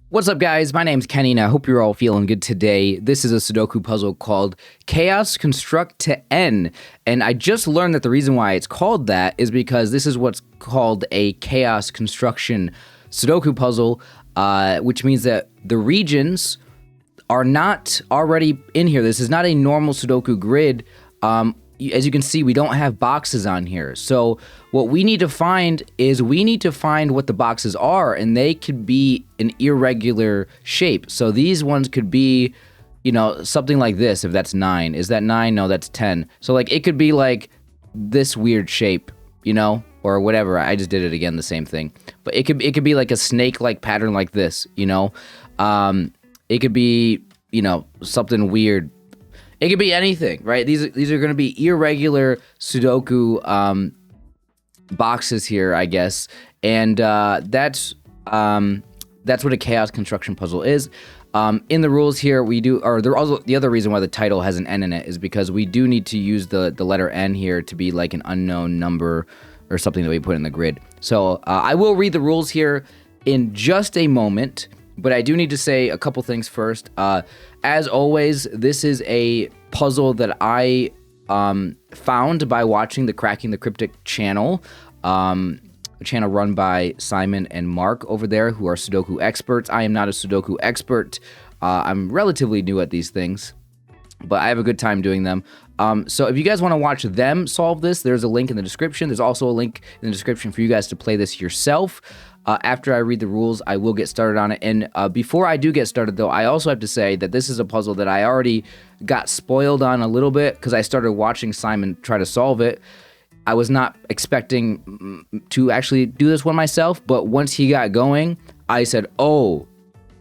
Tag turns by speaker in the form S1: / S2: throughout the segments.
S1: What's up, guys? My name's Kenny, and I hope you're all feeling good today. This is a Sudoku puzzle called Chaos Construct-to-N, and I just learned that the reason why it's called that is because this is what's called a chaos construction Sudoku puzzle, which means that the regions are not already in here. This is not a normal Sudoku grid. As you can see, we don't have boxes on here. So what we need to find is what the boxes are, and they could be an irregular shape. So these ones could be, something like this, if that's 9. Is that 9? No, that's 10. So like it could be like this weird shape, or whatever. I just did it again, the same thing. But it could be like a snake-like pattern like this, It could be, something weird. It could be anything, right? These are going to be irregular Sudoku boxes here, I guess, and that's what a chaos construction puzzle is. In the rules here, the other reason why the title has an N in it is because we do need to use the letter N here to be like an unknown number or something that we put in the grid. So I will read the rules here in just a moment. But I do need to say a couple things first. As always, this is a puzzle that I found by watching the Cracking the Cryptic channel, a channel run by Simon and Mark over there, who are Sudoku experts. I am not a Sudoku expert. I'm relatively new at these things, but I have a good time doing them. So if you guys want to watch them solve this, there's a link in the description. There's also a link in the description for you guys to play this yourself. After I read the rules, I will get started on it. And before I do get started, though, I also have to say that this is a puzzle that I already got spoiled on a little bit because I started watching Simon try to solve it. I was not expecting to actually do this one myself, but once he got going, I said, oh,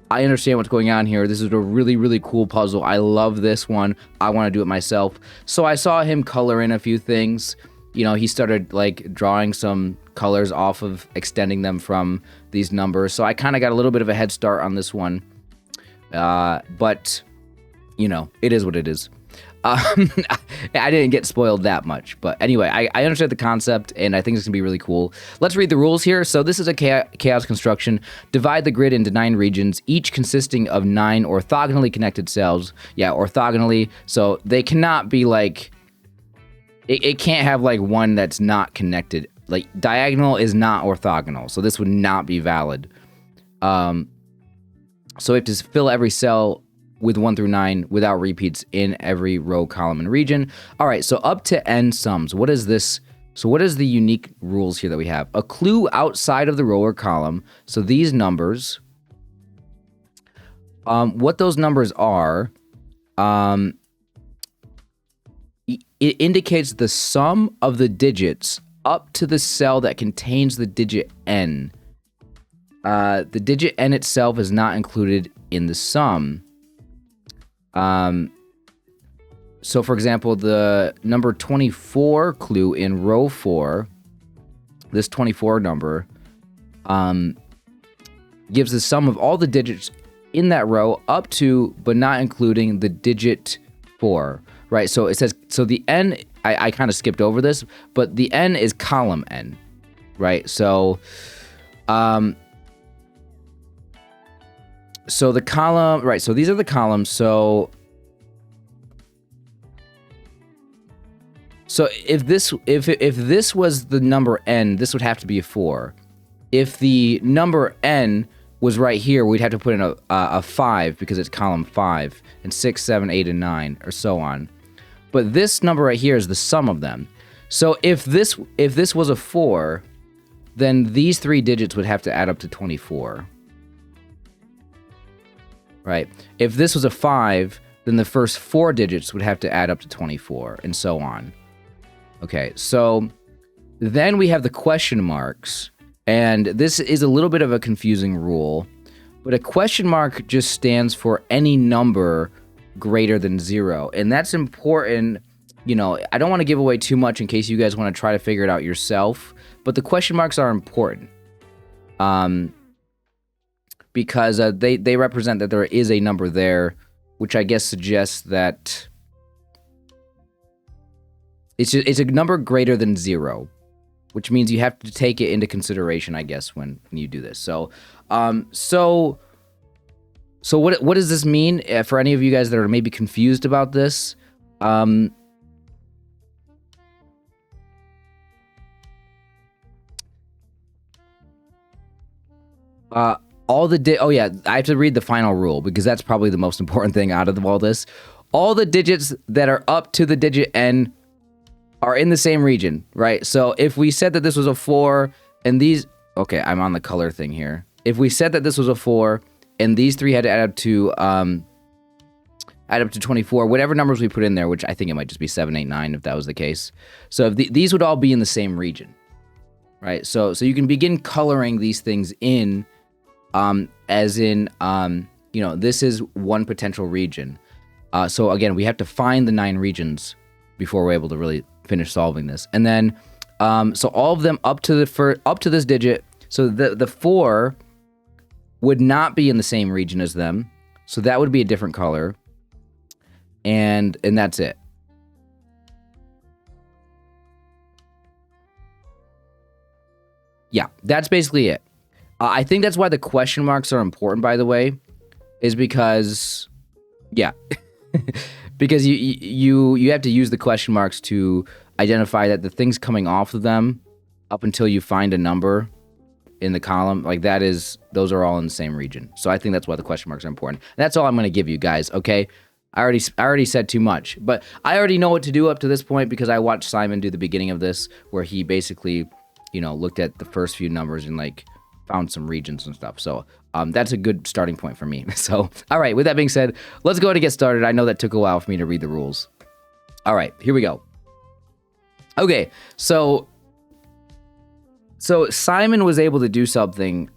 S1: I understand what's going on here. This is a really, really cool puzzle. I love this one. I want to do it myself. So I saw him color in a few things. He started like drawing some colors off of extending them from these numbers. So I kind of got a little bit of a head start on this one. But, it is what it is. I didn't get spoiled that much. But anyway, I understand the concept, and I think it's going to be really cool. Let's read the rules here. So this is a chaos construction. Divide the grid into 9 regions, each consisting of 9 orthogonally connected cells. Yeah, orthogonally. So they cannot be like... It can't have like one that's not connected. Like diagonal is not orthogonal, so this would not be valid. So we have to fill every cell with 1 through 9 without repeats in every row, column, and region. All right, so up to n sums. What is this? So what is the unique rules here that we have? A clue outside of the row or column. So these numbers, what those numbers are, it indicates the sum of the digits up to the cell that contains the digit n. The digit n itself is not included in the sum. So, for example, the number 24 clue in row 4, this 24 number, gives the sum of all the digits in that row up to, but not including, the digit 4. Right, so it says, so the n, I kind of skipped over this, but the n is column n, right? So, so the column, right, so these are the columns, so if this was the number n, this would have to be a 4. If the number n was right here, we'd have to put in a 5 because it's column 5, and 6, 7, 8, and 9, or so on. But this number right here is the sum of them. So if this was a 4, then these 3 digits would have to add up to 24. Right? If this was a 5, then the first 4 digits would have to add up to 24, and so on. Okay, so then we have the question marks, and this is a little bit of a confusing rule, but a question mark just stands for any number greater than 0, and that's important. I don't want to give away too much in case you guys want to try to figure it out yourself, but the question marks are important because they represent that there is a number there, which I guess suggests that it's a number greater than 0, which means you have to take it into consideration, I guess, when you do this. So So what does this mean for any of you guys that are maybe confused about this? Oh yeah, I have to read the final rule because that's probably the most important thing out of all this. All the digits that are up to the digit n are in the same region, right? So if we said that this was a 4 and these... Okay, I'm on the color thing here. If we said that this was a 4 and these three had to add up to 24, whatever numbers we put in there, which I think it might just be 7, 8, 9 if that was the case. So if these would all be in the same region, right? So you can begin coloring these things in, as in, you know, this is one potential region. So again, we have to find the 9 regions before we're able to really finish solving this. And then, so all of them up to this digit. So the 4 would not be in the same region as them. So that would be a different color. And that's it. Yeah, that's basically it. I think that's why the question marks are important, by the way, is because, yeah, because you have to use the question marks to identify that the things coming off of them up until you find a number in the column, like those are all in the same region. So I think that's why the question marks are important. And that's all I'm going to give you guys, okay? I already said too much, but I already know what to do up to this point because I watched Simon do the beginning of this where he basically, you know, looked at the first few numbers and like found some regions and stuff. So that's a good starting point for me. So, all right, with that being said, let's go ahead and get started. I know that took a while for me to read the rules. All right, here we go. Okay, so Simon was able to do something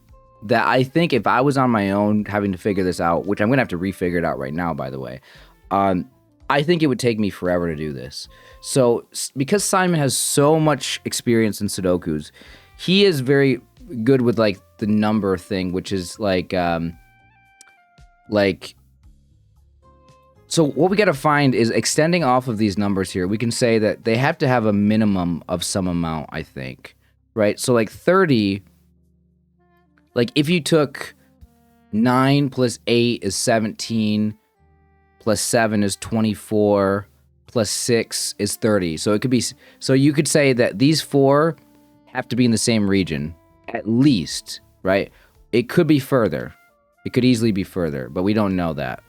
S1: that I think if I was on my own having to figure this out, which I'm going to have to refigure it out right now, by the way, I think it would take me forever to do this. So because Simon has so much experience in Sudokus, he is very good with like the number thing, which is like, so what we got to find is extending off of these numbers here. We can say that they have to have a minimum of some amount, I think. Right, so like 30, like if you took 9 plus 8 is 17, plus 7 is 24, plus 6 is 30. So it could be, so you could say that these 4 have to be in the same region, at least, right? It could be further. It could easily be further, but we don't know that.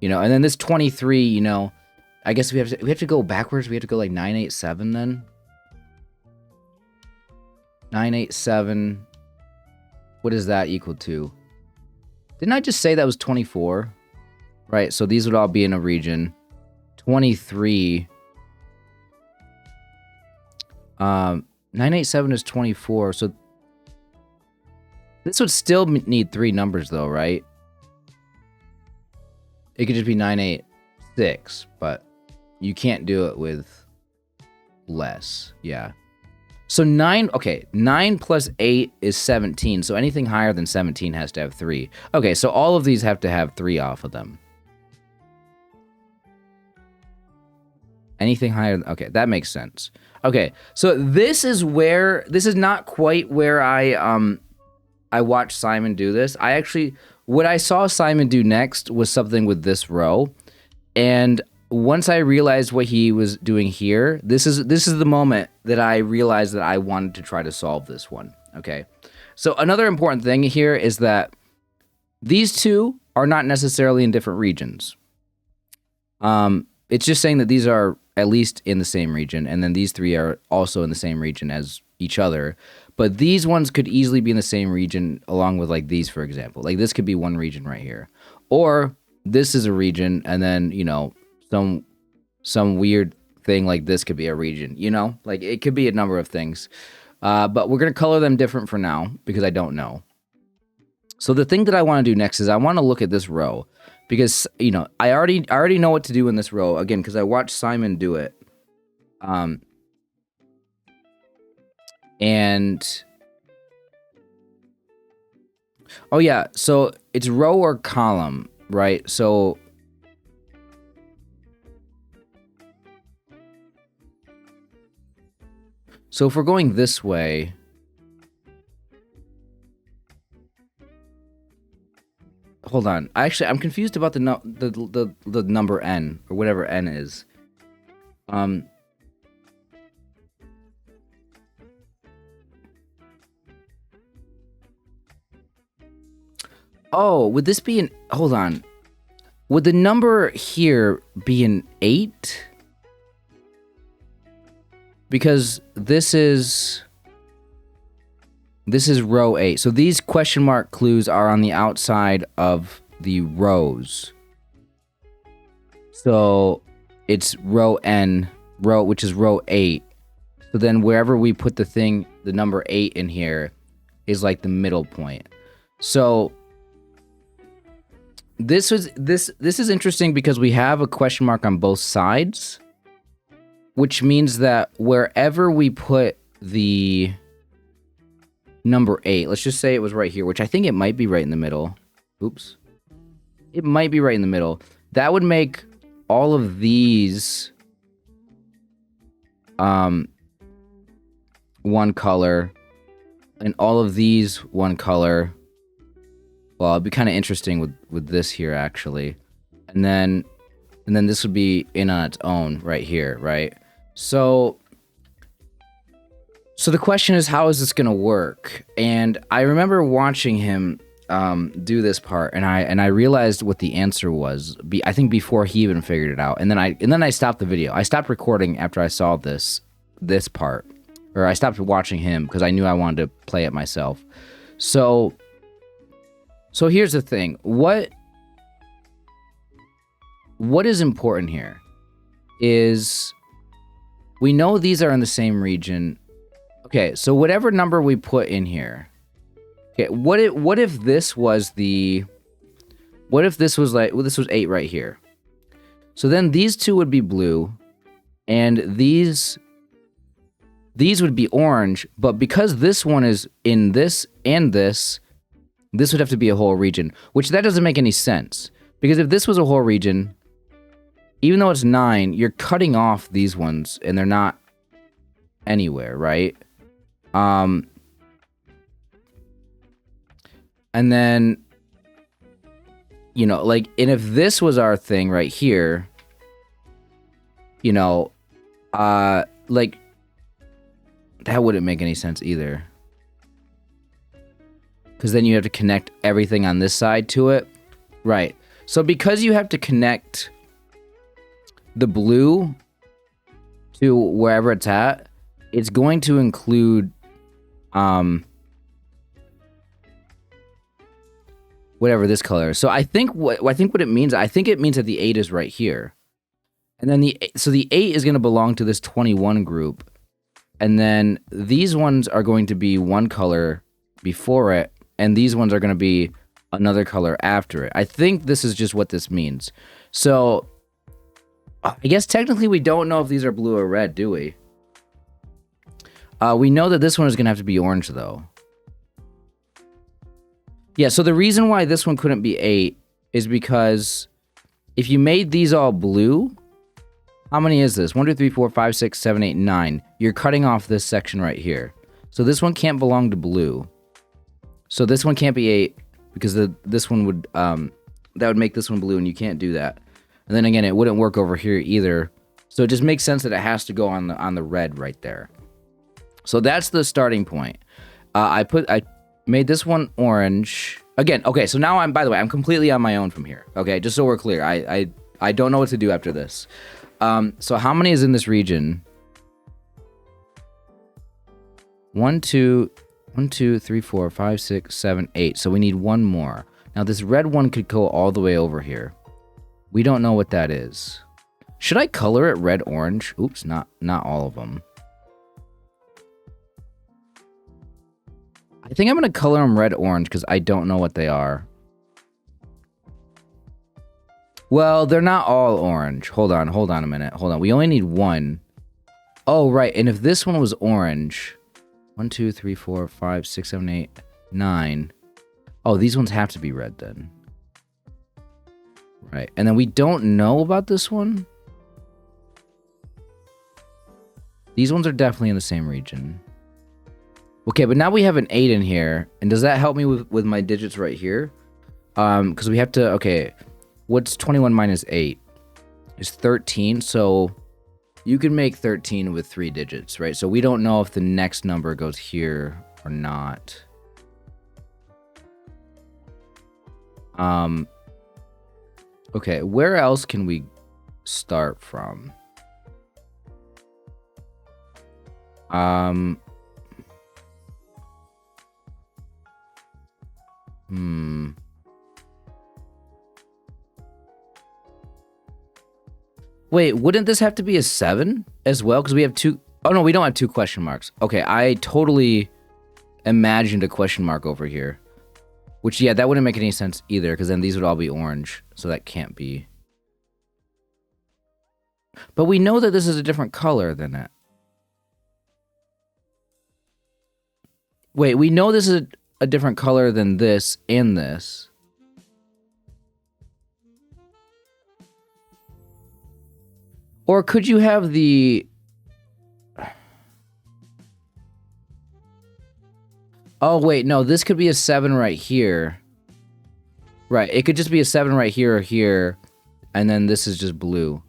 S1: You know, and then this 23, you know, I guess we have to go backwards. We have to go like 9, 8, 7 then. 9, 8, 7. What is that equal to? Didn't I just say that was 24? Right, so these would all be in a region. 23. 9, 8, 7 is 24. So this would still need 3 numbers though, right? It could just be 9, 8, 6, but you can't do it with less. Yeah. So 9 plus 8 is 17. So anything higher than 17 has to have 3. Okay, so all of these have to have 3 off of them. Anything higher, okay, that makes sense. Okay, so this is not quite where I watched Simon do this. What I saw Simon do next was something with this row. And once I realized what he was doing here, this is the moment that I realized that I wanted to try to solve this one, okay? So another important thing here is that these two are not necessarily in different regions. It's just saying that these are at least in the same region, and then these 3 are also in the same region as each other. But these ones could easily be in the same region along with like these, for example. Like this could be one region right here. Or this is a region, and then, you know, some weird thing like this could be a region, you know? Like, it could be a number of things. But we're going to color them different for now, because I don't know. So the thing that I want to do next is I want to look at this row. Because, you know, I already know what to do in this row, again, because I watched Simon do it. And... oh, yeah, so it's row or column, right? So... so if we're going this way, hold on. Actually, I'm confused about the number n, or whatever n is. Oh, would this be an... Hold on. Would the number here be an 8? Because this is row 8. So these question mark clues are on the outside of the rows. So it's row n, which is row 8. So then wherever we put the number 8 in here is like the middle point. So this is interesting because we have a question mark on both sides, which means that wherever we put the number 8, let's just say it was right here, which I think it might be right in the middle. Oops. It might be right in the middle. That would make all of these one color, and all of these one color. Well, it'd be kind of interesting with this here, actually. And then this would be in on its own right here, right? So the question is, how is this going to work? And I remember watching him do this part, and I realized what the answer was. I think before he even figured it out. And then I stopped the video. I stopped recording after I saw this part, or I stopped watching him because I knew I wanted to play it myself. So here's the thing. What is important here is we know these are in the same region. Okay, so whatever number we put in here. Okay, what if this was this was 8 right here. So then these two would be blue, and these would be orange, but because this one is in this and this would have to be a whole region, which that doesn't make any sense. Because if this was a whole region, even though it's 9, you're cutting off these ones, and they're not anywhere, right? And then, you know, like, and if this was our thing right here, you know, like, that wouldn't make any sense either. Because then you have to connect everything on this side to it. Right. So because you have to connect the blue to wherever it's at, it's going to include whatever this color is. So I think what it means, it means that the 8 is right here. And then the 8 is going to belong to this 21 group. And then these ones are going to be one color before it, and these ones are going to be another color after it. I think this is just what this means. So I guess technically we don't know if these are blue or red, do we? We know that this one is going to have to be orange, though. Yeah, so the reason why this one couldn't be 8 is because if you made these all blue, how many is this? 1, 2, 3, 4, 5, 6, 7, 8, 9. You're cutting off this section right here. So this one can't belong to blue. So this one can't be 8 because this one would that would make this one blue, and you can't do that. And then again, it wouldn't work over here either. So it just makes sense that it has to go on the red right there. So that's the starting point. I made this one orange again. Okay, so now by the way, I'm completely on my own from here. Okay, just so we're clear, I don't know what to do after this. So how many is in this region? 1, 2, 3, 4, 5, 6, 7, 8. So we need one more. Now this red one could go all the way over here. We don't know what that is. Should I color it red, orange? Oops, not all of them. I think I'm going to color them red, orange because I don't know what they are. Well, they're not all orange. Hold on a minute. Hold on. We only need one. Oh, right. And if this one was orange... 1, 2, 3, 4, 5, 6, 7, 8, 9. Oh, these ones have to be red then. Right. And then we don't know about this one. These ones are definitely in the same region. Okay, but now we have an 8 in here. And does that help me with my digits right here? Because we have to, okay, what's 21 minus 8? Is 13, so you can make 13 with 3 digits, right? So we don't know if the next number goes here or not. Okay, where else can we start from? Wait, wouldn't this have to be a 7 as well? Because we have 2... Oh, no, we don't have 2 question marks. Okay, I totally imagined a question mark over here. Which, yeah, that wouldn't make any sense either, because then these would all be orange. So that can't be. But we know that this is a different color than it. Wait, we know this is a different color than this and this. Or could you have the... Oh, wait, no, this could be a 7 right here. Right, it could just be a 7 right here or here, and then this is just blue.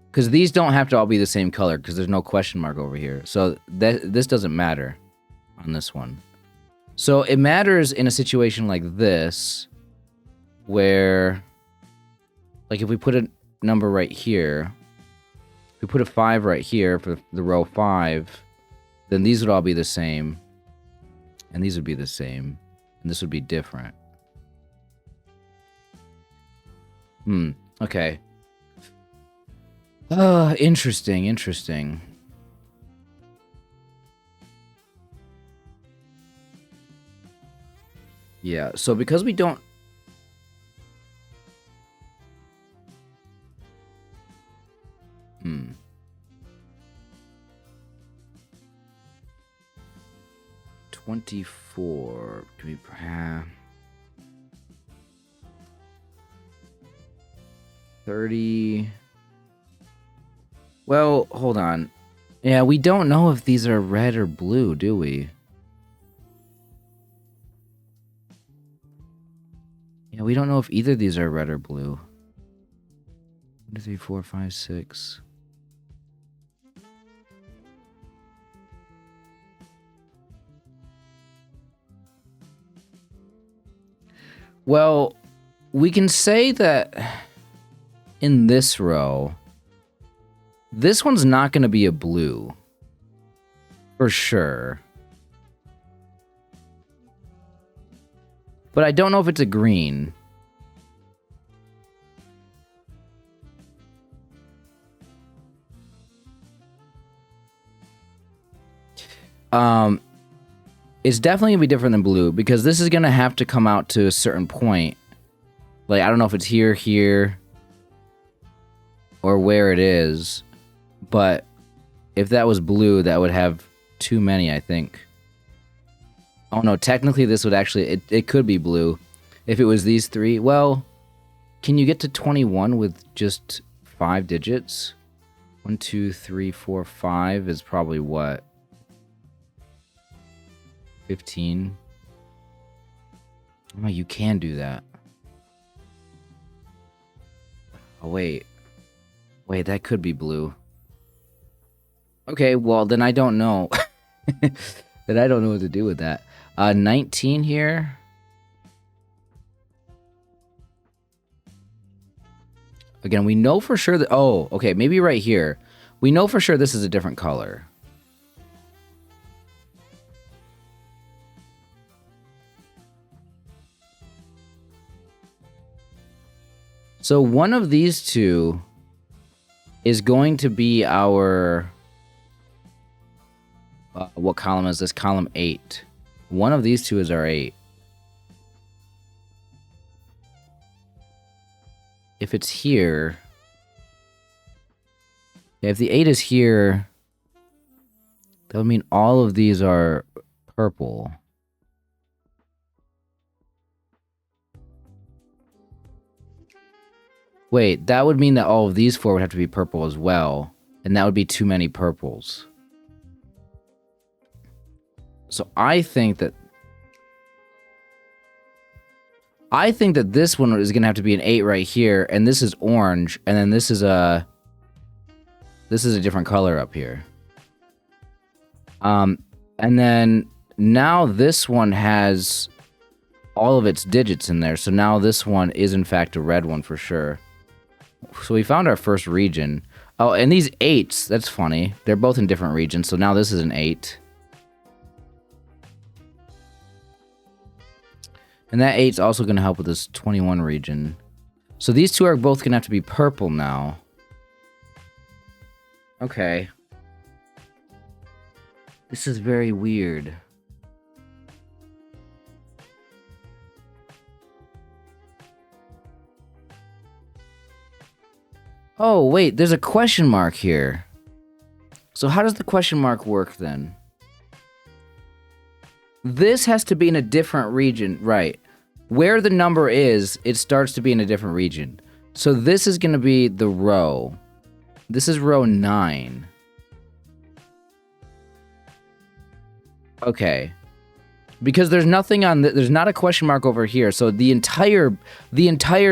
S1: Because these don't have to all be the same color, because there's no question mark over here. So this doesn't matter on this one. So it matters in a situation like this, where... Like, if we put a number right here, if we put a 5 right here for the row 5, then these would all be the same, and these would be the same, and this would be different. Okay. Interesting, interesting. Yeah, so because we don't... Hmm. 24. Can we perhaps 30? Well, hold on. Yeah, we don't know if these are red or blue, do we? Yeah, we don't know if either of these are red or blue. 1, 2, 3, 4, 5, 6. Well, we can say that in this row, this one's not going to be a blue. For sure. But I don't know if it's a green. It's definitely gonna be different than blue, because this is gonna have to come out to a certain point. Like, I don't know if it's here, or where it is, but if that was blue, that would have too many, I think. Oh no, technically this would actually, it could be blue. If it was these 3, well, can you get to 21 with just 5 digits? 1, 2, 3, 4, 5 is probably what? 15. Oh, you can do that. Oh, wait. Wait, that could be blue. Okay, well, then I don't know. Then I don't know what to do with that. 19 here. Again, we know for sure that... Oh, okay, maybe right here. We know for sure this is a different color. So one of these two is going to be our... what column is this? Column 8. One of these two is our 8. If it's here... If the 8 is here, that would mean all of these are purple. Wait, that would mean that all of these 4 would have to be purple as well. And that would be too many purples. So I think that... I think that this one is gonna have to be an 8 right here, and this is orange, and then this is a different color up here. And then now this one has all of its digits in there, so now this one is in fact a red one for sure. So we found our first region. Oh, and these 8s, that's funny. They're both in different regions, so now this is an 8. And that 8's also going to help with this 21 region. So these two are both going to have to be purple now. Okay. This is very weird. Oh, wait, there's a question mark here. So how does the question mark work then? This has to be in a different region, right? Where the number is, it starts to be in a different region. So this is going to be the row. This is row 9. Okay. Because there's nothing on there's not a question mark over here, so the entire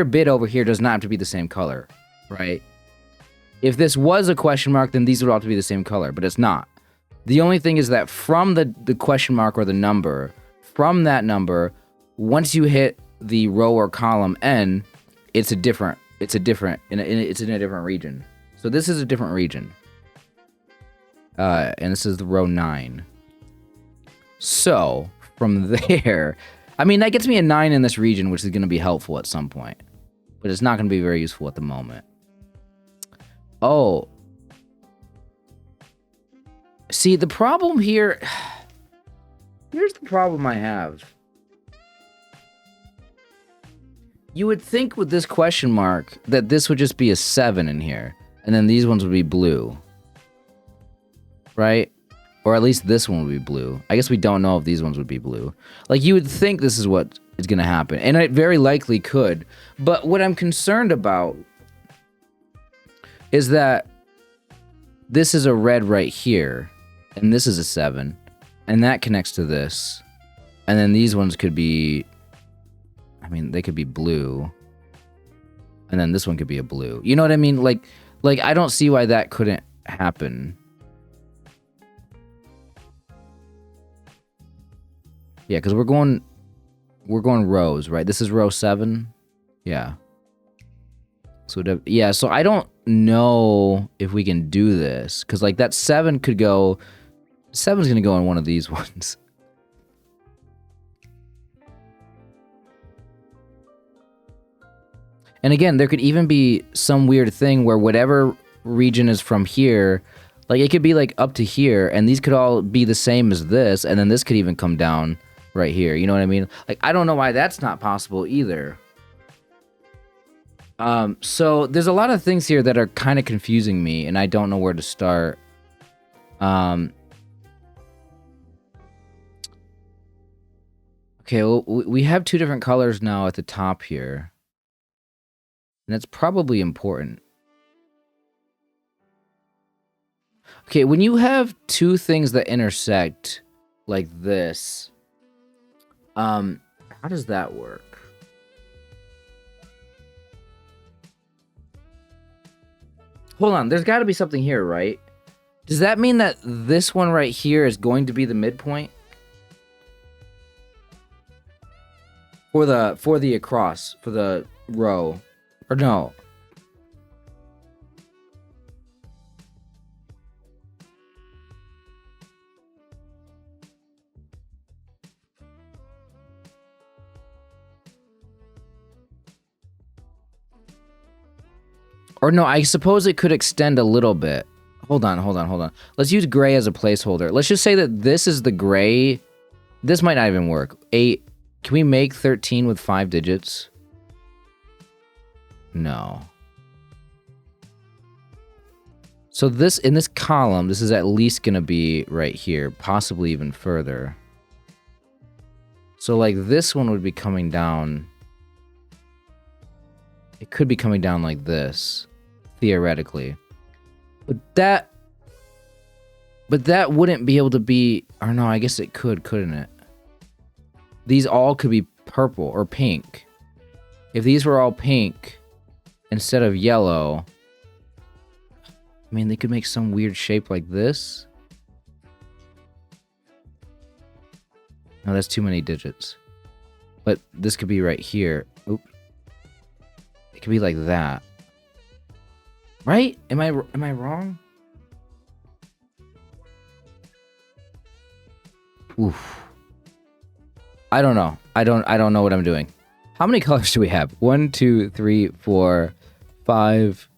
S1: bit over here does not have to be the same color, right? If this was a question mark, then these would all have to be the same color, but it's not. The only thing is that from the question mark or the number, from that number, once you hit the row or column N, it's in a different region. So this is a different region. And this is the row 9. So from there, I mean, that gets me a 9 in this region, which is going to be helpful at some point, but it's not going to be very useful at the moment. Oh. See, the problem here... Here's the problem I have. You would think with this question mark that this would just be a 7 in here, and then these ones would be blue. Right? Or at least this one would be blue. I guess we don't know if these ones would be blue. Like, you would think this is what is going to happen, and it very likely could. But what I'm concerned about is that this is a red right here, and this is a 7, and that connects to this. And then these ones could be, I mean, they could be blue, and then this one could be a blue. You know what I mean? Like I don't see why that couldn't happen. Yeah, because we're going rows, right? This is row 7. Yeah. So yeah, so I don't know if we can do this, because like that 7 could go. 7's gonna go on one of these ones. And again, there could even be some weird thing where whatever region is from here, like it could be like up to here, and these could all be the same as this, and then this could even come down right here. You know what I mean? Like, I don't know why that's not possible either. So there's a lot of things here that are kind of confusing me, and I don't know where to start. Okay, well, we have 2 different colors now at the top here. And that's probably important. Okay, when you have 2 things that intersect like this, how does that work? Hold on, there's got to be something here, right? Does that mean that this one right here is going to be the midpoint? For the across, for the row. Or no? Or no, I suppose it could extend a little bit. Hold on. Let's use gray as a placeholder. Let's just say that this is the gray. This might not even work. 8. Can we make 13 with 5 digits? No. So this, in this column, this is at least going to be right here, possibly even further. So like this one would be coming down. It could be coming down like this, theoretically. But that wouldn't be able to be, or no, I guess it could, couldn't it? These all could be purple or pink. If these were all pink instead of yellow, I mean, they could make some weird shape like this. No, that's too many digits. But this could be right here. Oops. It could be like that. Right? Am I wrong? Oof. I don't know. I don't know what I'm doing. How many colors do we have? 1, 2, 3, 4, 5.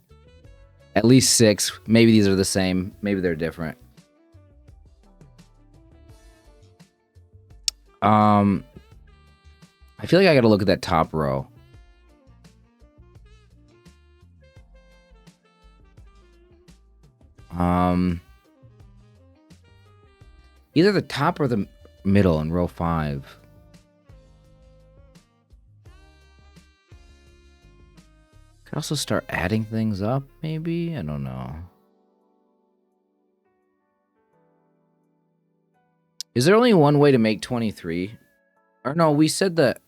S1: At least 6. Maybe these are the same. Maybe they're different. I feel like I gotta look at that top row. Either the top or the middle in row 5. Could also start adding things up, maybe? I don't know. Is there only one way to make 23? Or no, we said that...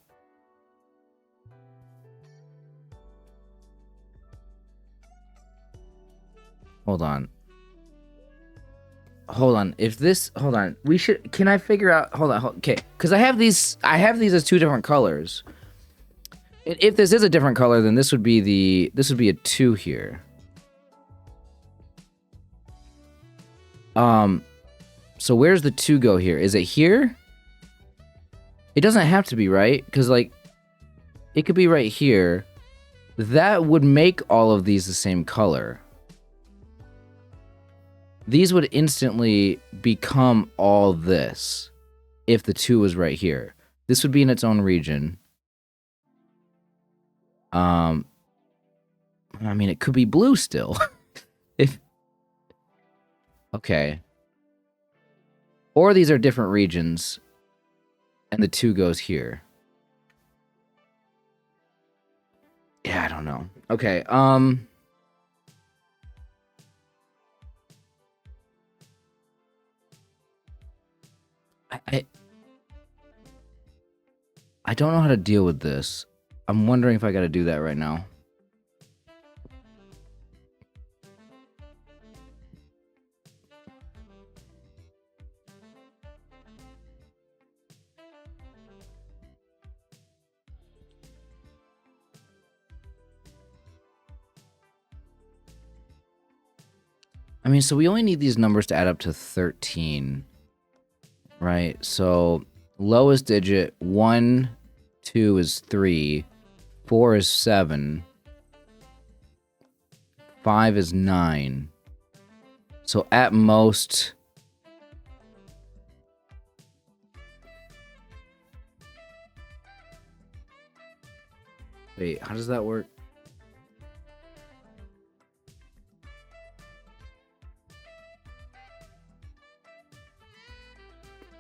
S1: Hold on. Hold on. If this... Hold on. We should... Can I figure out... Hold on. Okay. Because I have these as 2 different colors. If this is a different color, then this would be the... This would be a 2 here. So where's the 2 go here? Is it here? It doesn't have to be, right? Because, like, it could be right here. That would make all of these the same color. These would instantly become all this if the 2 was right here. This would be in its own region. I mean, it could be blue still. If... Okay. Or these are different regions, and the 2 goes here. Yeah, I don't know. Okay, I don't know how to deal with this. I'm wondering if I gotta do that right now. I mean, so we only need these numbers to add up to 13, right? So lowest digit, 1, 2 is 3, 4 is 7, 5 is 9. So at most... Wait, how does that work?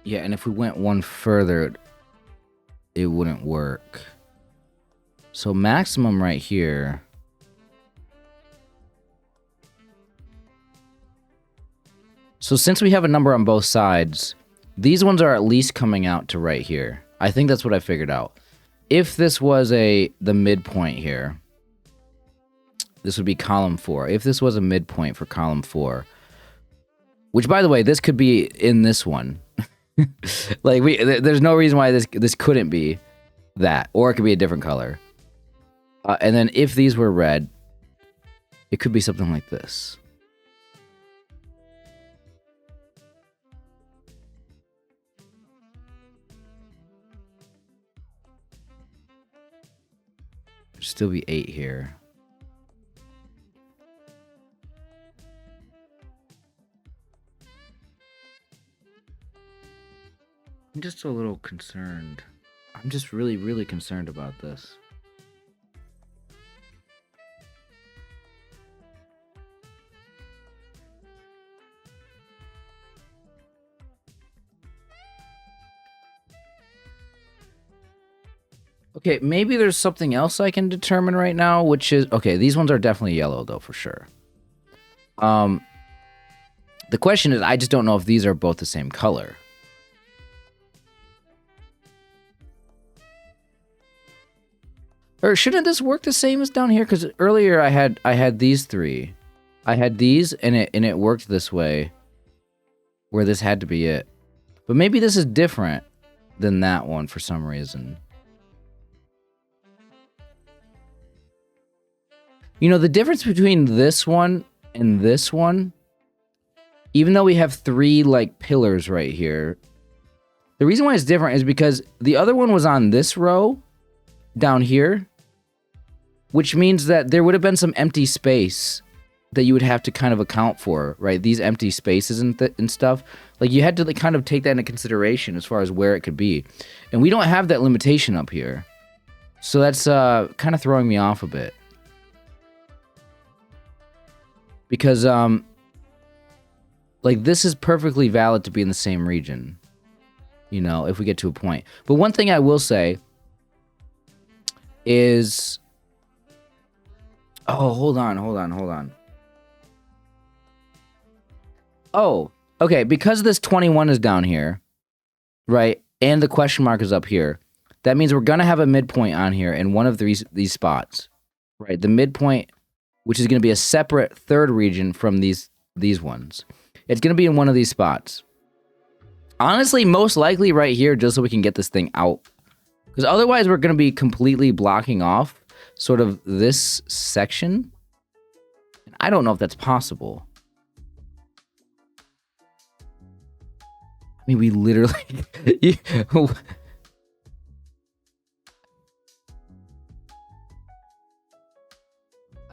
S1: Yeah, and if we went one further, it wouldn't work. So maximum right here. So since we have a number on both sides, these ones are at least coming out to right here. I think that's what I figured out. If this was the midpoint here, this would be column 4. If this was a midpoint for column 4, which by the way, this could be in this one. Like there's no reason why this couldn't be that, or it could be a different color. And then if these were red, it could be something like this. There'd still be 8 here. I'm just a little concerned. I'm just really, really concerned about this. Okay, maybe there's something else I can determine right now, which is... Okay, these ones are definitely yellow, though, for sure. The question is, I just don't know if these are both the same color. Or shouldn't this work the same as down here? Because earlier I had these three. I had these and it worked this way. Where this had to be it. But maybe this is different than that one for some reason. You know, the difference between this one and this one, even though we have three, like, pillars right here, the reason why it's different is because the other one was on this row down here, which means that there would have been some empty space that you would have to kind of account for, right? These empty spaces and stuff. Like, you had to, like, kind of take that into consideration as far as where it could be. And we don't have that limitation up here. So that's kind of throwing me off a bit. Because, like, this is perfectly valid to be in the same region. You know, if we get to a point. But one thing I will say is... Oh, hold on. Oh, okay, because this 21 is down here, right, and the question mark is up here, that means we're going to have a midpoint on here in one of these spots, right? The midpoint, which is going to be a separate third region from these ones. It's going to be in one of these spots. Honestly, most likely right here, just so we can get this thing out. Because otherwise, we're going to be completely blocking off sort of this section. I don't know if that's possible. I mean, we literally...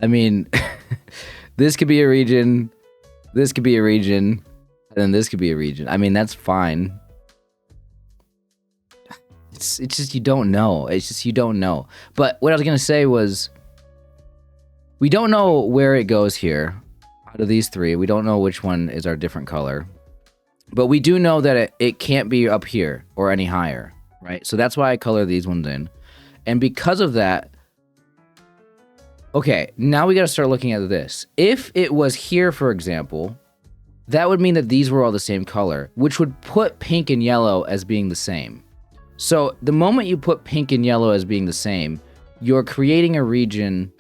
S1: I mean, this could be a region, this could be a region, and then this could be a region. I mean, that's fine. It's just you don't know. It's just you don't know. But what I was going to say was, we don't know where it goes here out of these three. We don't know which one is our different color. But we do know that it can't be up here or any higher, right? So that's why I color these ones in. And because of that, okay, now we got to start looking at this. If it was here, for example, that would mean that these were all the same color, which would put pink and yellow as being the same. So the moment you put pink and yellow as being the same, you're creating a region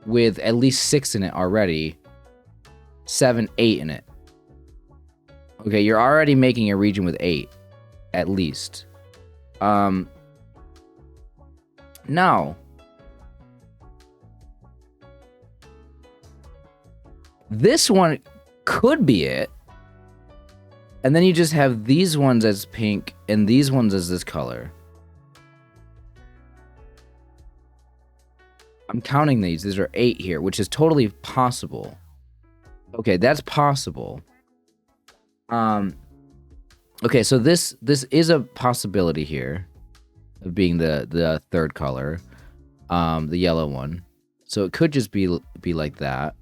S1: with at least 6 in it already, 7, 8 in it. Okay, you're already making a region with 8, at least. Now, this one could be it. And then you just have these ones as pink and these ones as this color. I'm counting these. These are 8 here, which is totally possible. Okay, that's possible. Okay, so this is a possibility here of being the third color, the yellow one. So it could just be like that.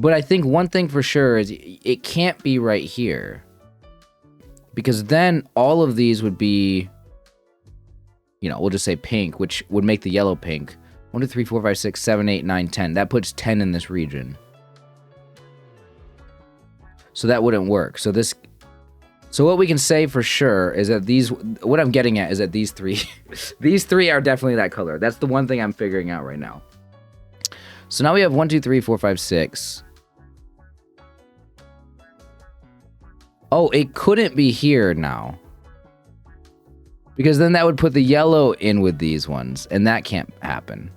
S1: But I think one thing for sure is it can't be right here. Because then all of these would be, you know, we'll just say pink, which would make the yellow pink. 1, 2, 3, 4, 5, 6, 7, 8, 9, 10. That puts 10 in this region. So that wouldn't work. So what we can say for sure is that what I'm getting at is that these three, these three are definitely that color. That's the one thing I'm figuring out right now. So now we have 1, 2, 3, 4, 5, 6. Oh, it couldn't be here now. Because then that would put the yellow in with these ones, and that can't happen.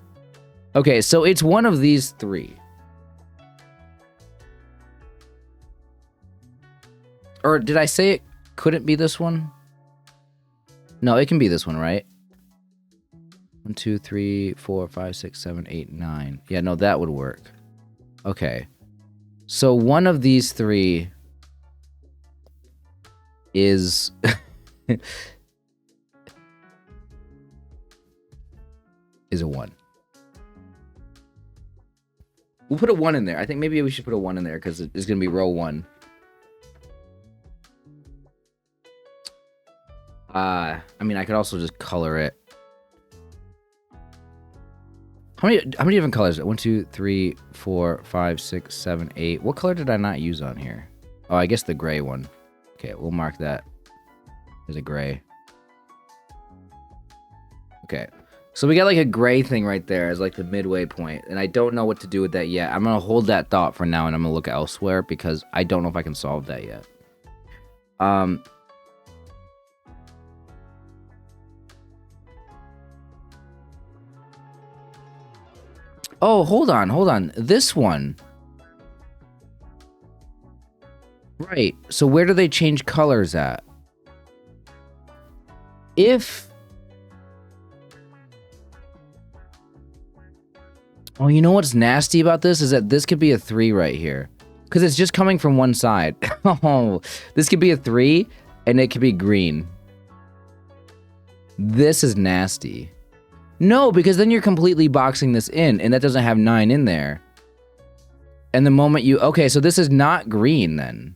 S1: Okay, so it's one of these three. Or did I say it couldn't be this one? No, it can be this one, right? 1, 2, 3, 4, 5, 6, 7, 8, 9. Yeah, no, that would work. Okay. So one of these three is... is a 1. We'll put a 1 in there. I think maybe we should put a 1 in there because it's going to be row 1. I mean, I could also just color it. How many different colors? 1, 2, 3, 4, 5, 6, 7, 8. What color did I not use on here? Oh, I guess the gray one. Okay, we'll mark that as a gray. Okay. So we got like a gray thing right there as like the midway point, and I don't know what to do with that yet. I'm going to hold that thought for now, and I'm going to look elsewhere because I don't know if I can solve that yet. Oh, hold on. This one. Right. So where do they change colors at? Oh, you know what's nasty about this is that this could be a 3 right here. Because it's just coming from one side. Oh, this could be a 3, and it could be green. This is nasty. No, because then you're completely boxing this in, and that doesn't have 9 in there. And the moment you... Okay, so this is not green, then.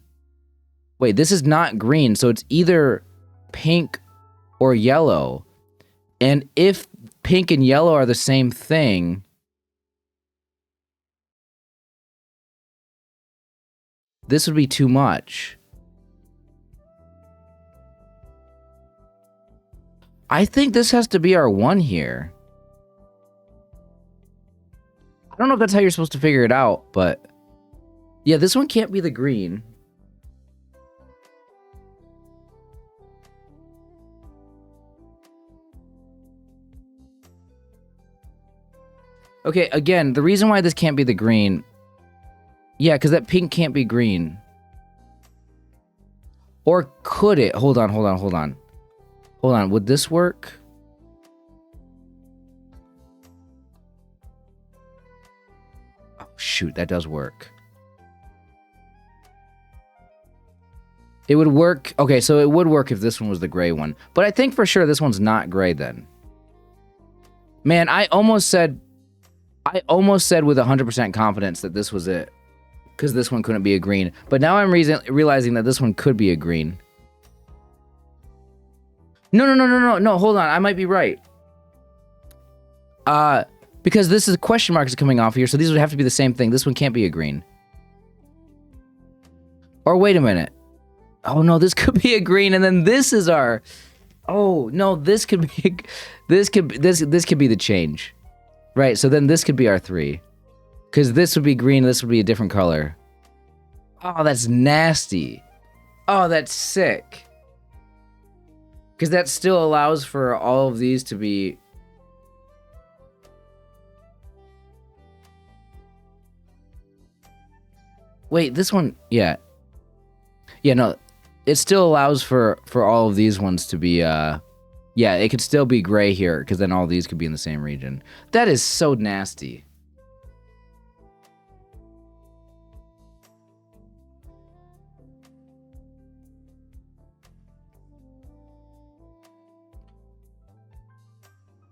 S1: Wait, this is not green, so it's either pink or yellow. And if pink and yellow are the same thing... This would be too much. I think this has to be our 1 here. I don't know if that's how you're supposed to figure it out, but... Yeah, this one can't be the green. Okay, again, the reason why this can't be the green... Yeah, because that pink can't be green. Or could it? Hold on. Hold on, would this work? Oh, shoot, that does work. It would work. Okay, so it would work if this one was the gray one. But I think for sure this one's not gray then. Man, I almost said with 100% confidence that this was it. Because this one couldn't be a green. But now I'm realizing that this one could be a green. No, hold on. I might be right. Because this is question marks coming off here, so these would have to be the same thing. This one can't be a green. Or wait a minute. Oh no, this could be a green, and then this is our... Oh no, this could be... This could be the change. Right, so then this could be our 3. Because this would be green, and this would be a different color. Oh, that's nasty. Oh, that's sick. Because that still allows for all of these to be... Wait, this one... Yeah. Yeah, no. It still allows for all of these ones to be... Yeah, it could still be gray here, because then all these could be in the same region. That is so nasty.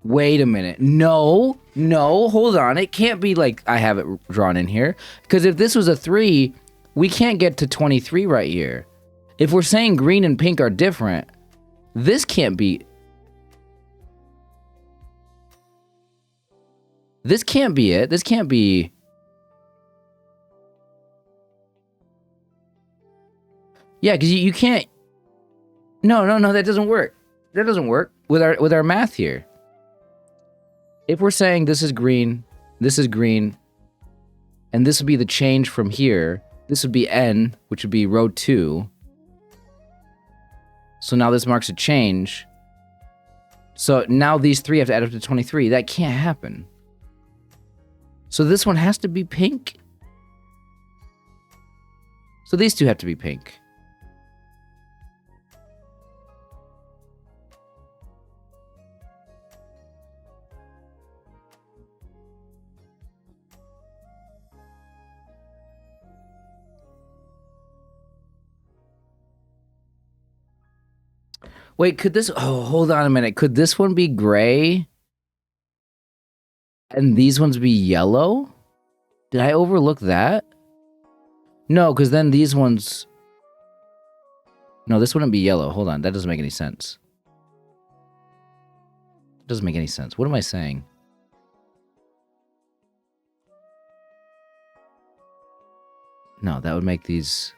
S1: Wait a minute. No, hold on. It can't be like I have it drawn in here. Because if this was a 3, we can't get to 23 right here. If we're saying green and pink are different, this can't be... This can't be it. This can't be... Yeah, because you can't... No, that doesn't work. That doesn't work with our math here. If we're saying this is green, and this would be the change from here, this would be N, which would be row 2. So now this marks a change. So now these 3 have to add up to 23. That can't happen. So this one has to be pink. So these 2 have to be pink. Wait, could this... Oh, hold on a minute. Could this one be gray? And these ones be yellow? Did I overlook that? No, because then these ones... No, this wouldn't be yellow. Hold on. That doesn't make any sense. It doesn't make any sense. What am I saying? No, that would make these...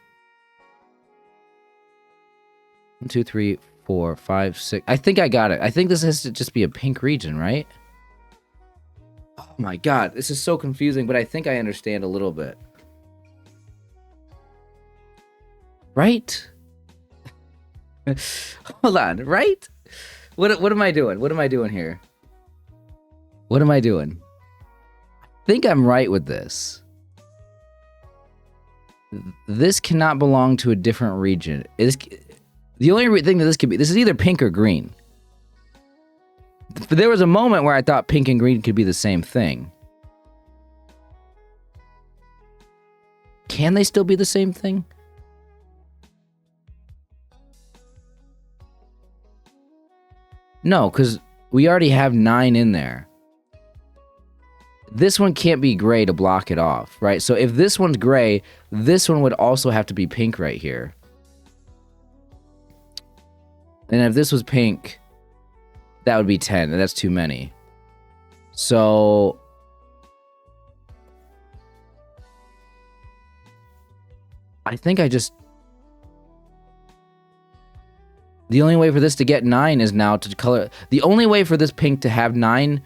S1: 1, 2, 3, 4, 5, 6. I think I got it. I think this has to just be a pink region, right? Oh my god, this is so confusing, but I think I understand a little bit. Right? Hold on, right? What am I doing? What am I doing here? What am I doing? I think I'm right with this. This cannot belong to a different region. The only thing that this could be, this is either pink or green. But there was a moment where I thought pink and green could be the same thing. Can they still be the same thing? No, because we already have 9 in there. This one can't be gray to block it off, right? So if this one's gray, this one would also have to be pink right here. And if this was pink, that would be 10, and that's too many. So I think I just... The only way for this to get 9 is now to color... The only way for this pink to have 9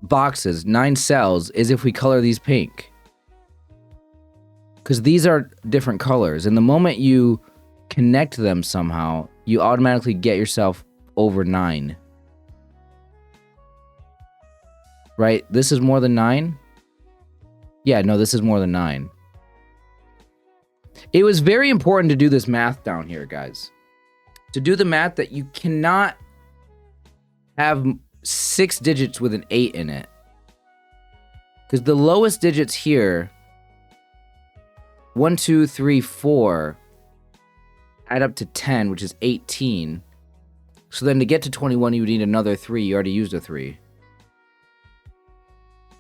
S1: boxes, 9 cells, is if we color these pink. Because these are different colors, and the moment you connect them somehow, you automatically get yourself over 9. Right? This is more than 9? Yeah, no, this is more than 9. It was very important to do this math down here, guys. To do the math that you cannot have 6 digits with an 8 in it. Because the lowest digits here, 1, 2, 3, 4, add up to 10, which is 18. So then to get to 21, you would need another 3. You already used a 3.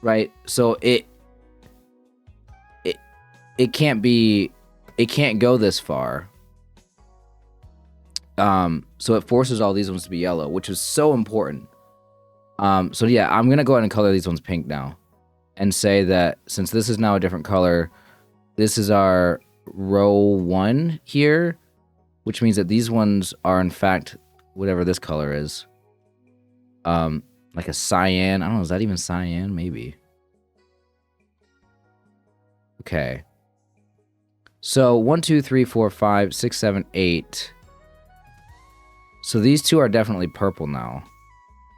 S1: Right? So it can't be, it can't go this far. So it forces all these ones to be yellow, which is so important. So yeah, I'm gonna go ahead and color these ones pink now, and say that since this is now a different color, this is our row 1 here, which means that these ones are in fact whatever this color is. Like a cyan. I don't know, is that even cyan? Maybe. Okay. So 1, 2, 3, 4, 5, 6, 7, 8. So these two are definitely purple now.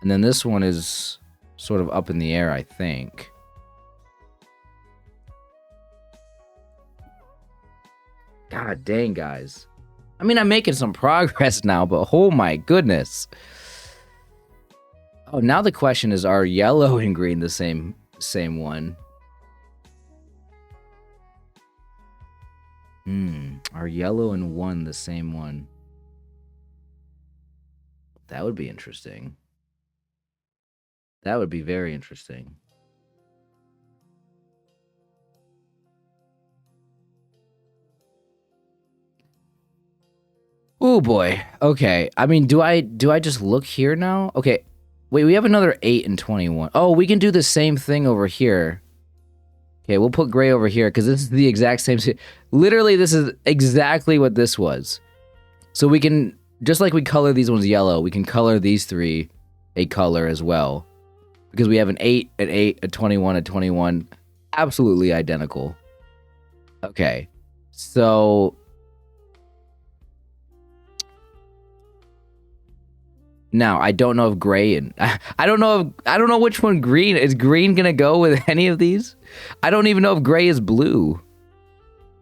S1: And then this one is sort of up in the air, I think. God dang, guys. I mean, I'm making some progress now, but oh my goodness. Oh, now the question is, are yellow and green the same one? Are yellow and 1 the same one? That would be interesting. That would be very interesting. Oh boy. Okay. I mean, do I just look here now? Okay. Wait, we have another 8 and 21. Oh, we can do the same thing over here. Okay, we'll put gray over here because this is the exact same. Literally, this is exactly what this was. So we can, just like we color these ones yellow, we can color these 3 a color as well. Because we have an 8, an 8, a 21, a 21. Absolutely identical. Okay. So now I don't know if gray and I don't know which one green is. Green gonna go with any of these? I don't even know if gray is blue.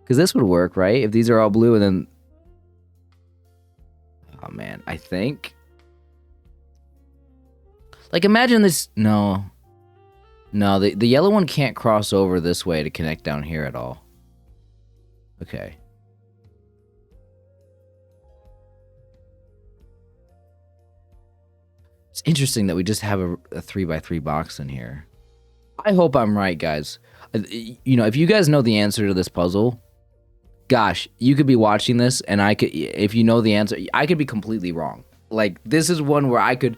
S1: Because this would work, right? If these are all blue and then, oh man, I think. Like imagine this. No, the yellow one can't cross over this way to connect down here at all. Okay. It's interesting that we just have a 3x3 box in here. I hope I'm right, guys. You know, if you guys know the answer to this puzzle, gosh, you could be watching this and I could, if you know the answer, I could be completely wrong. Like, this is one where I could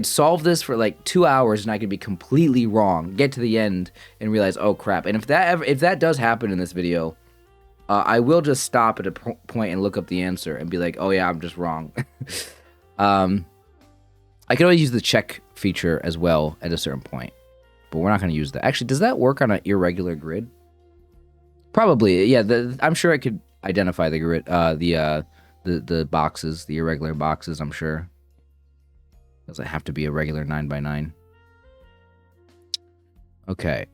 S1: solve this for like 2 hours and I could be completely wrong, get to the end and realize, oh crap. And if that does happen in this video, I will just stop at a point and look up the answer and be like, oh yeah, I'm just wrong. I could always use the check feature as well at a certain point, but we're not going to use that. Actually, does that work on an irregular grid? Probably, yeah. I'm sure I could identify the grid, the boxes, the irregular boxes. I'm sure. Does it have to be a regular 9x9? Okay.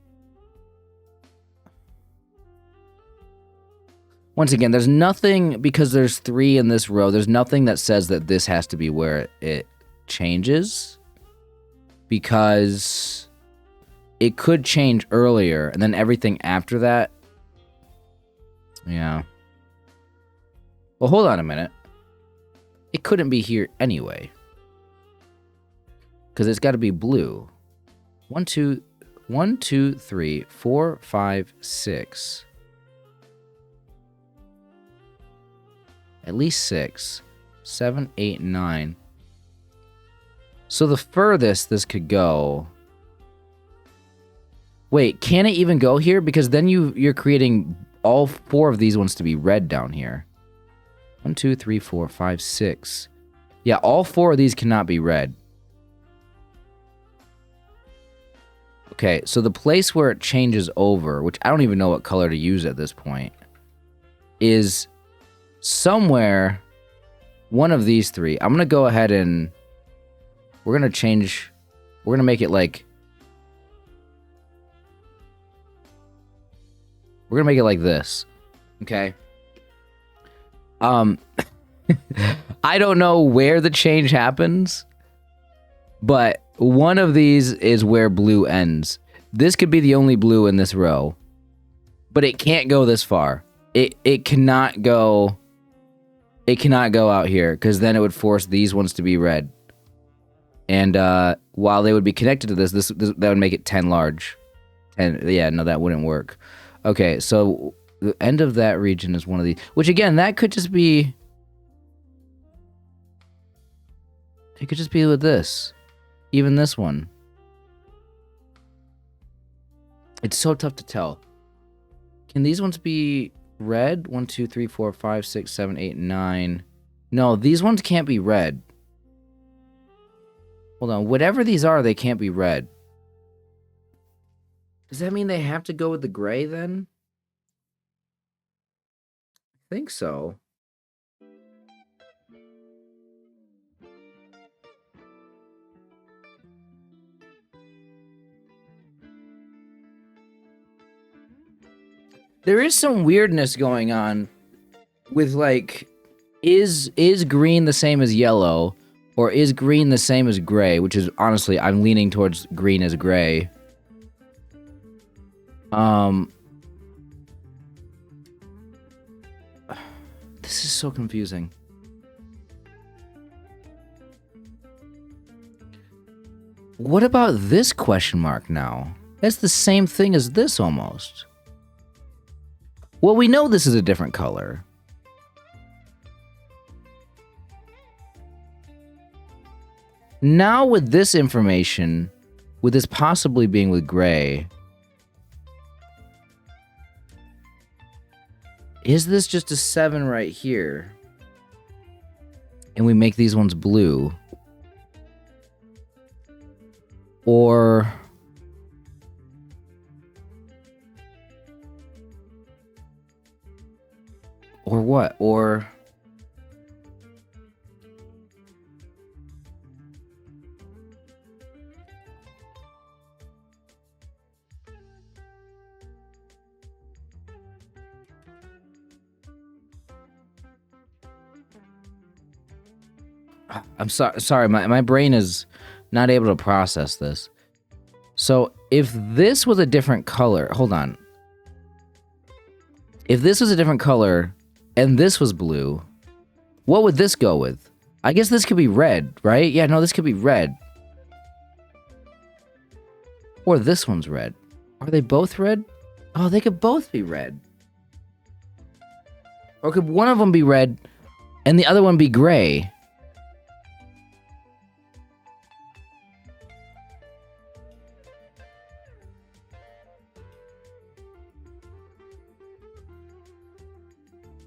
S1: Once again, there's nothing, because there's 3 in this row, there's nothing that says that this has to be where it changes. Because it could change earlier, and then everything after that. Yeah. Well, hold on a minute. It couldn't be here anyway. Because it's got to be blue. 1, 2, 3, 4, 5, 6. At least 6, 7, 8, 9. So the furthest this could go. Wait, can it even go here? Because then you're creating all 4 of these ones to be red down here. 1, 2, 3, 4, 5, 6. Yeah, all 4 of these cannot be red. Okay, so the place where it changes over, which I don't even know what color to use at this point, is somewhere one of these 3. I'm going to go ahead and we're going to make it like, we're going to make it like this. Okay. I don't know where the change happens, but one of these is where blue ends. This could be the only blue in this row, but it can't go this far. It cannot go out here, because then it would force these ones to be red. And while they would be connected to this that would make it 10 large. And yeah, no, that wouldn't work. Okay, so the end of that region is one of these, which again, that could just be, it could just be with this. Even this one. It's so tough to tell. Can these ones be red? 1, 2, 3, 4, 5, 6, 7, 8, 9. No, these ones can't be red. Hold on. Whatever these are, they can't be red. Does that mean they have to go with the gray then? I think so. There is some weirdness going on with, like, is green the same as yellow, or is green the same as gray? Which is, honestly, I'm leaning towards green as gray. This is so confusing. What about this question mark now? That's the same thing as this almost. Well, we know this is a different color. Now with this information, with this possibly being with gray, is this just a 7 right here? And we make these ones blue? Or what? Or I'm sorry, my brain is not able to process this. So if this was a different color, hold on. If this was a different color and this was blue, what would this go with? I guess this could be red, right? Yeah, no, this could be red. Or this one's red. Are they both red? Oh, they could both be red. Or could one of them be red and the other one be gray?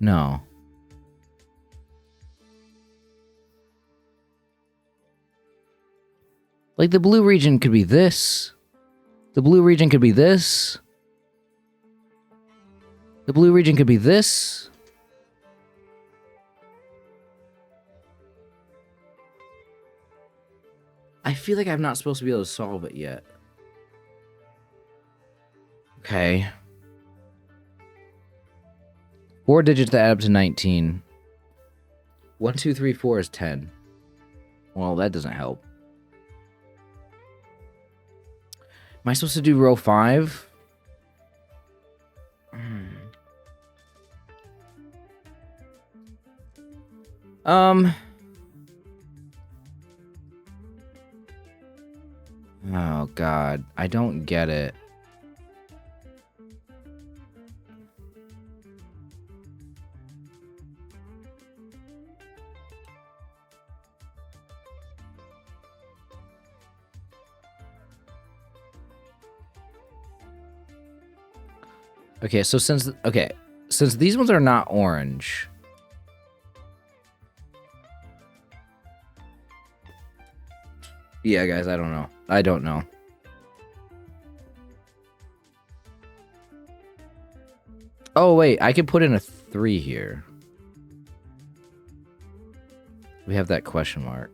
S1: No. Like, the blue region could be this. The blue region could be this. The blue region could be this. I feel like I'm not supposed to be able to solve it yet. Okay. 4 digits that add up to 19. 1, 2, 3, 4 is 10. Well, that doesn't help. Am I supposed to do row 5? Oh, God. I don't get it. Okay, so since these ones are not orange. Yeah, guys, I don't know. I don't know. Oh, wait, I could put in a 3 here. We have that question mark.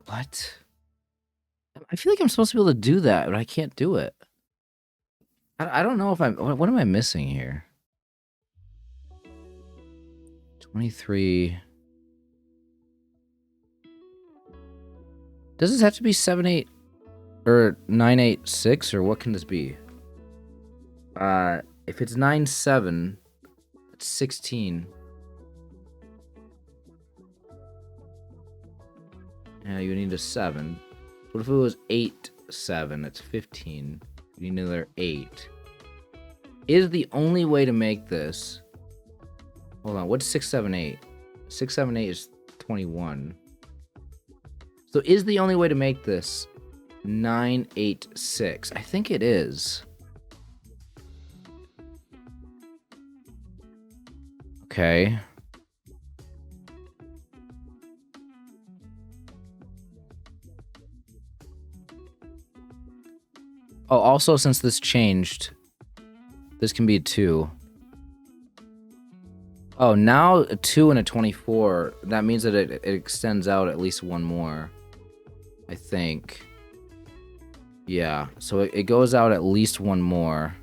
S1: What? I feel like I'm supposed to be able to do that, but I can't do it. I don't know if I'm... What am I missing here? 23... Does this have to be 7, 8... Or 9, 8, 6? Or what can this be? If it's 9, 7... It's 16. Yeah, you need a 7. What if it was 8, 7? That's 15. You need another 8. Is the only way to make this... Hold on, what's 6, 7, 8? 6, 7, 8 is 21. So is the only way to make this 9, 8, 6? I think it is. Okay. Oh, also, since this changed, this can be a 2. Oh, now a 2 and a 24. That means that it extends out at least one more. I think. Yeah, so it goes out at least one more.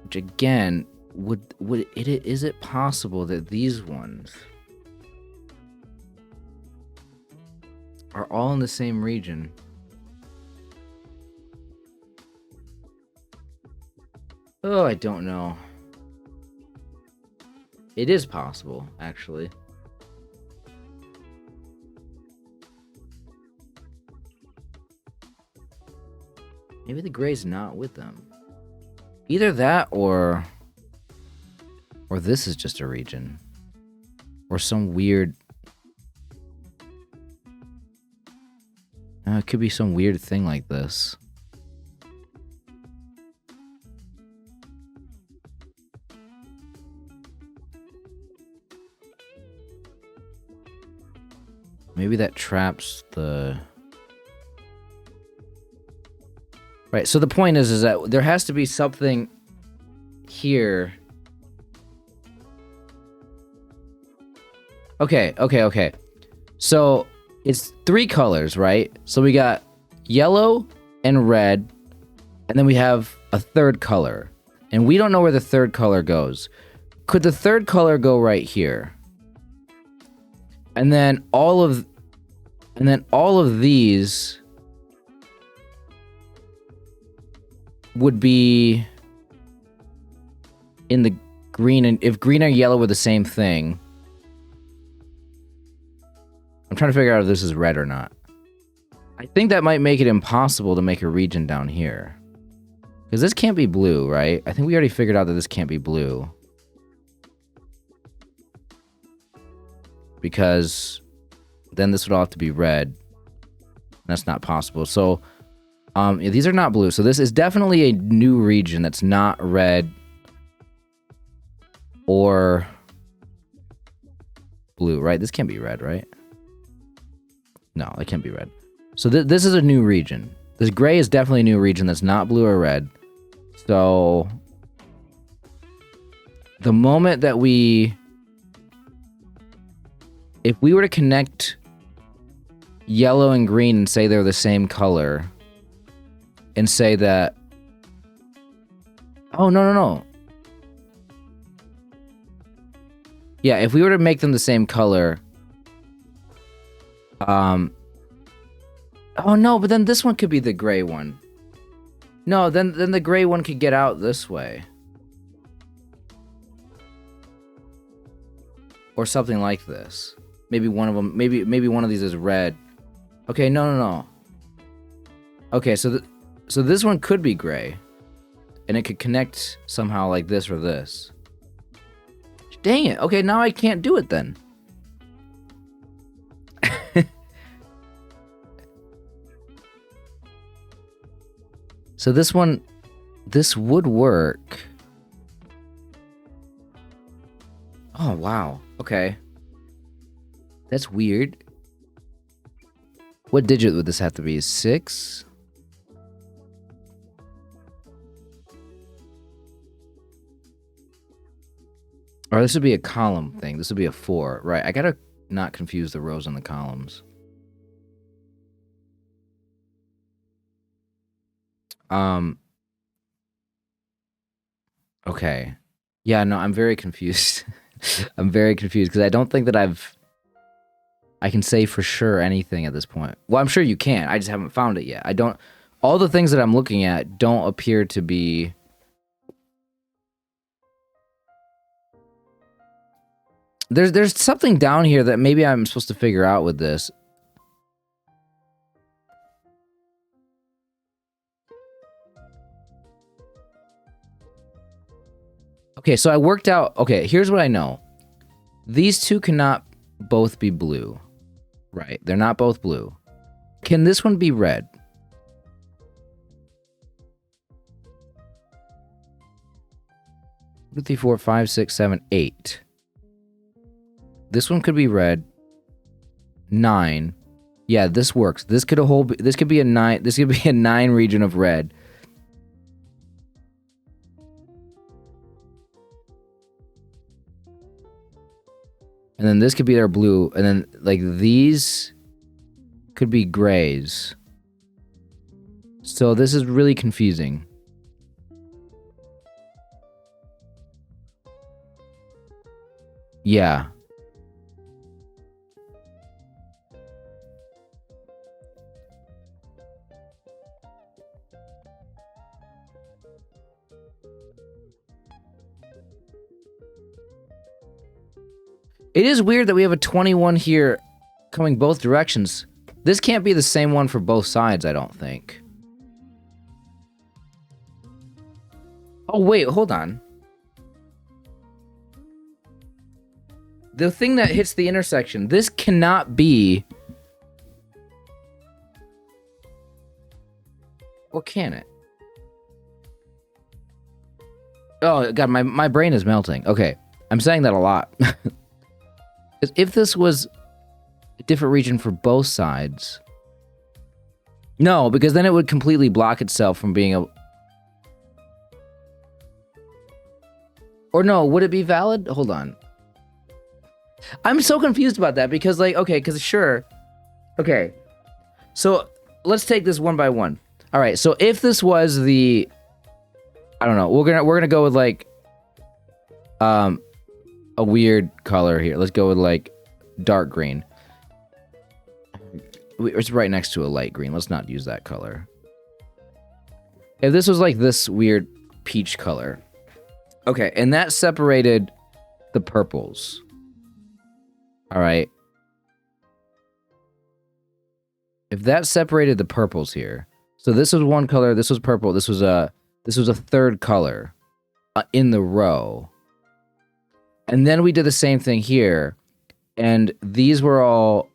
S1: Which again, is it possible that these ones are all in the same region? Oh, I don't know. It is possible, actually. Maybe the gray's not with them. Either that or this is just a region. Or some weird... it could be some weird thing like this. Maybe that traps the... Right, so the point is that there has to be something here. Okay. So it's 3 colors, right? So we got yellow and red, and then we have a third color. And we don't know where the third color goes. Could the third color go right here? And then all of these would be in the green, and if green and yellow were the same thing. I'm trying to figure out if this is red or not. I think that might make it impossible to make a region down here. Because this can't be blue, right? I think we already figured out that this can't be blue. Because then this would all have to be red. That's not possible. So these are not blue. So this is definitely a new region that's not red or blue, right? This can't be red, right? No, it can't be red. So this is a new region. This gray is definitely a new region that's not blue or red. So the moment that if we were to connect yellow and green and say they're the same color, and say that, oh, no. Yeah, if we were to make them the same color, oh no, but then this one could be the gray one. No, then the gray one could get out this way. Or something like this. Maybe one of them, maybe one of these is red. Okay, no. Okay, so this one could be gray. And it could connect somehow like this or this. Dang it. Okay, now I can't do it then. So this one, this would work. Oh, wow. Okay. That's weird. What digit would this have to be? 6? Or this would be a column thing. This would be a 4. Right, I gotta not confuse the rows and the columns. Okay. Yeah, no, I'm very confused. I'm very confused because I don't think that I can say for sure anything at this point. Well, I'm sure you can. I just haven't found it yet. All the things that I'm looking at don't appear to be... There's something down here that maybe I'm supposed to figure out with this. Okay, so I worked out... Okay, here's what I know. These two cannot both be blue. Right, they're not both blue. Can this one be red? Two, 3, 4, 5, 6, 7, 8. This one could be red. 9. Yeah, this works. This could be a 9. This could be a 9 region of red. And then this could be their blue, and then like these could be grays. So this is really confusing. Yeah. It is weird that we have a 21 here coming both directions. This can't be the same one for both sides, I don't think. Oh, wait, hold on. The thing that hits the intersection, this cannot be... Or can it? Oh, God, my brain is melting. Okay, I'm saying that a lot. If this was a different region for both sides... No, because then it would completely block itself from being a... Or no, would it be valid? Hold on. I'm so confused about that because, like, okay, because sure. Okay. So, let's take this one by one. All right, so if this was the... I don't know. We're gonna go with, like... a weird color here. Let's go with, like, dark green. It's right next to a light green. Let's not use that color. If this was, like, this weird peach color... Okay, and that separated the purples. All right. If that separated the purples here, so this was one color, this was purple, this was a third color in the row, and then we did the same thing here, and these were all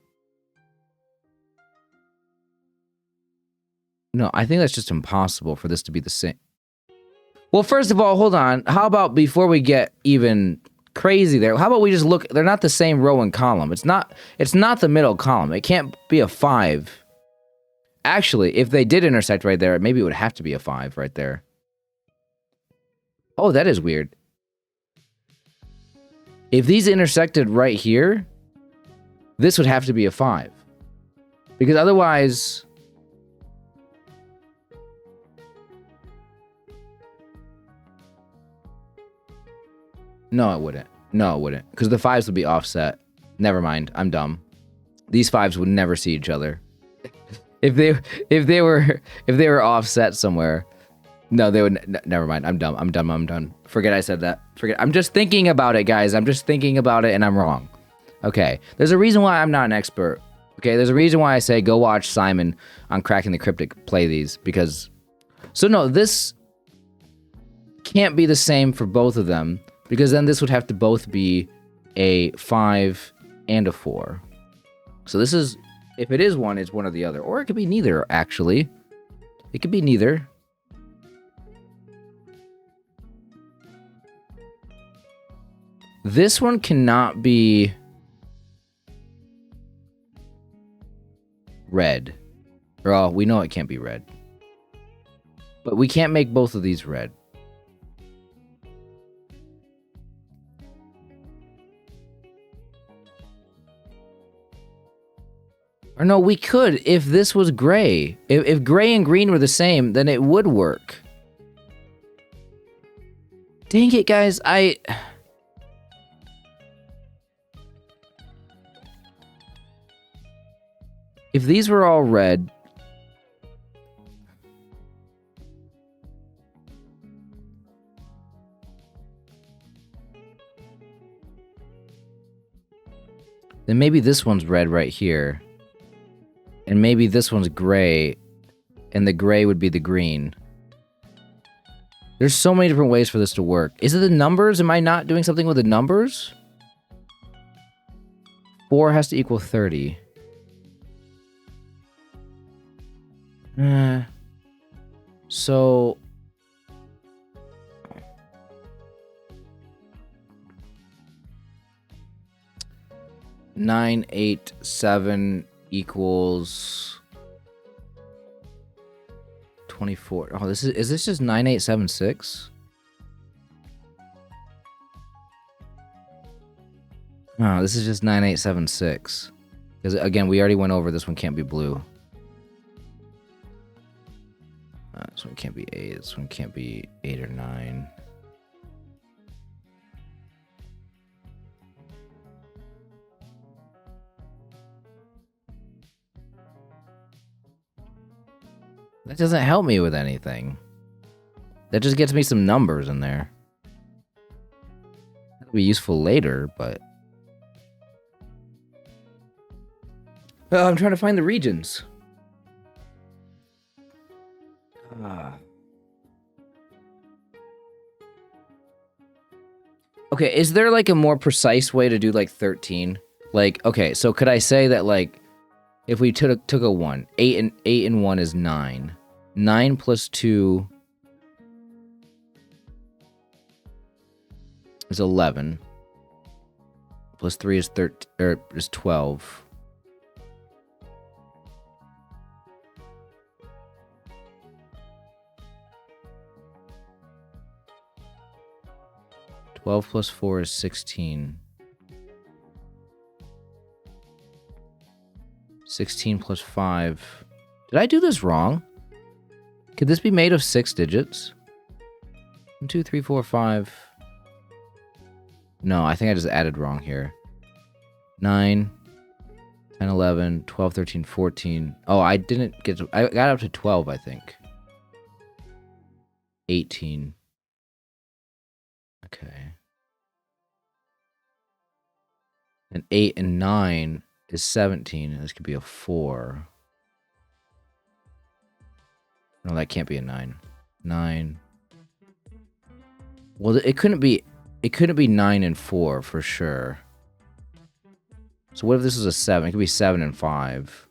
S1: No, I think that's just impossible for this to be the same. Well, first of all, hold on. How about before we get even crazy there, how about we just look, they're not the same row and column. It's not the middle column. It can't be a 5. Actually, if they did intersect right there, maybe it would have to be a 5 right there. Oh, that is weird. If these intersected right here, this would have to be a 5. Because otherwise... No, it wouldn't. No, it wouldn't. Because the 5s would be offset. Never mind. I'm dumb. These 5s would never see each other. If they were offset somewhere, no, they would. Never mind. I'm dumb. I'm done. Forget I said that. Forget. I'm just thinking about it, guys. I'm just thinking about it, and I'm wrong. Okay. There's a reason why I'm not an expert. Okay. There's a reason why I say go watch Simon on Cracking the Cryptic play these, because. So no, this can't be the same for both of them, because then this would have to both be a 5 and a 4. So this is. If it is one, it's one or the other. Or it could be neither, actually. It could be neither. This one cannot be red. Or, we know it can't be red. But we can't make both of these red. Or no, we could if this was gray. If gray and green were the same, then it would work. Dang it, guys. If these were all red... then maybe this one's red right here. And maybe this one's gray, and the gray would be the green. There's so many different ways for this to work. Is it the numbers? Am I not doing something with the numbers? 4 has to equal 30. So... 9, 8, 7... equals 24. Oh, is this just 9876? No, this is just 9876. Because again, we already went over this one can't be blue. This one can't be 8. This one can't be 8 or 9. That doesn't help me with anything. That just gets me some numbers in there. That'll be useful later, but... Oh, I'm trying to find the regions. Okay, is there like a more precise way to do like 13? Like, okay, so could I say that like, if we took a 1, 8 and 1 is 9. 9 plus 2 is 11. Plus 3 is 12. Twelve plus 4 is 16. 16 plus 5. Did I do this wrong? Could this be made of 6 digits? 1, 2, 3, 4, 5. No, I think I just added wrong here. 9, 10, 11, 12, 13, 14. Oh, I didn't get to... I got up to 12, I think. 18. Okay. And 8 and 9 is 17. This could be a 4. No, that can't be a 9. 9. Well, it couldn't be 9 and 4 for sure. So what if this is a 7? It could be 7 and 5.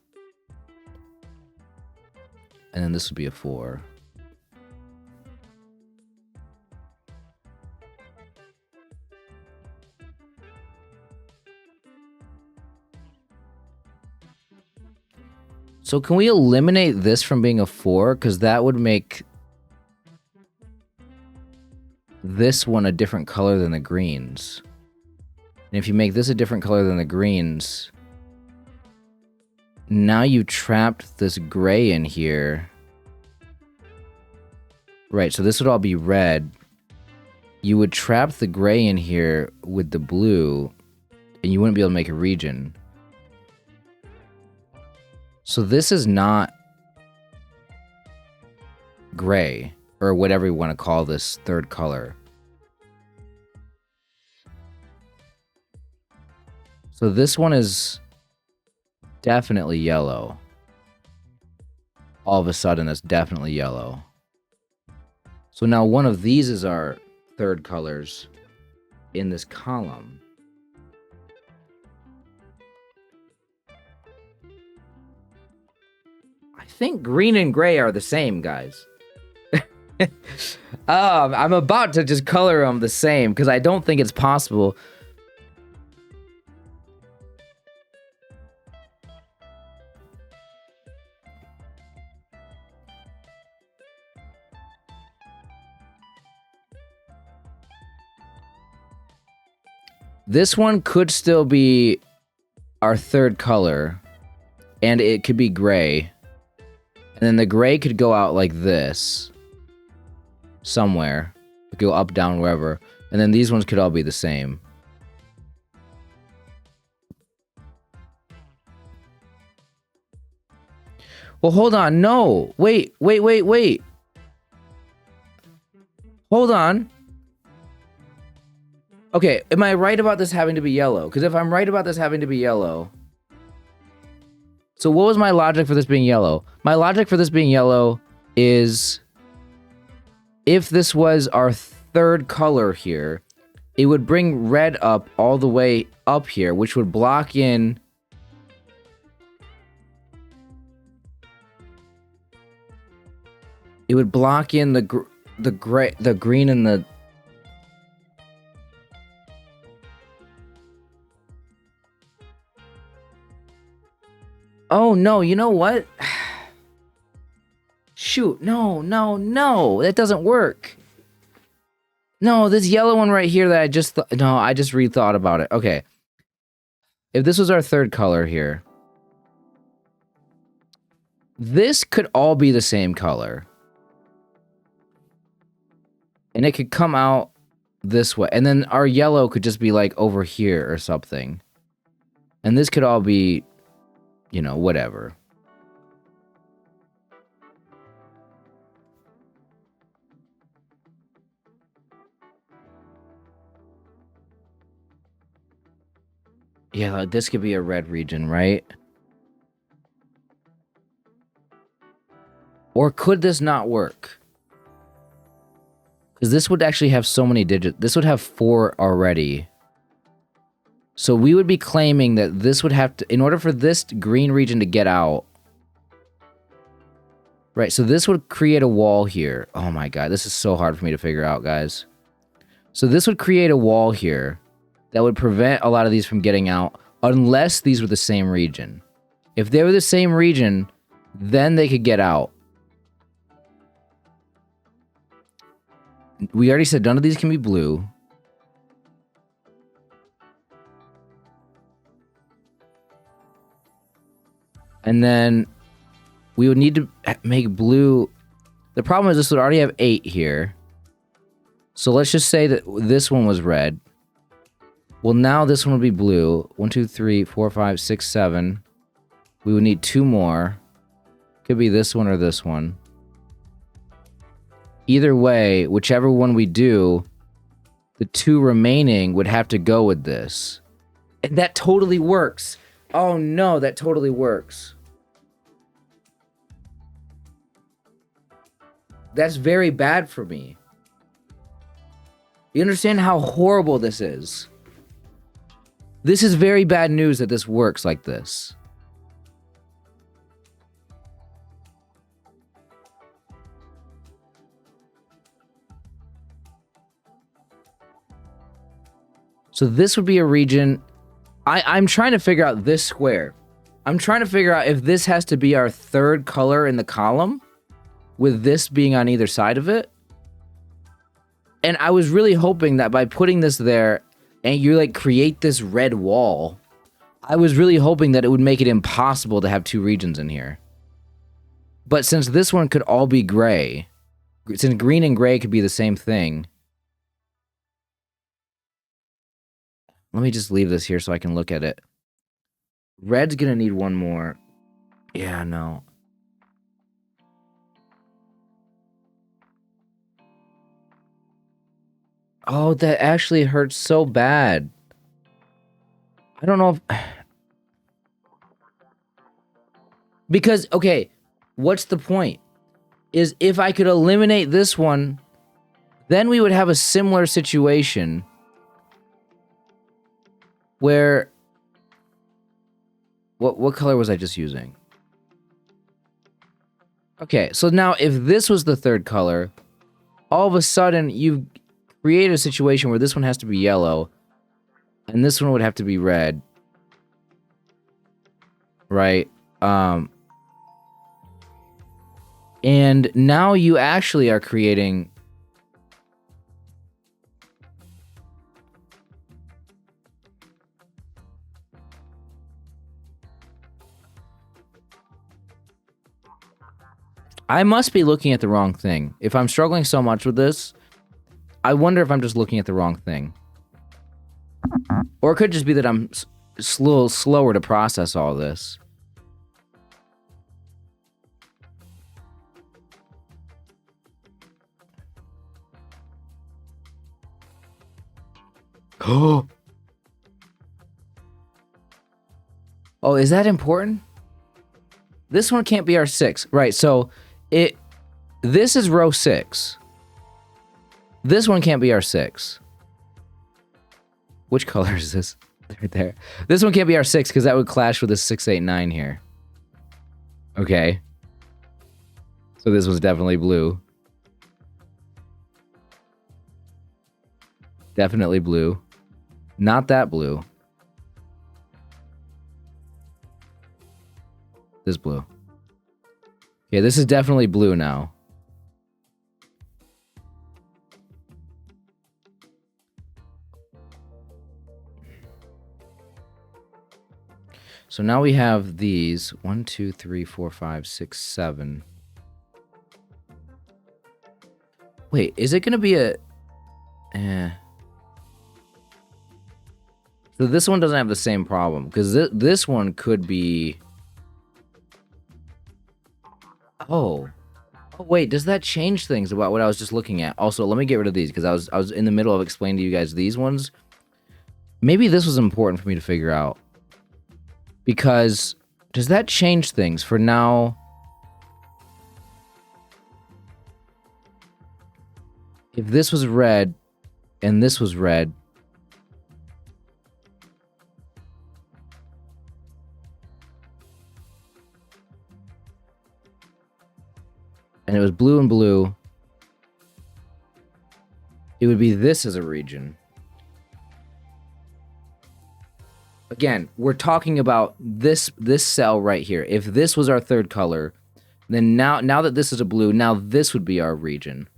S1: and then this would be a 4. So can we eliminate this from being a 4? Because that would make this one a different color than the greens. And if you make this a different color than the greens, now you trapped this gray in here. Right, so this would all be red. You would trap the gray in here with the blue, and you wouldn't be able to make a region. So this is not gray, or whatever you want to call this third color. So this one is definitely yellow. All of a sudden, that's definitely yellow. So now one of these is our third colors in this column. I think green and gray are the same, guys. I'm about to just color them the same because I don't think it's possible. This one could still be our third color, and it could be gray. And then the gray could go out like this, somewhere. Go up, down, wherever. And then these ones could all be the same. Well, hold on. No. Wait. Hold on. Okay, am I right about this having to be yellow? Because if I'm right about this having to be yellow... So what was my logic for this being yellow? My logic for this being yellow is... if this was our third color here, it would bring red up all the way up here, which would block in... It would block in the green and the... Oh, no, you know what? Shoot, no, that doesn't work. No, this yellow one right here that I just rethought about it. Okay. If this was our third color here, this could all be the same color. And it could come out this way. And then our yellow could just be like over here or something. And this could all be... you know, whatever. Yeah, this could be a red region, right? Or could this not work? Because this would actually have so many digits. This would have 4 already. So we would be claiming that this would have to, in order for this green region to get out, right, so this would create a wall here. Oh my god, this is so hard for me to figure out, guys. So this would create a wall here that would prevent a lot of these from getting out, unless these were the same region. If they were the same region, then they could get out. We already said none of these can be blue. And then we would need to make blue. The problem is this would already have 8 here. So let's just say that this one was red. Well, now this one would be blue. 1, 2, 3, 4, 5, 6, 7. We would need 2 more. Could be this one or this one. Either way, whichever one we do, the 2 remaining would have to go with this. And that totally works. Oh no, that totally works. That's very bad for me. You understand how horrible this is? This is very bad news that this works like this. So this would be a region. I'm trying to figure out this square. I'm trying to figure out if this has to be our third color in the column, with this being on either side of it. And I was really hoping that by putting this there, and you like create this red wall, I was really hoping that it would make it impossible to have two regions in here. But since this one could all be gray, since green and gray could be the same thing, let me just leave this here so I can look at it. Red's gonna need one more. Yeah, no. Oh, that actually hurts so bad. I don't know if... Because, okay, what's the point? Is if I could eliminate this one, then we would have a similar situation where... What color was I just using? Okay, so now if this was the third color, all of a sudden you create a situation where this one has to be yellow, and this one would have to be red. Right? And now you actually are creating... I must be looking at the wrong thing. If I'm struggling so much with this, I wonder if I'm just looking at the wrong thing. Or it could just be that I'm a little slower to process all this. Oh, is that important? This one can't be our 6. Right, so this is row 6. This one can't be our 6. Which color is this? Right there. This one can't be our 6 because that would clash with this 6, 8, 9 here. Okay. So this was definitely blue. Definitely blue. Not that blue. This blue. Okay, this is definitely blue now. So now we have these 1, 2, 3, 4, 5, 6, 7. Wait, is it gonna be a... So this one doesn't have the same problem, because this one could be... Oh, wait, does that change things about what I was just looking at? Also, let me get rid of these, because I was in the middle of explaining to you guys these ones. Maybe this was important for me to figure out. Because, does that change things for now? If this was red, and this was red... and it was blue and blue, it would be this as a region. Again, we're talking about this cell right here. If this was our third color, then now that this is a blue, now this would be our region.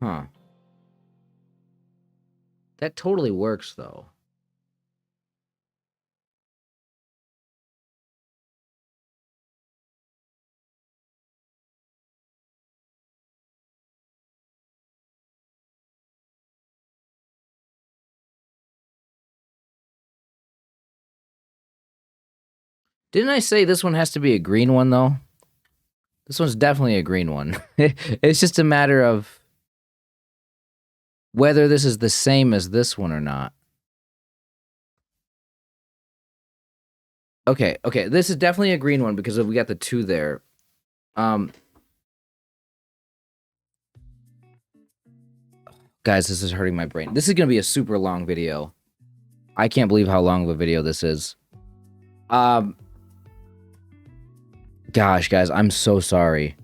S1: Huh. That totally works, though. Didn't I say this one has to be a green one, though? This one's definitely a green one. It's just a matter of whether this is the same as this one or not. Okay, this is definitely a green one because we got the 2 there. Guys, this is hurting my brain. This is gonna be a super long video. I can't believe how long of a video this is. Gosh, guys, I'm so sorry.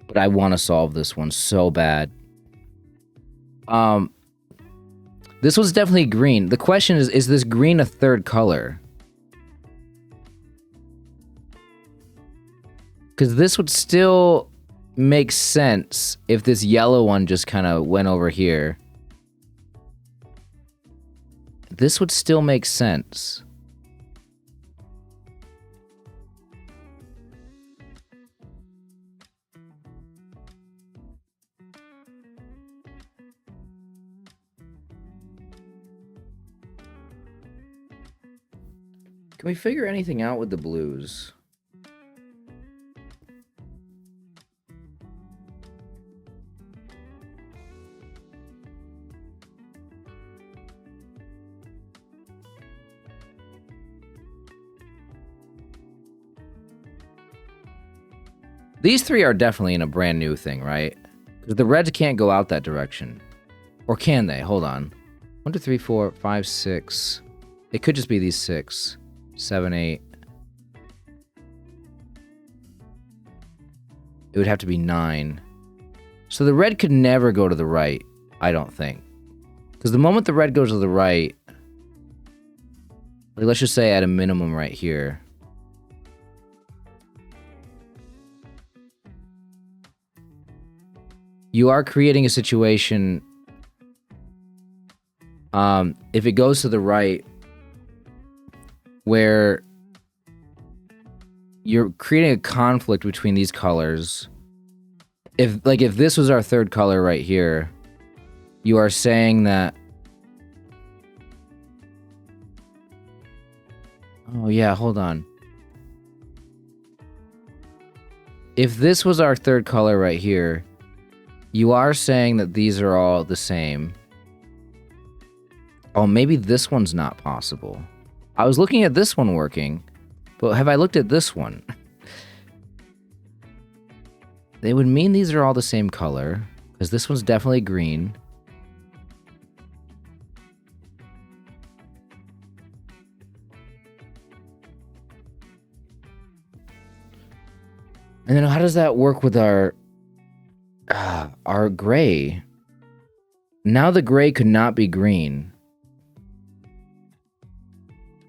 S1: But I want to solve this one so bad. This was definitely green. The question is this green a third color? Because this would still make sense if this yellow one just kind of went over here. This would still make sense. Can we figure anything out with the blues? These three are definitely in a brand new thing, right? Because the reds can't go out that direction. Or can they? Hold on. 1, 2, 3, 4, 5, 6. It could just be these 6. 7, 8. It would have to be 9. So the red could never go to the right, I don't think. Because the moment the red goes to the right, like let's just say at a minimum right here. You are creating a situation, if it goes to the right, where you're creating a conflict between these colors. If this was our third color right here, you are saying that... Oh yeah, hold on. If this was our third color right here, you are saying that these are all the same. Oh, maybe this one's not possible. I was looking at this one working, but have I looked at this one? They would mean these are all the same color, because this one's definitely green. And then how does that work with our gray? Now the gray could not be green.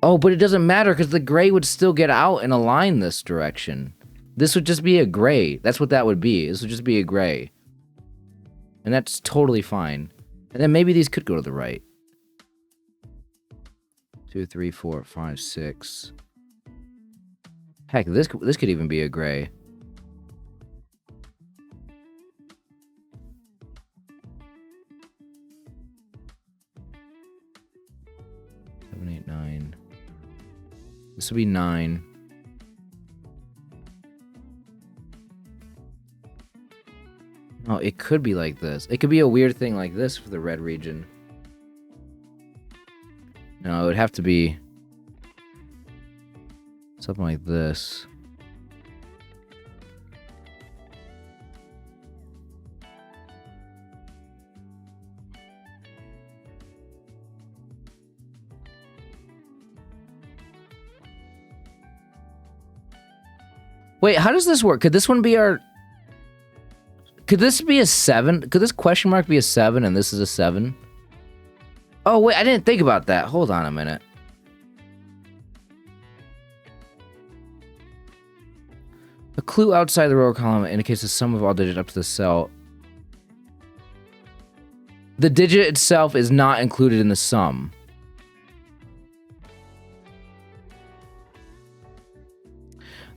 S1: Oh, but it doesn't matter because the gray would still get out and align this direction. This would just be a gray. That's what that would be. This would just be a gray. And that's totally fine. And then maybe these could go to the right. 2, 3, 4, 5, 6. Heck, this could even be a gray. Seven, 8, 9. This would be 9. Oh, it could be like this. It could be a weird thing like this for the red region. No, it would have to be something like this. Wait, how does this work? Could this one be our... Could this be a 7? Could this question mark be a 7 and this is a 7? Oh, wait, I didn't think about that. Hold on a minute. A clue outside the row or column indicates the sum of all digits up to the cell. The digit itself is not included in the sum.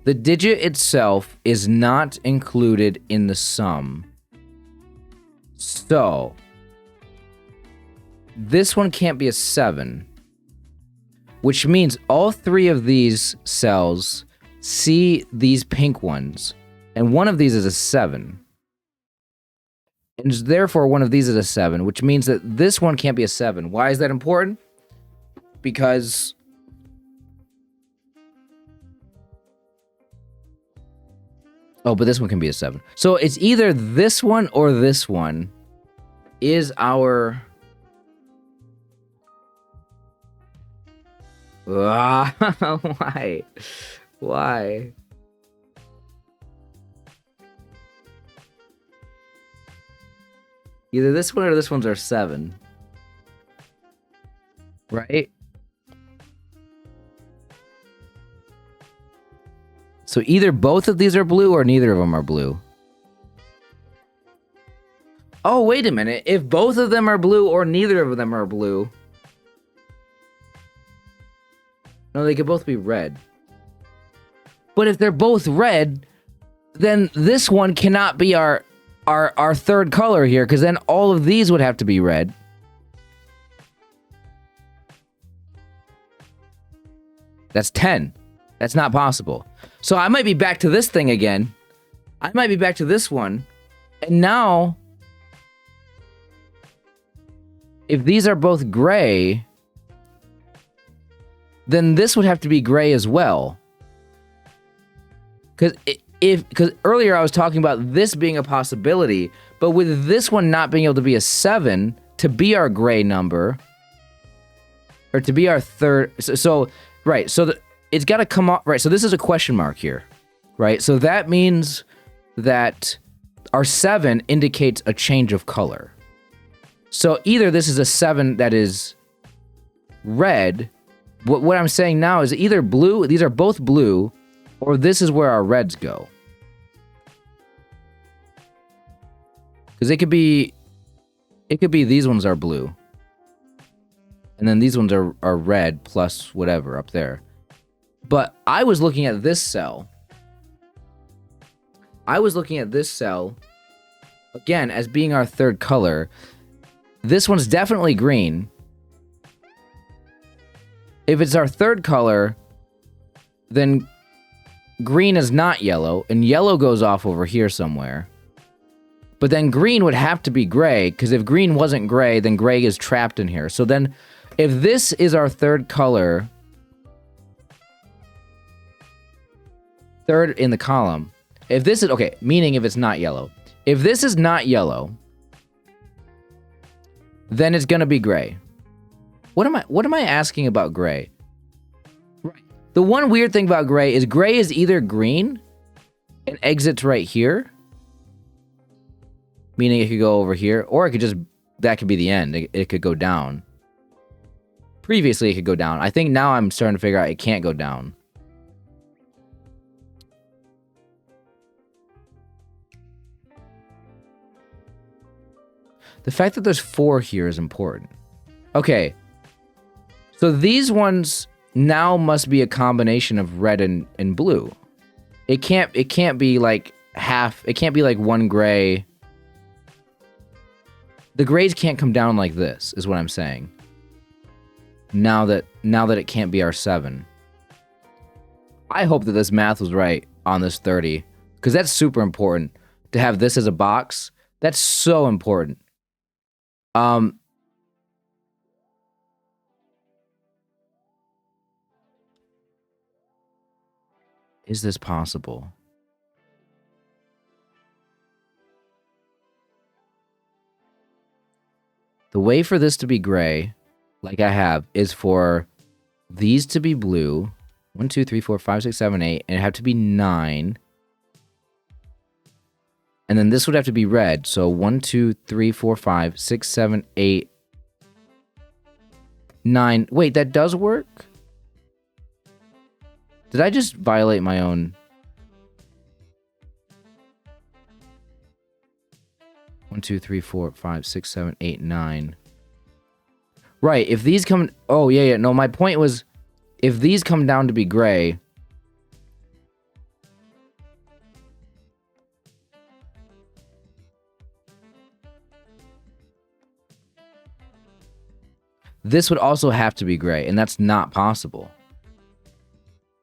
S1: The digit itself is not included in the sum. So, this one can't be a 7. Which means all 3 of these cells see these pink ones. And one of these is a 7. And therefore, one of these is a 7, which means that this one can't be a 7. Why is that important? Because... Oh, but this one can be a 7. So it's either this one or this one is our... Ah, why? Why? Either this one or this one's our 7. Right? So either both of these are blue or neither of them are blue. Oh, wait a minute. If both of them are blue or neither of them are blue... No, they could both be red. But if they're both red, then this one cannot be our third color here, because then all of these would have to be red. That's 10. That's not possible. So I might be back to this thing again. I might be back to this one. And now, if these are both gray, then this would have to be gray as well. Because earlier I was talking about this being a possibility, but with this one not being able to be a 7 to be our gray number, or to be our third, right, so it's got to come off, right, so this is a question mark here, right? So that means that our 7 indicates a change of color. So either this is a 7 that is red. What I'm saying now is either blue, these are both blue, or this is where our reds go. Because it could be these ones are blue. And then these ones are red plus whatever up there. But I was looking at this cell. Again, as being our third color. This one's definitely green. If it's our third color, then green is not yellow, and yellow goes off over here somewhere. But then green would have to be gray, because if green wasn't gray, then gray is trapped in here. So then, if this is our third color, third in the column, if this is, okay, meaning if it's not yellow. If this is not yellow, then it's gonna be gray. What am I asking about gray? Right. The one weird thing about gray is either green and exits right here, meaning it could go over here, or it could just, that could be the end. It could go down. Previously, it could go down. I think now I'm starting to figure out it can't go down. The fact that there's 4 here is important. Okay. So these ones now must be a combination of red and blue. It can't be like half, it can't be like one gray. The grays can't come down like this, is what I'm saying. Now that it can't be our 7. I hope that this math was right on this 30, because that's super important to have this as a box. That's so important. Is this possible? The way for this to be gray, like I have, is for these to be blue. 1, 2, 3, 4, 5, 6, 7, 8, and it have to be 9. And then this would have to be red. So 1, 2, 3, 4, 5, 6, 7, 8, 9. Wait, that does work? Did I just violate my own? 1, 2, 3, 4, 5, 6, 7, 8, 9. Right, if these come... Oh, yeah. No, my point was, if these come down to be gray... This would also have to be gray, and that's not possible.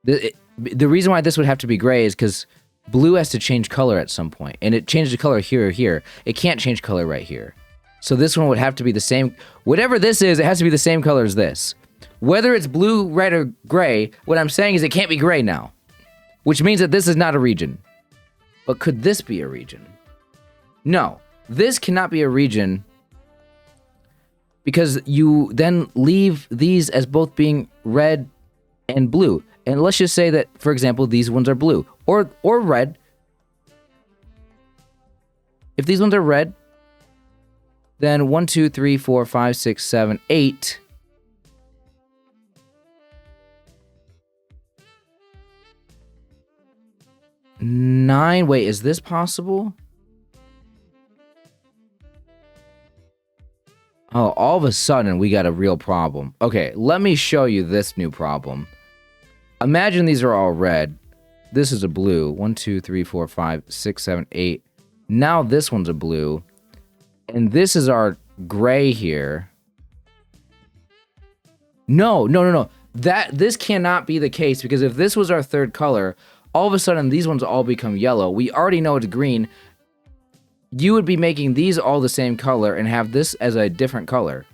S1: The reason why this would have to be gray is because blue has to change color at some point, and it changes the color here or here. It can't change color right here. So this one would have to be the same. Whatever this is, it has to be the same color as this. Whether it's blue, red, or gray, what I'm saying is it can't be gray now, which means that this is not a region. But could this be a region? No, this cannot be a region, because you then leave these as both being red and blue. And let's just say that, for example, these ones are blue or red. If these ones are red, then 1, 2, 3, 4, 5, 6, 7, 8. Nine. Wait, is this possible? Oh, all of a sudden we got a real problem. Okay, let me show you this new problem. Imagine these are all red. This is a blue. 1, 2, 3, 4, 5, 6, 7, 8. Now this one's a blue. And this is our gray here. No. This cannot be the case, because if this was our third color, all of a sudden these ones all become yellow. We already know it's green. You would be making these all the same color and have this as a different color.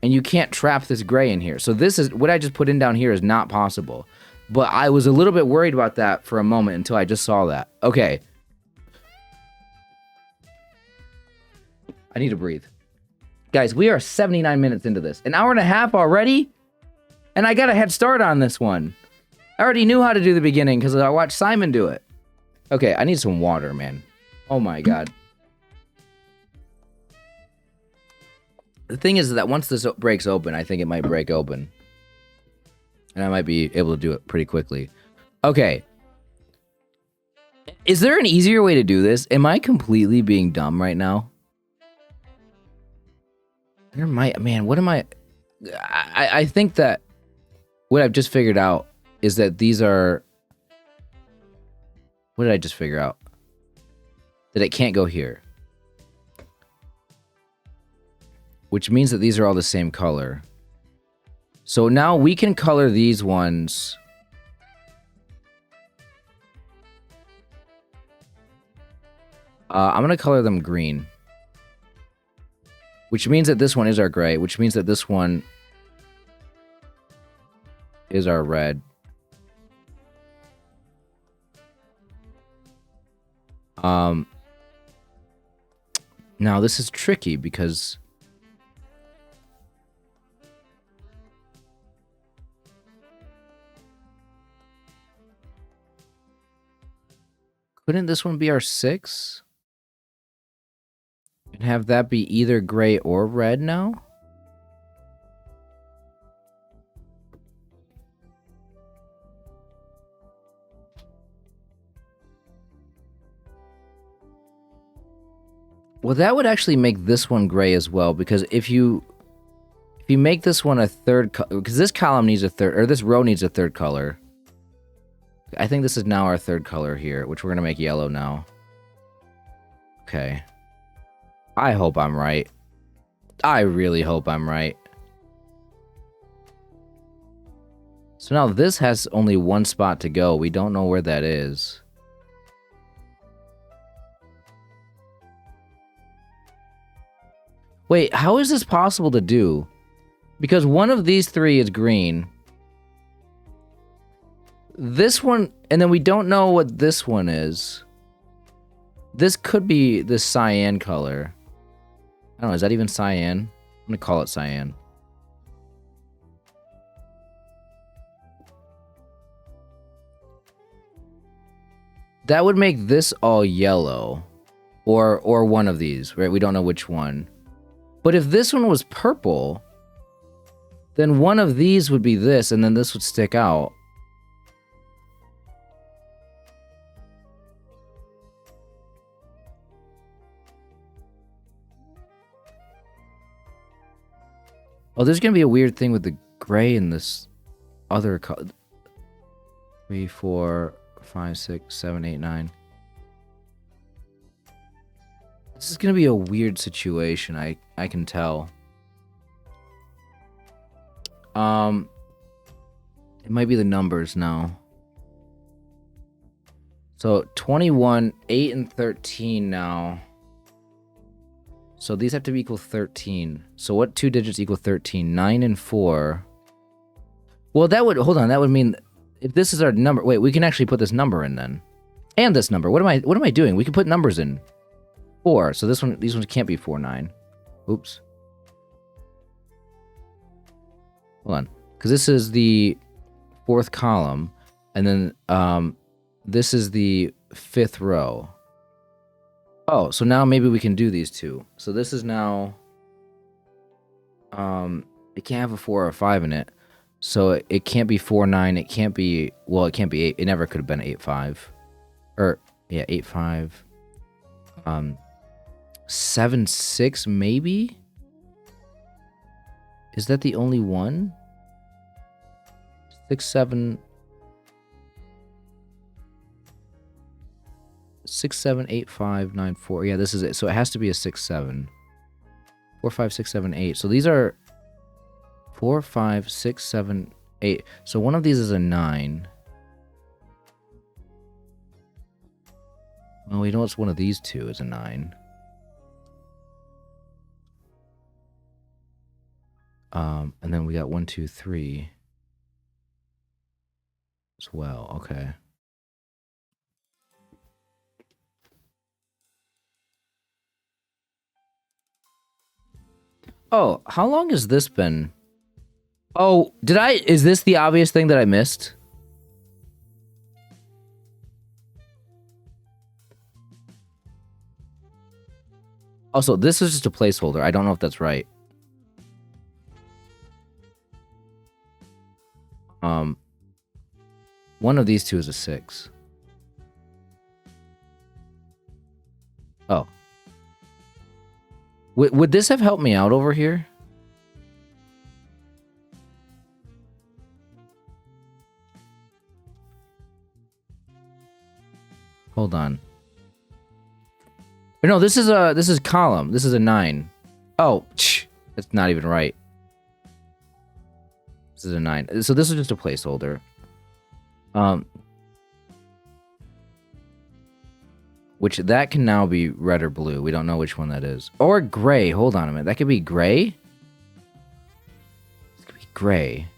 S1: And you can't trap this gray in here. So this is, what I just put in down here is not possible. But I was a little bit worried about that for a moment until I just saw that. Okay. I need to breathe. Guys, we are 79 minutes into this. An hour and a half already? And I got a head start on this one. I already knew how to do the beginning because I watched Simon do it. Okay, I need some water, man. Oh my god. The thing is that once this breaks open, I think it might break open. And I might be able to do it pretty quickly. Okay. Is there an easier way to do this? Am I completely being dumb right now? There might, man, what am I think that what I've just figured out is that these are, what did I just figure out? That it can't go here. Which means that these are all the same color. So now we can color these ones. I'm going to color them green. Which means that this one is our gray, which means that this one is our red. Now this is tricky because couldn't this one be our 6? And have that be either gray or red now? Well, that would actually make this one gray as well, because if you make this one a third color, because this column needs a third, or this row needs a third color. I think this is now our third color here, which we're going to make yellow now. Okay. I hope I'm right. I really hope I'm right. So now this has only one spot to go. We don't know where that is. Wait, how is this possible to do? Because one of these three is green. This one, and then we don't know what this one is. This could be this cyan color. I don't know, is that even cyan? I'm gonna call it cyan. That would make this all yellow. Or one of these, right? We don't know which one. But if this one was purple, then one of these would be this, and then this would stick out. Oh, there's gonna be a weird thing with the gray and this other color. 3, 4, 5, 6, 7, 8, 9. This is gonna be a weird situation, I can tell. It might be the numbers now. So 21, 8, and 13 now. So these have to be equal 13. So what two digits equal 13? 9 and 4. Well, that would, hold on, that would mean if this is our number, wait, we can actually put this number in then. And this number. What am I doing? We can put numbers in. 4. So this one, these ones can't be 4, 9. Oops. Hold on. Because this is the fourth column, and then this is the fifth row. Oh, so now maybe we can do these two. So this is now, it can't have a 4 or a 5 in it. So it can't be 4, 9. It can't be, well, it can't be 8. It never could have been 8, 5. Or, yeah, 8, 5. 7, 6, maybe? Is that the only one? 6, 7. 6, 7, 8, 5, 9, 4. Yeah, this is it. So it has to be a 6, 7. 4, 5, 6, 7, 8. So these are 4, 5, 6, 7, 8. So one of these is a 9. Well, we know it's one of these two is a 9. And then we got 1, 2, 3 as well. Okay. Oh, how long has this been? Oh, is this the obvious thing that I missed? Also, this is just a placeholder. I don't know if that's right. One of these two is a 6. Oh. Would this have helped me out over here? Hold on. No, this is column. This is a 9. Oh, that's not even right. This is a 9. So this is just a placeholder. Which that can now be red or blue. We don't know which one that is. Or gray. Hold on a minute. That could be gray? It could be gray.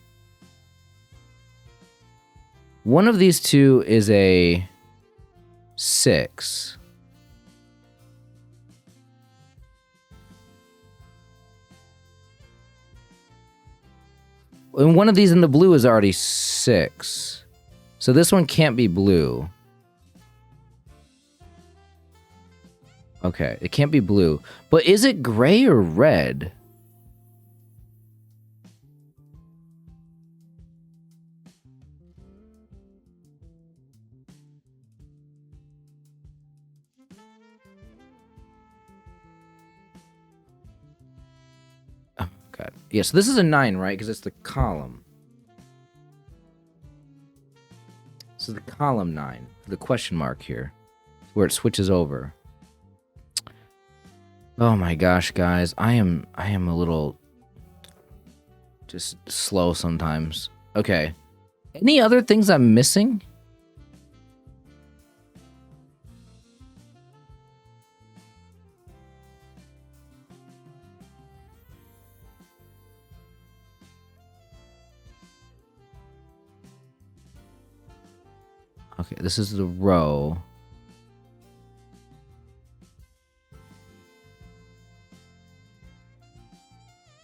S1: One of these two is a 6. And one of these in the blue is already 6. So this one can't be blue. Okay, it can't be blue. But is it gray or red? Oh, God. Yeah, so this is a 9, right? Because it's the column. This is the column 9. The question mark here. Where it switches over. Oh my gosh, guys. I am a little just slow sometimes. Okay. Any other things I'm missing? Okay, this is the row.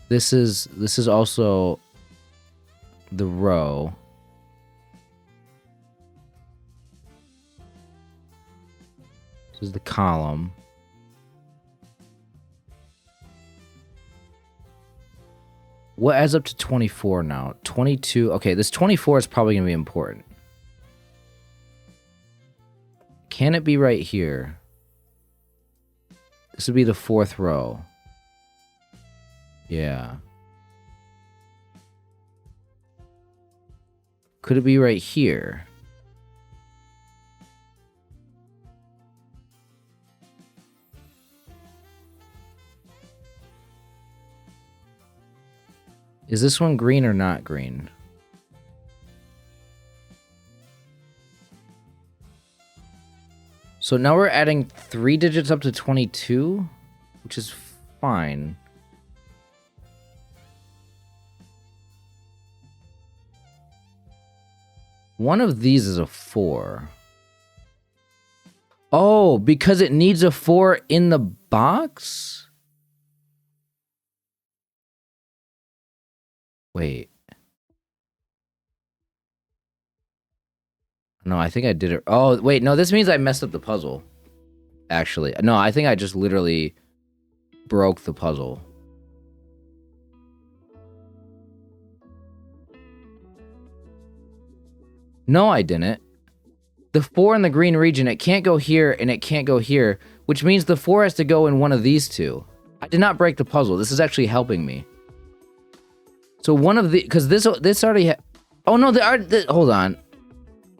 S1: This is also the row. This is the column. What adds up to 24 now? 22. Okay, this 24 is probably going to be important. Can it be right here? This would be the 4th row. Yeah. Could it be right here? Is this one green or not green? So now we're adding 3 digits up to 22, which is fine. One of these is a 4. Oh, because it needs a 4 in the box? Wait. No, I think I did it. Oh, wait, no, this means I messed up the puzzle. Actually, no, I think I just literally broke the puzzle. No, I didn't. The 4 in the green region, it can't go here and it can't go here, which means the 4 has to go in one of these two. I did not break the puzzle. This is actually helping me. So one of the, because this already oh no, hold on.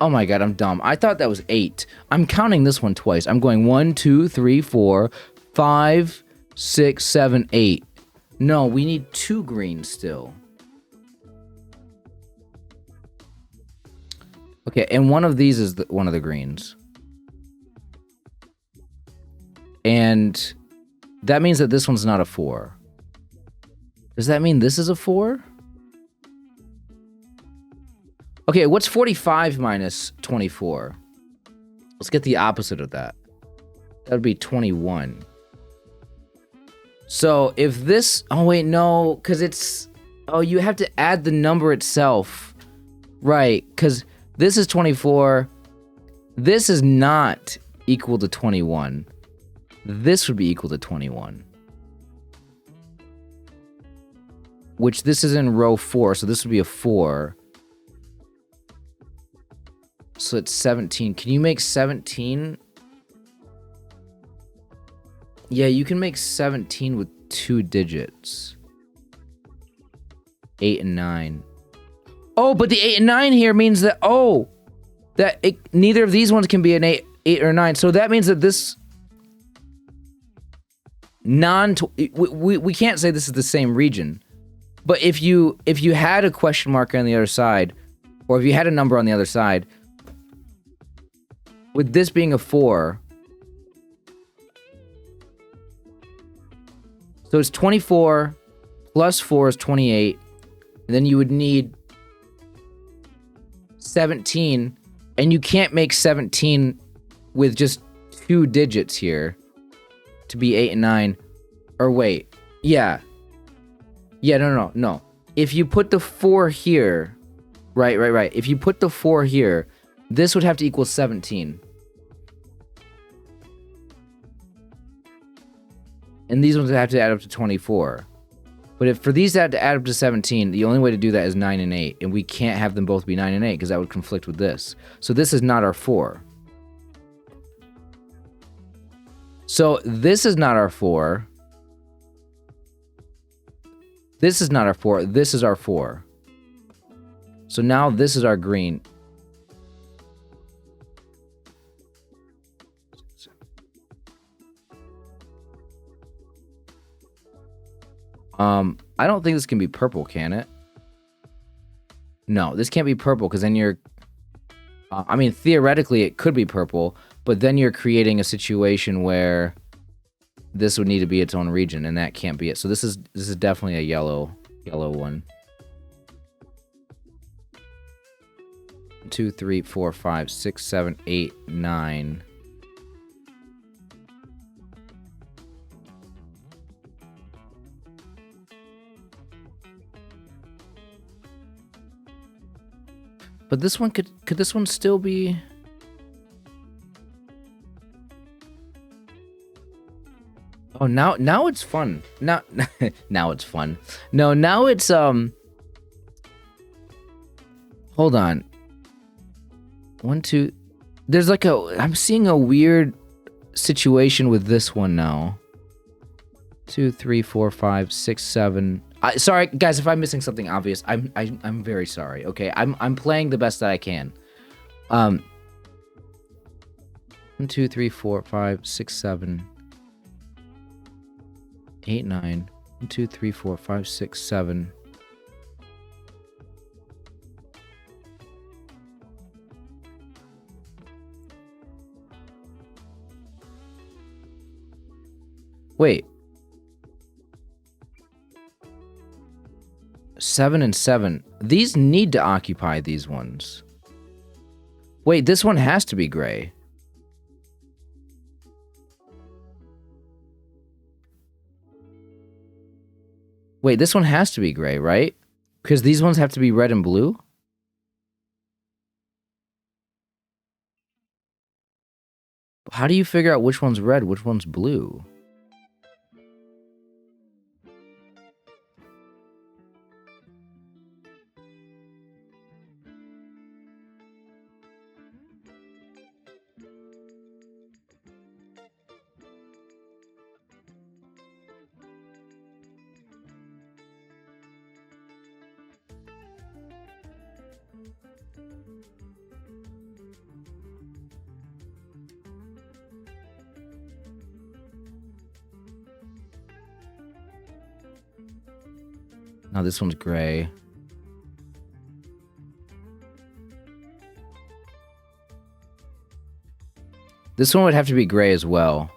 S1: Oh my god, I'm dumb. I thought that was 8. I'm counting this one twice. I'm going 1, 2, 3, 4, 5, 6, 7, 8. No, we need 2 greens still. Okay, and one of these is one of the greens. And that means that this one's not a 4. Does that mean this is a 4? Okay, what's 45 minus 24? Let's get the opposite of that. That would be 21. So if this... Oh, wait, no, because it's... Oh, you have to add the number itself. Right, because this is 24. This is not equal to 21. This would be equal to 21. Which this is in row 4, so this would be a 4. So it's 17. Can you make 17? Yeah, you can make 17 with 2 digits. 8 and 9. Oh, but the 8 and 9 here means that, neither of these ones can be an 8 or 9. So that means that this we can't say this is the same region. But if you had a question mark on the other side, or if you had a number on the other side, with this being a 4, so it's 24 plus 4 is 28, and then you would need 17, and you can't make 17 with just 2 digits here to be 8 and 9. Or wait, yeah. Yeah, no. If you put the 4 here, right. If you put the 4 here, this would have to equal 17. And these ones would have to add up to 24. But if for these to add up to 17, the only way to do that is 9 and 8. And we can't have them both be 9 and 8 because that would conflict with this. So this is not our 4. So this is not our 4. This is not our 4. This is our 4. So now this is our green. I don't think this can be purple, can it? No, this can't be purple because then you're... I mean, theoretically, it could be purple, but then you're creating a situation where this would need to be its own region, and that can't be it. So this is definitely a yellow one. 2, 3, 4, 5, 6, 7, 8, 9. But this one could this one still be... Oh, now it's fun. Now it's fun. No, now it's hold on. 1, 2. There's like I'm seeing a weird situation with this one now. 2, 3, 4, 5, 6, 7. Sorry, guys, if I'm missing something obvious, I'm very sorry. Okay, I'm playing the best that I can. 1, 2, 3, 4, 5, 6, 7, 8, 9. 1, 2, 3, 4, 5, 6, 7. Wait. 7 and 7. These need to occupy these ones. Wait, this one has to be gray. Wait, this one has to be gray, right? Because these ones have to be red and blue? How do you figure out which one's red, which one's blue? Now this one's gray. This one would have to be gray as well.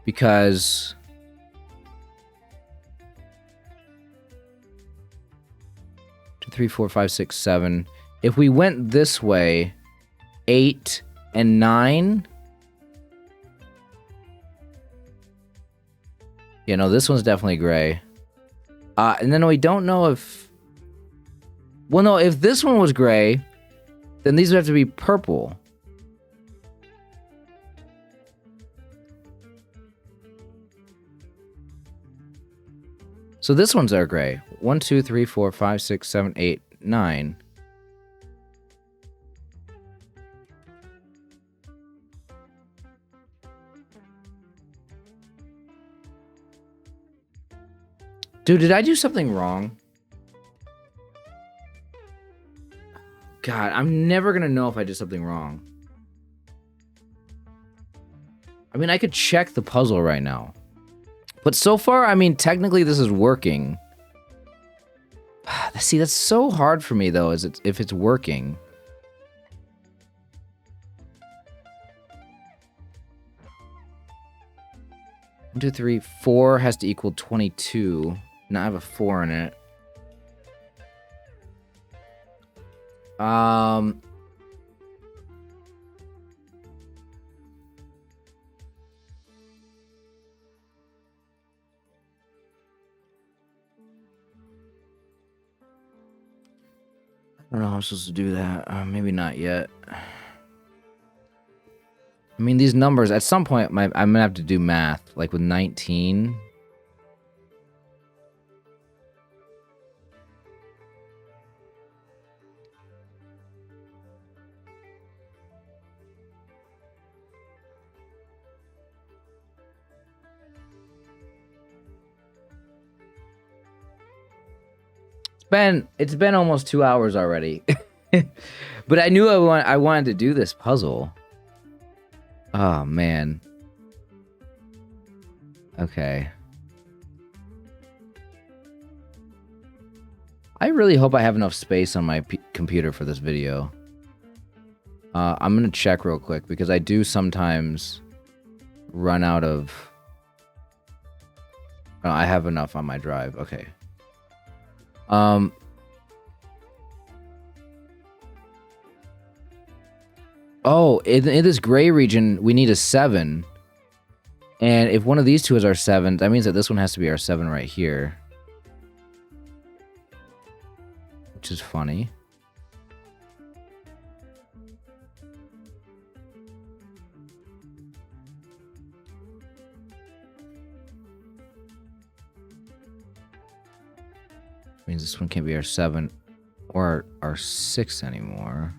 S1: Because 2, 3, 4, 5, 6, 7. If we went this way, 8 and 9. Yeah, no, this one's definitely gray. And then we don't know if... Well, no, if this one was gray, then these would have to be purple. So this one's our gray. 1, 2, 3, 4, 5, 6, 7, 8, 9. Dude, did I do something wrong? God, I'm never gonna know if I did something wrong. I mean, I could check the puzzle right now. But so far, I mean, technically this is working. See, that's so hard for me, though, if it's working. One, 2, 3, 4 has to equal 22. Now I have a 4 in it. I don't know how I'm supposed to do that. Maybe not yet. I mean, these numbers, at some point, I'm going to have to do math. Like with 19. It's been almost 2 hours already. But I knew I wanted to do this puzzle. Oh, man. Okay. I really hope I have enough space on my computer for this video. I'm going to check real quick because I do sometimes run out of... Oh, I have enough on my drive. Okay. Oh, in this gray region, we need a 7. And if one of these two is our 7, that means that this one has to be our 7 right here. Which is funny. Means this one can't be our 7 or our 6 anymore.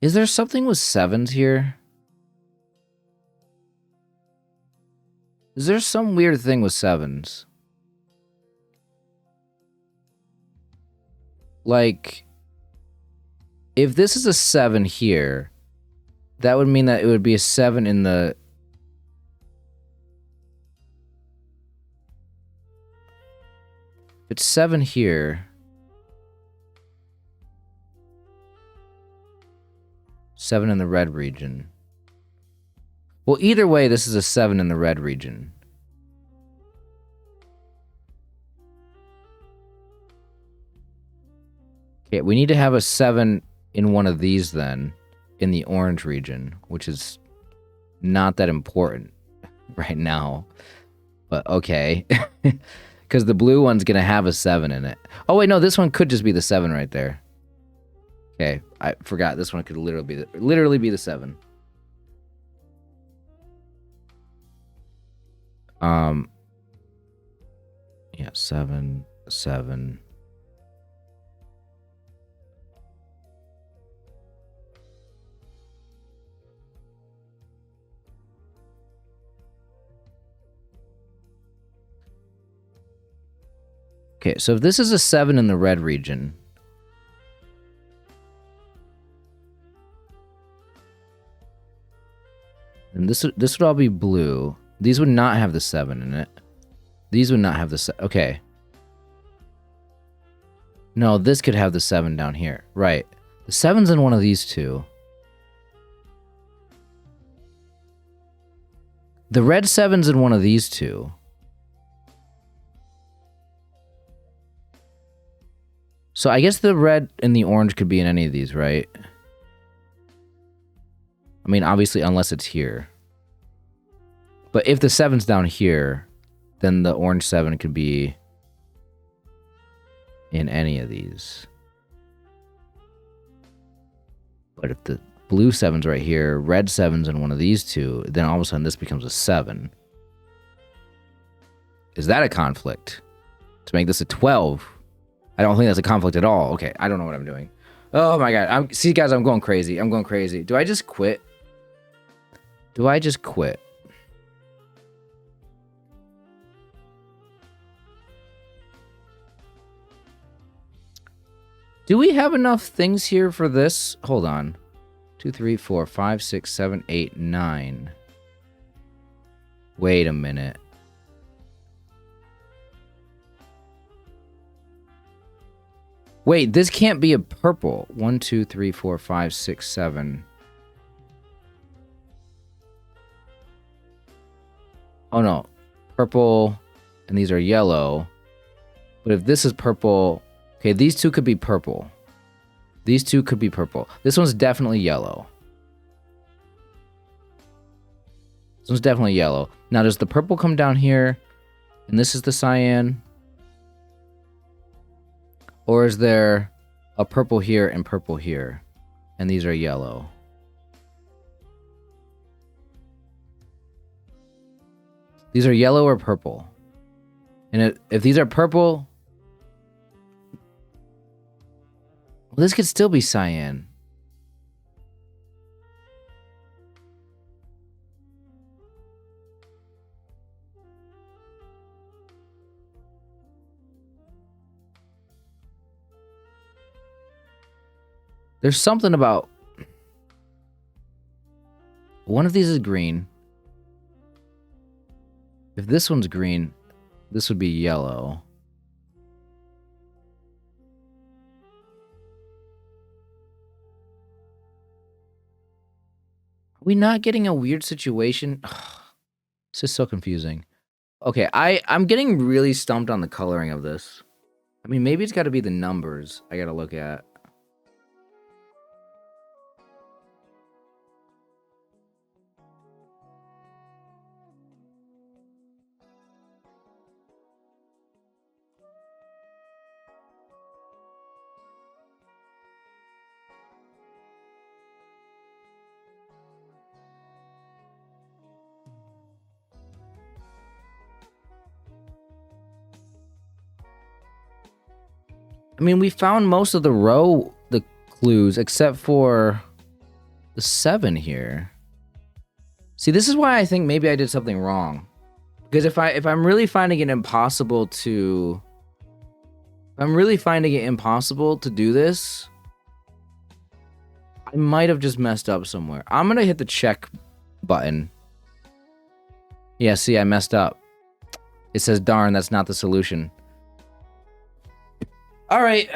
S1: Is there something with 7s here? Is there some weird thing with 7s? Like, if this is a 7 here, that would mean that it would be a 7 in the... It's 7 here. 7 in the red region. Well, either way, this is a 7 in the red region. Okay, we need to have a 7 in one of these then. In the orange region, which is not that important right now, but okay. Because the blue one's going to have a 7 in it. Oh, wait, no, this one could just be the 7 right there. Okay, I forgot. This one could literally be the 7. Yeah, 7, 7. Okay, so if this is a 7 in the red region, and this would all be blue. These would not have the 7 in it. These would not have the okay. No, this could have the 7 down here. Right. The 7's in one of these two. The red 7's in one of these two. So I guess the red and the orange could be in any of these, right? I mean, obviously, unless it's here. But if the 7's down here, then the orange 7 could be in any of these. But if the blue 7's right here, red 7's in one of these two, then all of a sudden this becomes a 7. Is that a conflict? To make this a 12? I don't think that's a conflict at all. Okay, I don't know what I'm doing. Oh my god. See, guys, I'm going crazy. I'm going crazy. Do I just quit? Do I just quit? Do we have enough things here for this? Hold on. 2, 3, 4, 5, 6, 7, 8, 9. Wait a minute. Wait, this can't be a purple. 1, 2, 3, 4, 5, 6, 7. Oh no. Purple, and these are yellow. But if this is purple... Okay, these two could be purple. These two could be purple. This one's definitely yellow. This one's definitely yellow. Now, does the purple come down here? And this is the cyan? Or is there a purple here and purple here? And these are yellow. These are yellow or purple. And if these are purple... Well, this could still be cyan. There's something about... One of these is green. If this one's green, this would be yellow. Are we not getting a weird situation? This is so confusing. Okay, I'm getting really stumped on the coloring of this. I mean, maybe it's got to be the numbers I got to look at. I mean, we found most of the clues, except for the 7 here. See, this is why I think maybe I did something wrong. Because if I'm really finding it impossible to... If I'm really finding it impossible to do this, I might have just messed up somewhere. I'm going to hit the check button. Yeah, see, I messed up. It says, darn, that's not the solution. All right,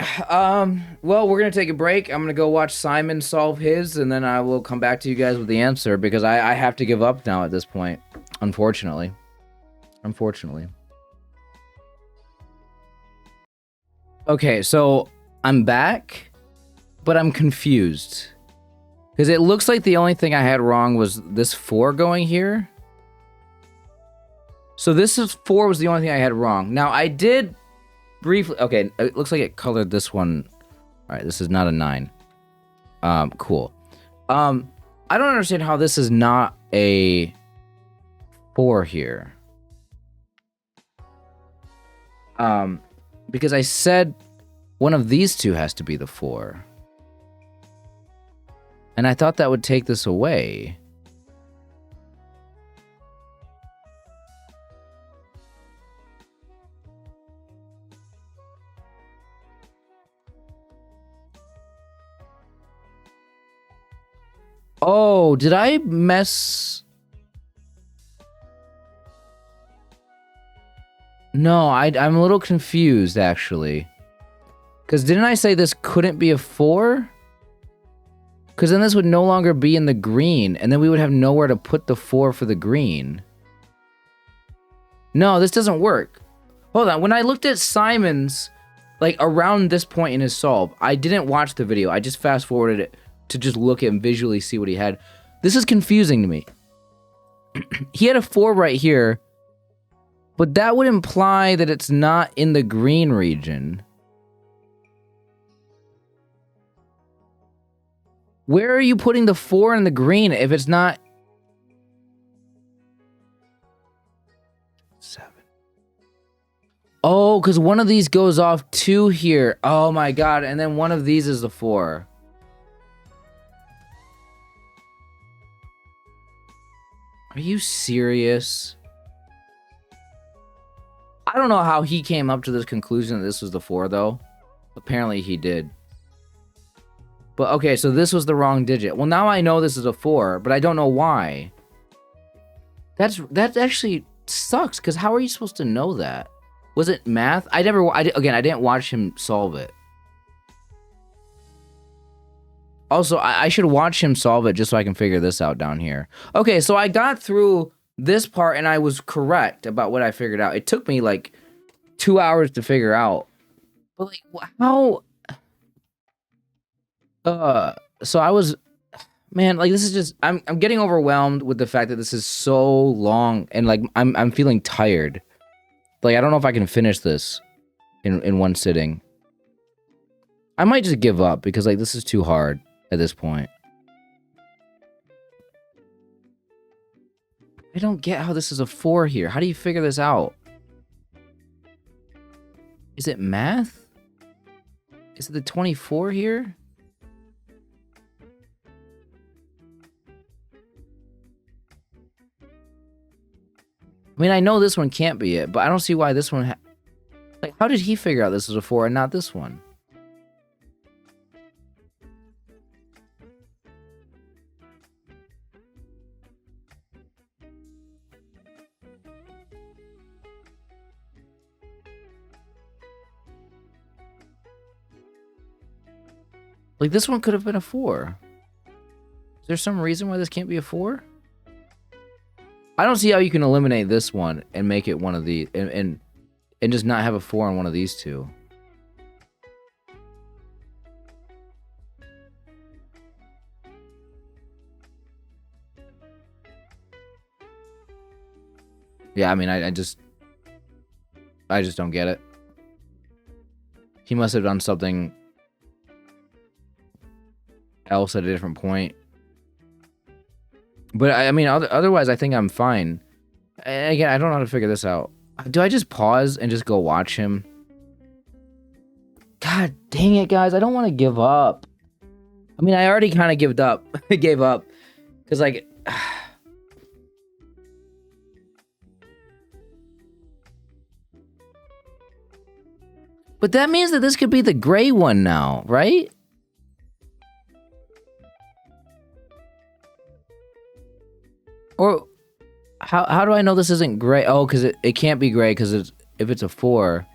S1: well, we're going to take a break. I'm going to go watch Simon solve his, and then I will come back to you guys with the answer, because I have to give up now at this point, unfortunately. Unfortunately. Okay, so I'm back, but I'm confused. Because it looks like the only thing I had wrong was this 4 going here. So this is 4 was the only thing I had wrong. Now I did briefly. Okay, it looks like it colored this one. All right, this is not a 9. Cool. I don't understand how this is not a 4 here. Because I said one of these two has to be the 4. And I thought that would take this away. Oh, did I mess? No, I'm a little confused, actually. Because didn't I say this couldn't be a 4? Because then this would no longer be in the green, and then we would have nowhere to put the 4 for the green. No, this doesn't work. Hold on, when I looked at Simon's, like, around this point in his solve, I didn't watch the video. I just fast-forwarded it to just look at and visually see what he had. This is confusing to me. He had a 4 right here, but that would imply that it's not in the green region. Where are you putting the 4 in the green if it's not? 7. Oh, because one of these goes off 2 here. Oh my god, and then one of these is the 4. Are you serious? I don't know how he came up to this conclusion that this was the 4, though. Apparently he did. But okay, so this was the wrong digit. Well, now I know this is a 4, but I don't know why. That actually sucks, because how are you supposed to know that? Was it math? Again, I didn't watch him solve it. Also, I should watch him solve it just so I can figure this out down here. Okay, so I got through this part and I was correct about what I figured out. It took me like 2 hours to figure out. But like, how? So I was, man, like this is just, I'm getting overwhelmed with the fact that this is so long and like I'm feeling tired. Like I don't know if I can finish this in one sitting. I might just give up because like this is too hard at this point. I don't get how this is a 4 here. How do you figure this out? Is it math? Is it the 24 here? I mean, I know this one can't be it, but I don't see why this one like, how did he figure out this was a 4 and not this one? Like, this one could have been a 4. Is there some reason why this can't be a 4? I don't see how you can eliminate this one and make it one of these, and just not have a 4 on one of these two. Yeah, I mean, I just don't get it. He must have done something else at a different point. But I mean, otherwise, I think I'm fine. And again, I don't know how to figure this out. Do I just pause and just go watch him? God dang it, guys! I don't want to give up. I mean, I already kind of gave up. Gave up because like. But that means that this could be the gray one now, right? Or how do I know this isn't gray? Oh, because it can't be gray because if it's a 4.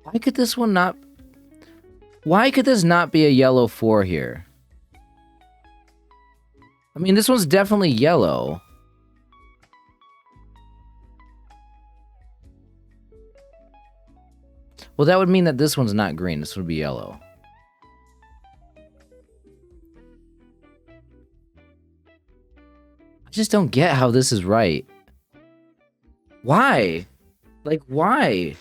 S1: Why could this one not? Why could this not be a yellow 4 here? I mean, this one's definitely yellow. Well, that would mean that this one's not green. This would be yellow. just don't get how this is right. Why? Like, why?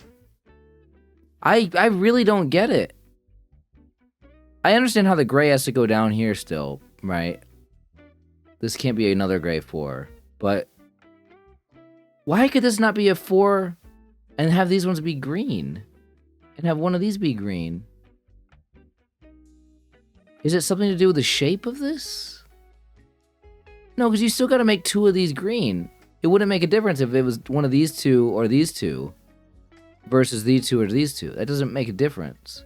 S1: I really don't get it. I understand how the gray has to go down here still, right? This can't be another gray 4, but why could this not be a 4 and have these ones be green? And have one of these be green? Is it something to do with the shape of this? No, because you still got to make 2 of these green. It wouldn't make a difference if it was one of these 2 or these 2 versus these 2 or these 2. That doesn't make a difference.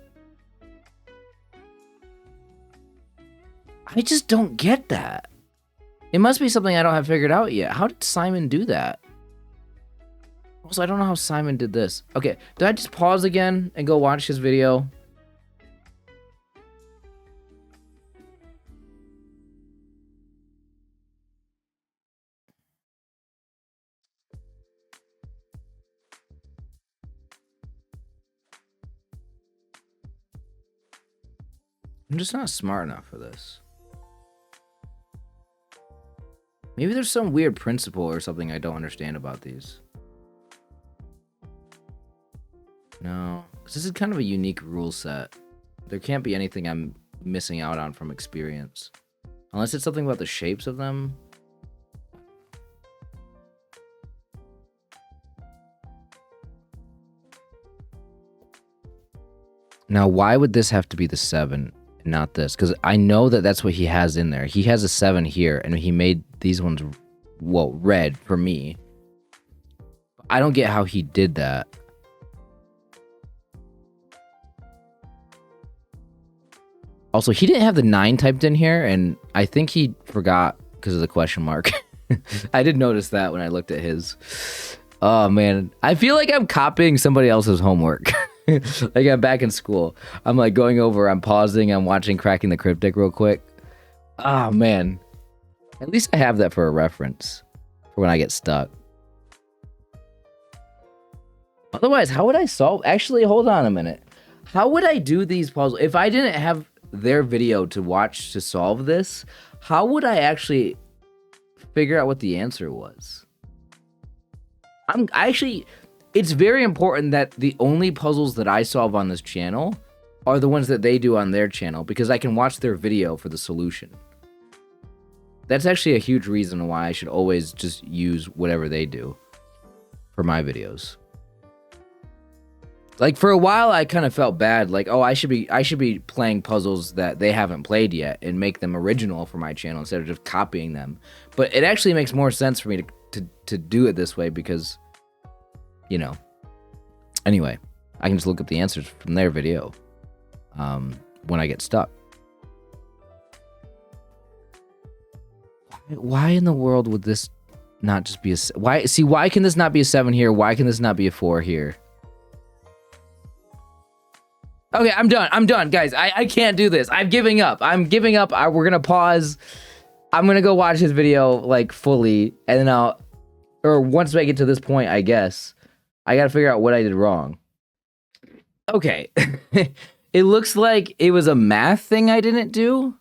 S1: I just don't get that. It must be something I don't have figured out yet. How did Simon do that? Also, I don't know how Simon did this. Okay, did I just pause again and go watch his video? I'm just not smart enough for this. Maybe there's some weird principle or something I don't understand about these. No, because this is kind of a unique rule set. There can't be anything I'm missing out on from experience. Unless it's something about the shapes of them. Now, why would this have to be the 7 and not this? Because I know that that's what he has in there. He has a 7 here, and he made these ones, well, red for me. I don't get how he did that. Also, he didn't have the 9 typed in here, and I think he forgot because of the question mark. I did notice that when I looked at his. Oh, man. I feel like I'm copying somebody else's homework. Like I'm back in school. I'm like going over, I'm pausing, I'm watching Cracking the Cryptic real quick. Oh, man. At least I have that for a reference for when I get stuck. Otherwise, how would I solve? Actually, hold on a minute. How would I do these puzzles? If I didn't have their video to watch to solve this, how would I actually figure out what the answer was? It's very important that the only puzzles that I solve on this channel are the ones that they do on their channel, because I can watch their video for the solution. That's actually a huge reason why I should always just use whatever they do for my videos. Like for a while, I kind of felt bad. Like, oh, I should be playing puzzles that they haven't played yet and make them original for my channel instead of just copying them. But it actually makes more sense for me to do it this way because, you know. Anyway, I can just look up the answers from their video when I get stuck. Why in the world would this not just be a... Why can this not be a 7 here? Why can this not be a 4 here? Okay, I'm done, guys. I can't do this. I'm giving up. We're gonna pause. I'm gonna go watch his video, like, fully, and then or once I get to this point, I guess, I gotta figure out what I did wrong. Okay. It looks like it was a math thing I didn't do.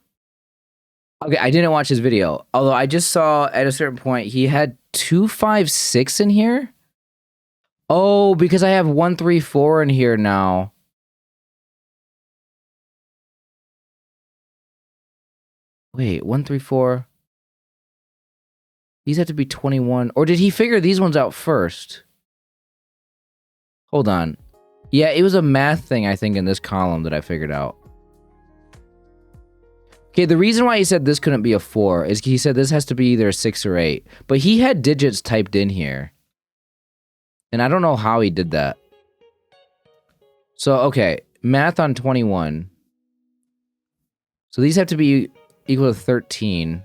S1: Okay, I didn't watch his video. Although I just saw at a certain point, he had 2, 5, 6 in here. Oh, because I have 1, 3, 4 in here now. Wait, 1, 3, 4. These have to be 21. Or did he figure these ones out first? Hold on. Yeah, it was a math thing, I think, in this column that I figured out. Okay, the reason why he said this couldn't be a 4 is he said this has to be either a 6 or 8. But he had digits typed in here. And I don't know how he did that. So, okay, math on 21. So these have to be equal to 13.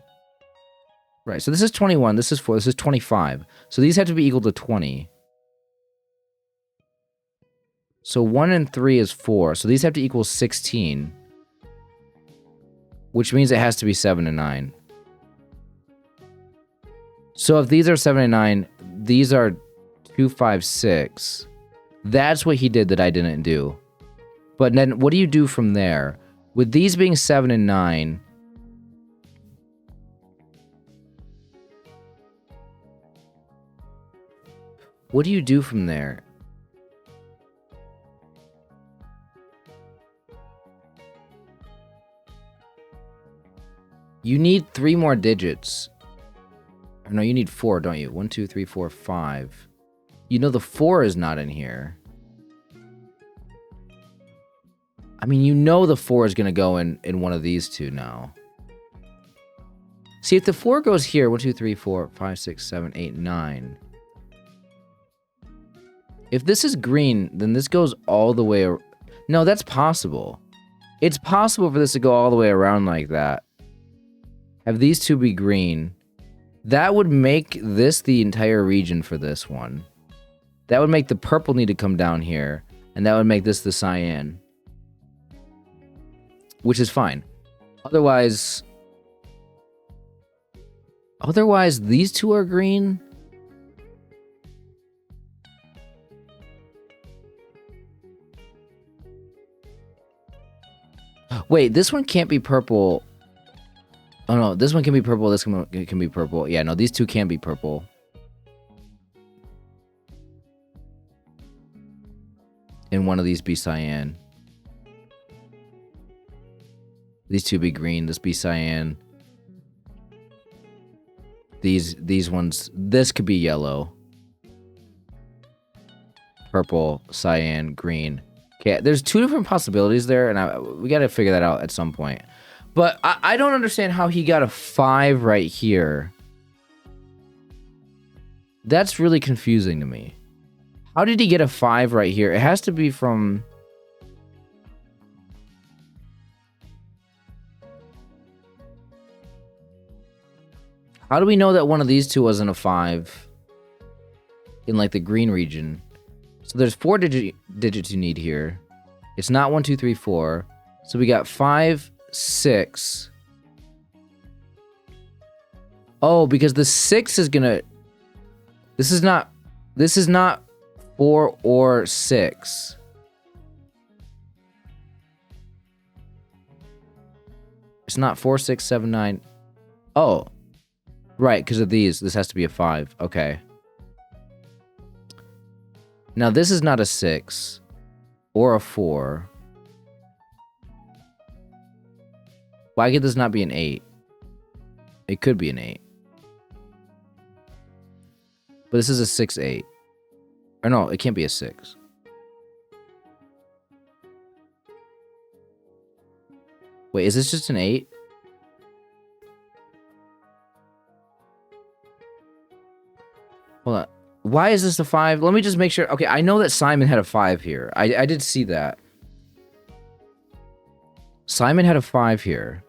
S1: Right, so this is 21, this is 4, this is 25. So these have to be equal to 20. So 1 and 3 is 4. So these have to equal 16. Which means it has to be 7 and 9. So if these are 7 and 9, these are 2, 5, 6. That's what he did that I didn't do. But then what do you do from there? With these being 7 and 9... What do you do from there? You need 3 more digits. Or no, you need 4, don't you? 1, 2, 3, 4, 5. You know the 4 is not in here. I mean, you know the 4 is going to go in one of these two now. See, if the 4 goes here, 1, 2, 3, 4, 5, 6, 7, 8, 9. If this is green, then this goes all the way... No, that's possible. It's possible for this to go all the way around like that. Have these two be green. That would make this the entire region for this one. That would make the purple need to come down here. And that would make this the cyan. Which is fine. Otherwise, these two are green. Wait, this one can't be purple. Oh no, this one can be purple, this one can be purple. Yeah, no, these two can be purple. And one of these be cyan. These two be green, this be cyan. These ones, this could be yellow. Purple, cyan, green. Okay, there's 2 different possibilities there, and we gotta figure that out at some point. But I don't understand how he got a 5 right here. That's really confusing to me. How did he get a 5 right here? It has to be from... How do we know that one of these two wasn't a 5 in like the green region? So there's 4 digits you need here. It's not 1, 2, 3, 4. So we got 5, 6. Oh, because the 6 is gonna... This is not 4 or 6. It's not 4, 6, 7, 9. Oh. Right, because of these. This has to be a 5. Okay. Now, this is not a 6 or a 4. Why could this not be an 8? It could be an 8. But this is a 6, 8. Or no, it can't be a 6. Wait, is this just an 8? Hold on. Why is this a 5? Let me just make sure. Okay, I know that Simon had a 5 here. I did see that. Simon had a 5 here.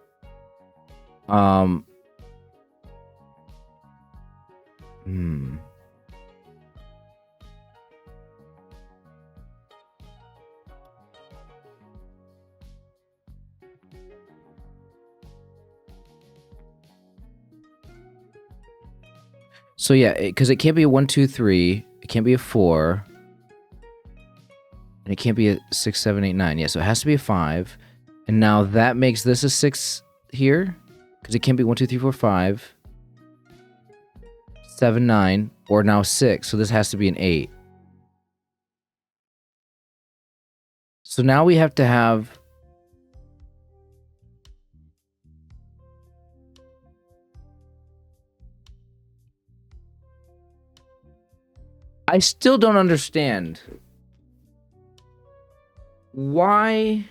S1: So yeah, because it can't be a 1, 2, 3. It can't be a 4. And it can't be a 6, 7, 8, 9. Yeah, so it has to be a 5. And now that makes this a 6 here. Because it can't be 1, 2, 3, 4, 5. 7, 9. Or now 6. So this has to be an 8. So now we have to have... I still don't understand. Why?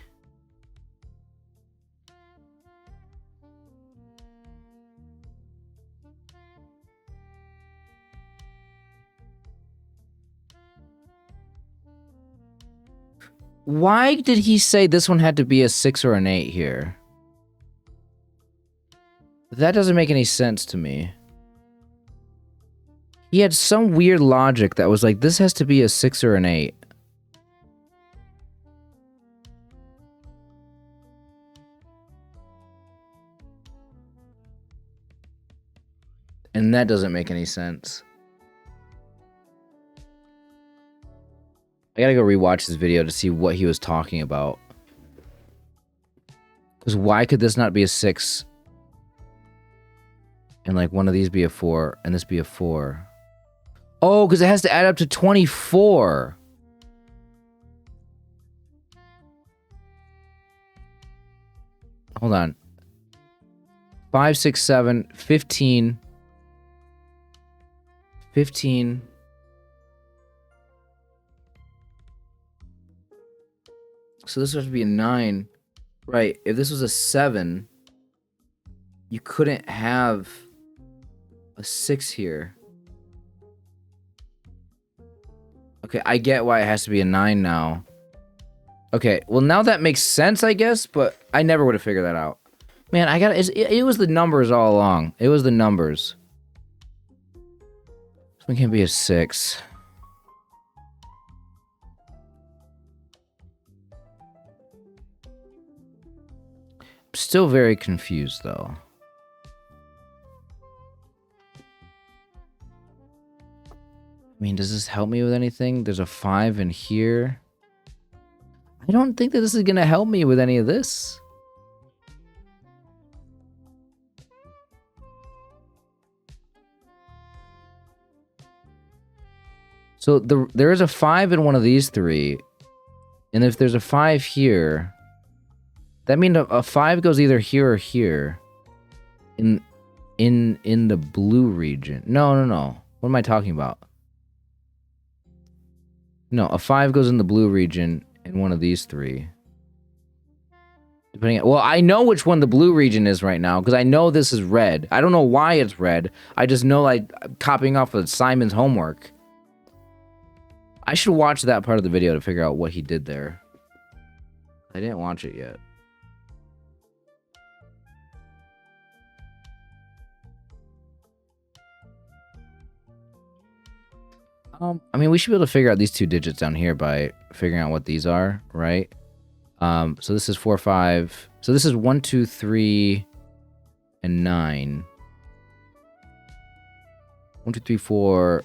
S1: Why did he say this one had to be a 6 or an 8 here? That doesn't make any sense to me. He had some weird logic that was like, this has to be a 6 or an 8. And that doesn't make any sense. I gotta go rewatch this video to see what he was talking about. Because why could this not be a 6? And like one of these be a 4 and this be a 4? Oh, because it has to add up to 24. Hold on. 5, 6, 7, 15. 15. So this would have to be a 9. Right. If this was a 7, you couldn't have a 6 here. Okay, I get why it has to be a 9 now. Okay, well now that makes sense, I guess, but I never would have figured that out. Man, it was the numbers all along. It was the numbers. This one can't be a 6. I'm still very confused, though. I mean, does this help me with anything? There's a 5 in here. I don't think that this is going to help me with any of this. So there is a 5 in one of these 3. And if there's a 5 here, that means a 5 goes either here or here. In the blue region. No. What am I talking about? No, a 5 goes in the blue region in one of these 3. Depending on, well, I know which one the blue region is right now, because I know this is red. I don't know why it's red. I just know I'm copying off of Simon's homework. I should watch that part of the video to figure out what he did there. I didn't watch it yet. I mean, we should be able to figure out these 2 digits down here by figuring out what these are, right? So this is 4, 5. So this is 1, 2, 3, and 9. 1, 2, 3, 4,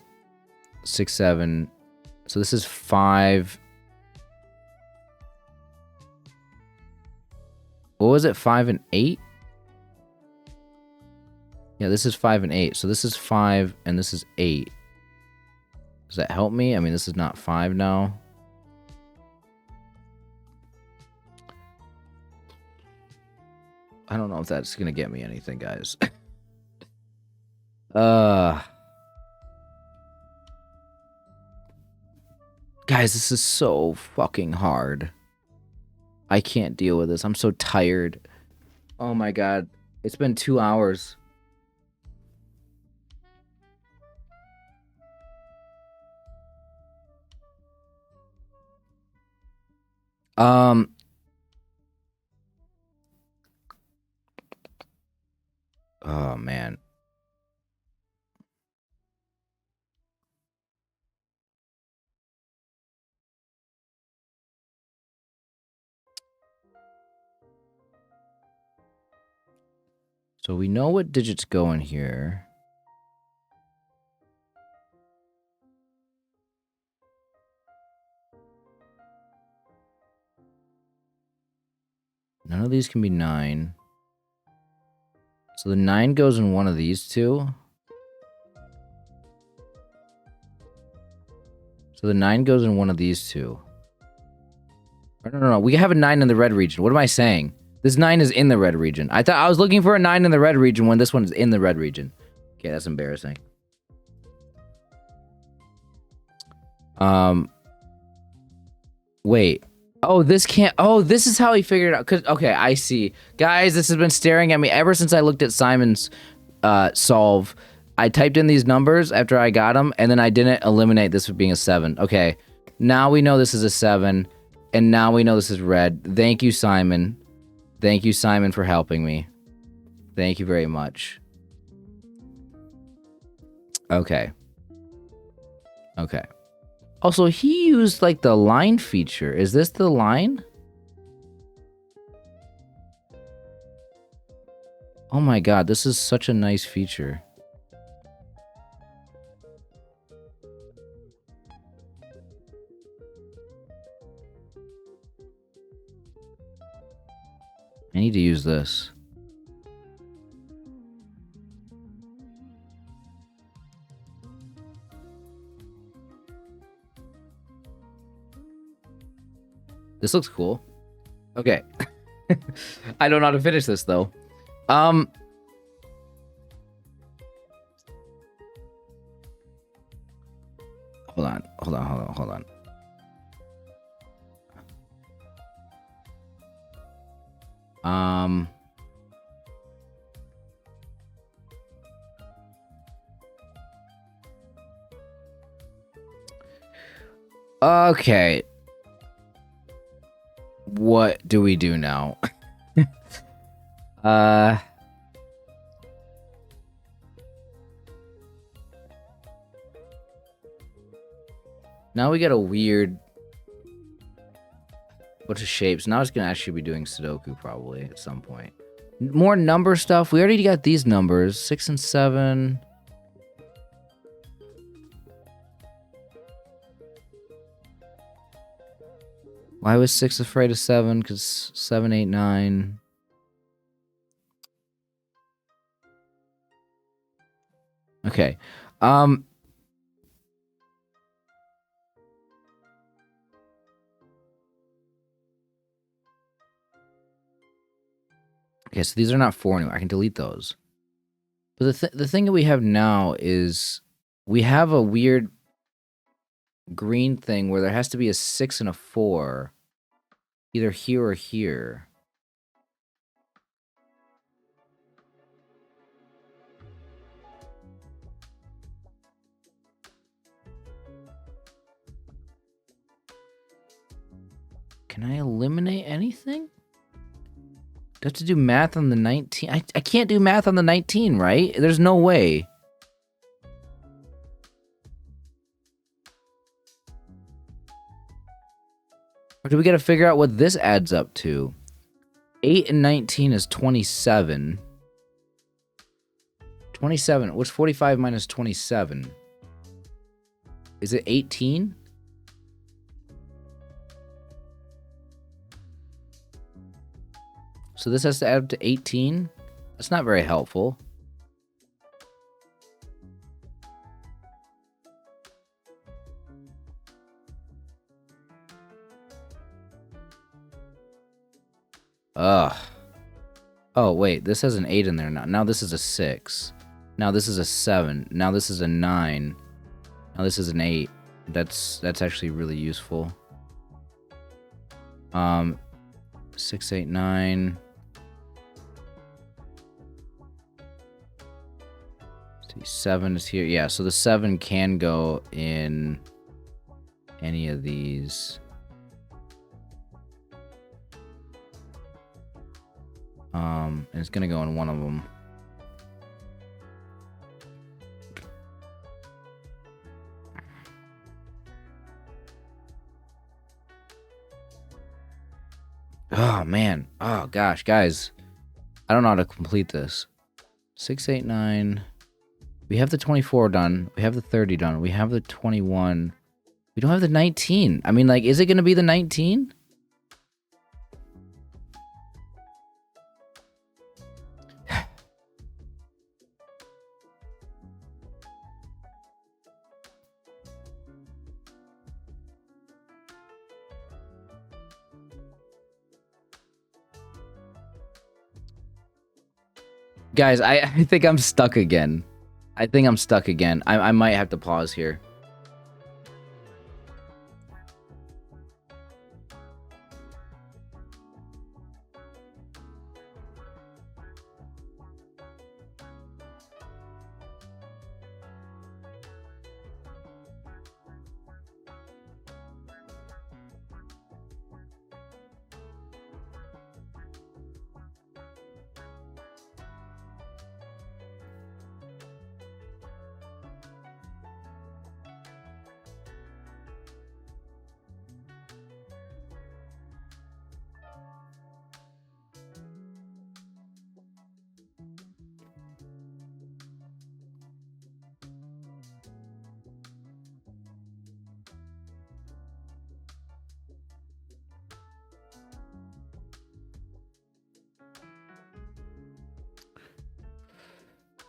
S1: 6, 7. So this is 5. What was it? 5 and 8? Yeah, this is 5 and 8. So this is 5 and this is 8. Does that help me? I mean, this is not 5 now. I don't know if that's gonna get me anything, guys. Guys, this is so fucking hard. I can't deal with this. I'm so tired. Oh my god. It's been 2 hours. Oh, man. So we know what digits go in here. None of these can be 9. So the 9 goes in one of these 2. So the 9 goes in one of these 2. No. We have a 9 in the red region. What am I saying? This 9 is in the red region. I thought I was looking for a 9 in the red region when this one is in the red region. Okay, that's embarrassing. Wait. Oh, this can't... Oh, this is how he figured it out. 'Cause, okay, I see. Guys, this has been staring at me ever since I looked at Simon's solve. I typed in these numbers after I got them, and then I didn't eliminate this for being a 7. Okay, now we know this is a 7, and now we know this is red. Thank you, Simon. Thank you, Simon, for helping me. Thank you very much. Okay. Okay. Also, he used, like, the line feature. Is this the line? Oh my god, this is such a nice feature. I need to use this. This looks cool. Okay. I don't know how to finish this though. Hold on. Okay. What do we do now? Now we got a weird bunch of shapes. Now it's gonna actually be doing Sudoku probably at some point. More number stuff. We already got these numbers, 6 and 7. Why was 6 afraid of 7? Because 7, 8, 9. Okay. Okay, so these are not 4 anymore. I can delete those. But the thing that we have now is we have a weird green thing where there has to be a 6 and a 4 either here or here. Can I eliminate anything? Do I have to do math on the 19? I can't do math on the 19, right? There's no way. Or do we got to figure out what this adds up to? 8 and 19 is 27. 27. What's 45 minus 27? Is it 18? So this has to add up to 18? That's not very helpful. Ugh. Oh, wait. This has an 8 in there now. Now this is a 6. Now this is a 7. Now this is a 9. Now this is an 8. That's actually really useful. 6, 8, 9. 7 is here. Yeah, so the 7 can go in any of these. And it's gonna go in one of them. Oh man. Oh gosh, guys. I don't know how to complete this. 6, 8, 9. We have the 24 done. We have the 30 done. We have the 21. We don't have the 19. I mean, like, is it going to be the 19? Guys, I think I'm stuck again. I might have to pause here.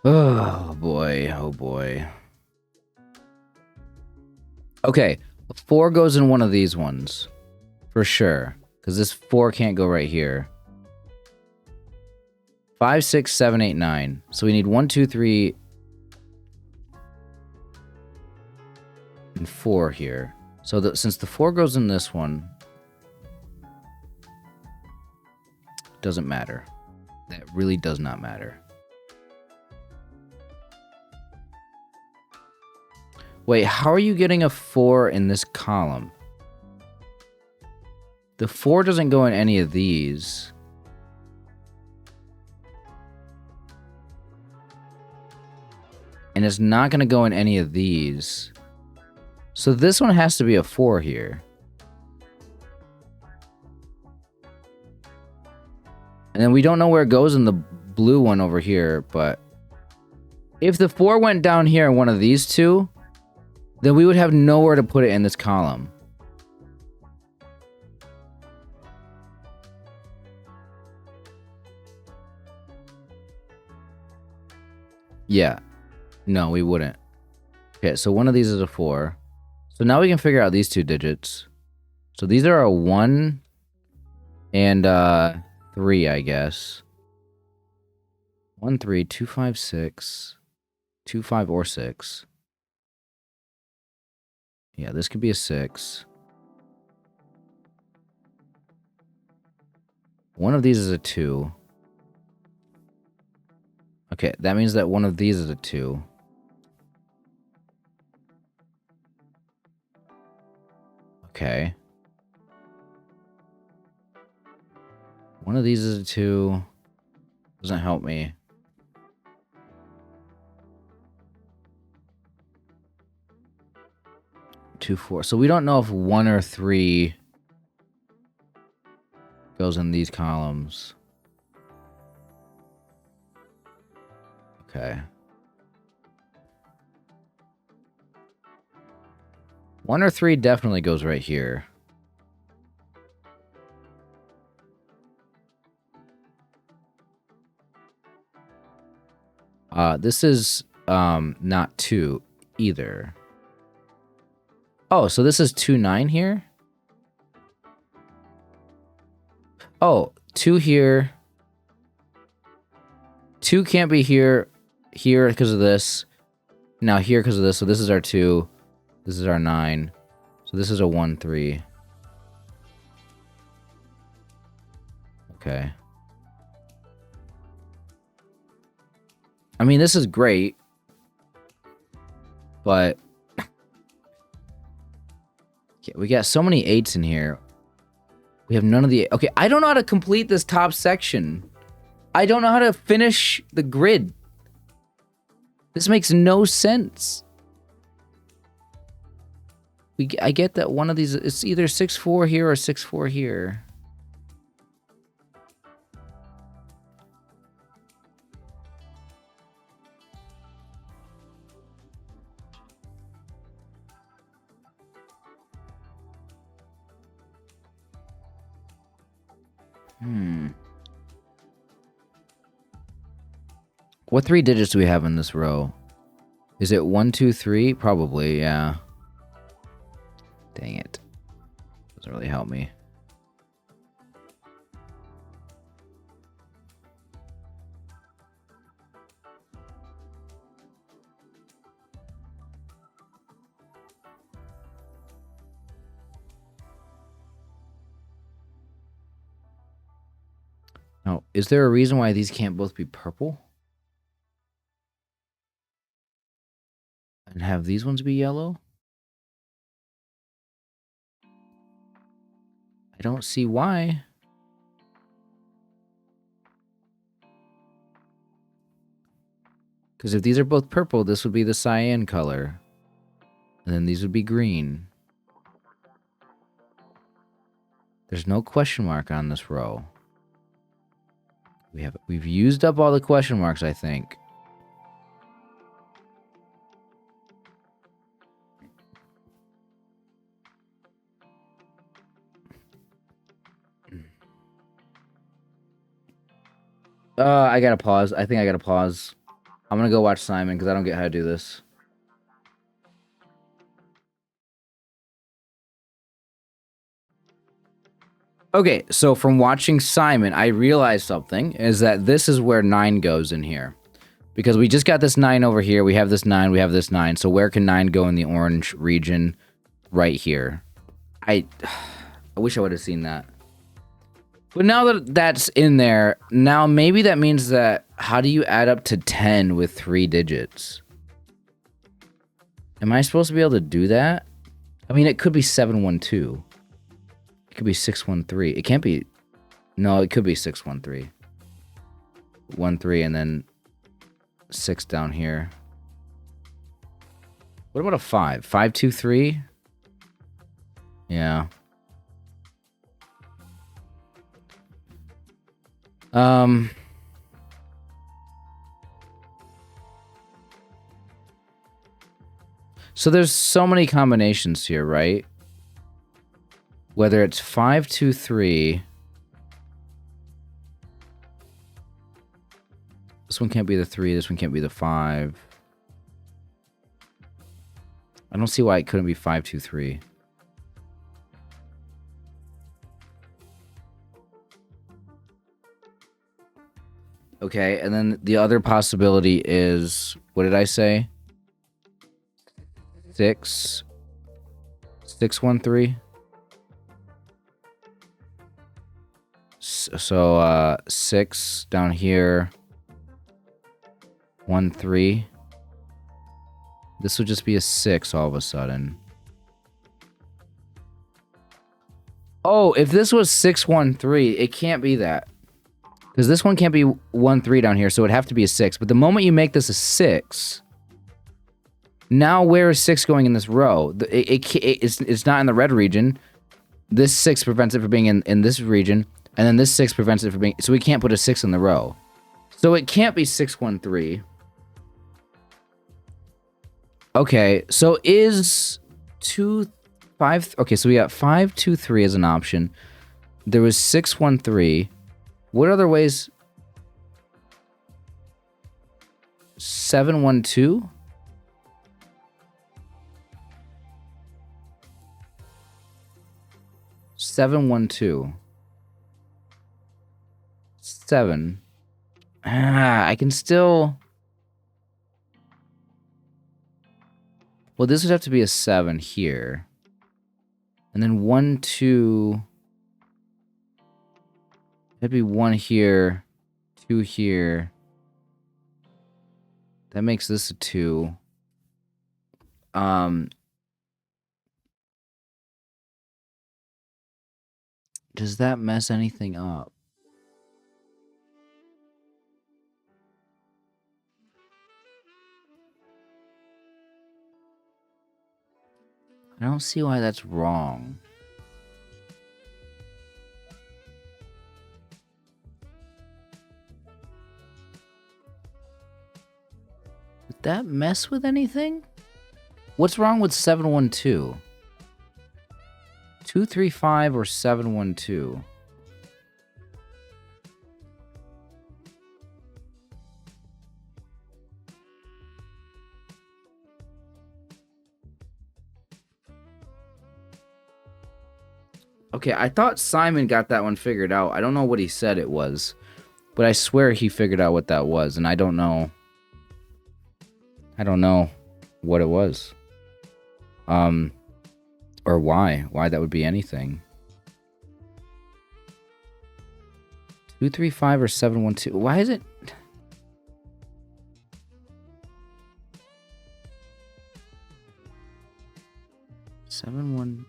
S1: Oh boy, oh boy. Okay, 4 goes in one of these ones, For sure. Because this 4 can't go right here. 5, 6, 7, 8, 9. So we need 1, 2, 3, and 4 here. So since the 4 goes in this one, doesn't matter. That really does not matter. Wait, how are you getting a 4 in this column? The 4 doesn't go in any of these. And it's not going to go in any of these. So this one has to be a 4 here. And then we don't know where it goes in the blue one over here, but if the 4 went down here in one of these two, then we would have nowhere to put it in this column. Yeah. No, we wouldn't. Okay, so one of these is a 4. So now we can figure out these two digits. So these are a 1 and 3, I guess. 1, 3, 2, 5, 6. 2, 5, or 6. Yeah, this could be a 6. One of these is a 2. Okay, that means that one of these is a 2. Okay. One of these is a 2. Doesn't help me. Two, 4. So we don't know if 1 or 3 goes in these columns. Okay. 1 or 3 definitely goes right here. This is not 2 either. Oh, so this is 2, 9 here? Oh, 2 here. 2 can't be here because of this. Now here because of this. So this is our 2. This is our 9. So this is a 1, 3. Okay. I mean, this is great. But okay, we got so many 8s in here. We have none of the... Okay, I don't know how to complete this top section. I don't know how to finish the grid. This makes no sense. I get that one of these... It's either 6-4 here or 6-4 here. What 3 digits do we have in this row? Is it 1, 2, 3? Probably, yeah. Dang it. Doesn't really help me. Now, is there a reason why these can't both be purple? And have these ones be yellow? I don't see why. Because if these are both purple, this would be the cyan color. And then these would be green. There's no question mark on this row. We've used up all the question marks, I think. I gotta pause. I think I gotta pause. I'm gonna go watch Simon because I don't get how to do this. Okay, so from watching Simon, I realized something, is that this is where 9 goes in here. Because we just got this 9 over here, we have this 9, we have this 9, so where can 9 go in the orange region? Right here. I wish I would have seen that. But now that that's in there, now maybe that means that, how do you add up to 10 with 3 digits? Am I supposed to be able to do that? I mean, it could be 712. It could be 613. It can't be... No, it could be 613. 13 and then 6 down here. What about a 5? 523? Yeah. So there's so many combinations here, right? Whether it's 523. This one can't be the 3, this one can't be the 5. I don't see why it couldn't be 523. Okay, and then the other possibility is, what did I say? 613. So 6 down here. 13. This would just be a 6 all of a sudden. Oh, if this was 613, it can't be that. Because this one can't be 13 down here, so it'd have to be a 6. But the moment you make this a 6, now where is 6 going in this row? It's not in the red region. This 6 prevents it from being in this region, and then this 6 prevents it from being... So we can't put a 6 in the row. So it can't be 613. Okay, so is 5... Okay, so we got 523 as an option. There was 613. What other ways? 712? Seven. I can still... Well, this would have to be a 7 here. And then 1, 2... That'd be 1 here, 2 here. That makes this a 2. Does that mess anything up? I don't see why that's wrong. Would that mess with anything? What's wrong with 712? 235 or 712? Okay, I thought Simon got that one figured out. I don't know what he said it was, but I swear he figured out what that was, and I don't know. I don't know what it was. Or why that would be anything. 235 or 712. Why is it? Seven one.